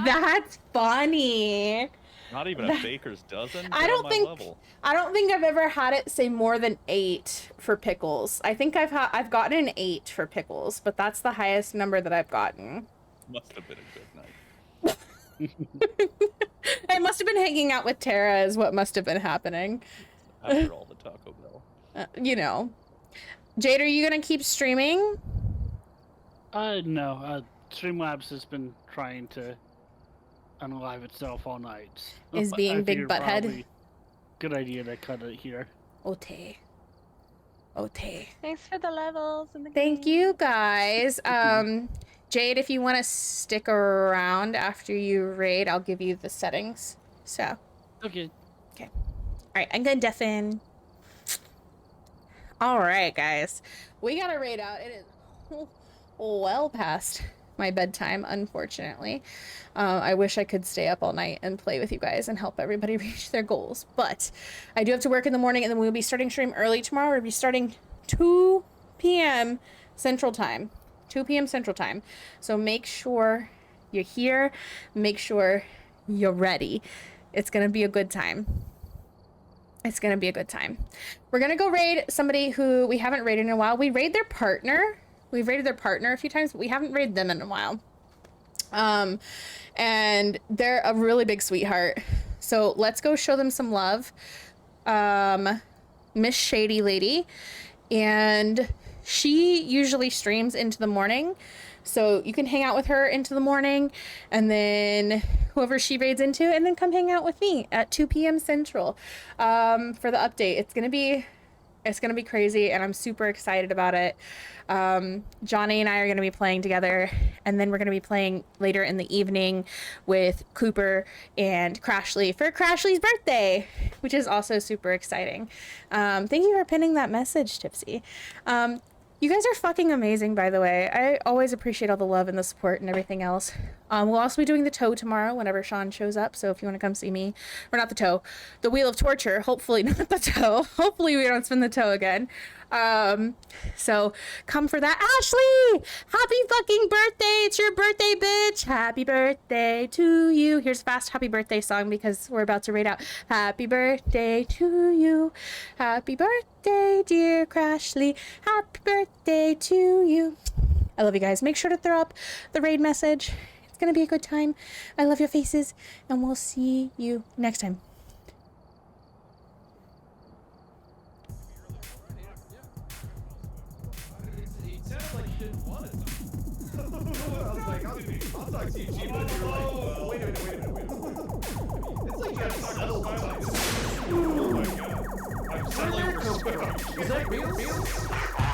That's funny. Not even a baker's dozen? I Get don't on my think level. I don't think I've ever had it say more than 8 for pickles. I think I've gotten an 8 for pickles, but that's the highest number that I've gotten. Must have been a good night. I must have been hanging out with Tara is what must have been happening. After all the Taco Bell. You know. Jade, are you gonna keep streaming? No. Streamlabs has been trying to unalive itself all night. Is being I big figured butthead? probably good idea to cut it here. Ote. Ote. Thanks for the levels and the Thank you guys. Jade, if you want to stick around after you raid, I'll give you the settings. So. Okay. Okay. All right, I'm gonna deafen. All right, guys, we got to raid out. It is well past my bedtime, unfortunately. I wish I could stay up all night and play with you guys and help everybody reach their goals, but I do have to work in the morning, and then we'll be starting stream early tomorrow. We'll be starting 2 p.m. Central Time. 2 p.m. Central Time. So make sure you're here. Make sure you're ready. It's going to be a good time. It's going to be a good time. We're going to go raid somebody who we haven't raided in a while. We raid their partner. We've raided their partner a few times, but we haven't raided them in a while. And they're a really big sweetheart. So let's go show them some love. Miss Shady Lady. And she usually streams into the morning, so you can hang out with her into the morning, and then whoever she raids into, and then come hang out with me at 2 p.m. Central for the update. It's It's gonna be crazy, and I'm super excited about it. Johnny and I are gonna be playing together, and then we're gonna be playing later in the evening with Cooper and Crashly for Crashly's birthday, which is also super exciting. Thank you for pinning that message, Tipsy. You guys are fucking amazing, by the way. I always appreciate all the love and the support and everything else. We'll also be doing the toe tomorrow whenever Sean shows up, so if you want to come see me, or not the toe, the Wheel of Torture, hopefully not the toe. Hopefully we don't spin the toe again. So come for that. Ashley! Happy fucking birthday! It's your birthday, bitch! Happy birthday to you. Here's a fast happy birthday song because we're about to raid out. Happy birthday to you. Happy birthday, dear Crashly. Happy birthday to you. I love you guys. Make sure to throw up the raid message. It's gonna be a good time. I love your faces, and we'll see you next time. I'll talk to you, G, but you're like, well, wait a minute. It's like you have to settle by like, oh my god. I'm settling for scrub. Is that real?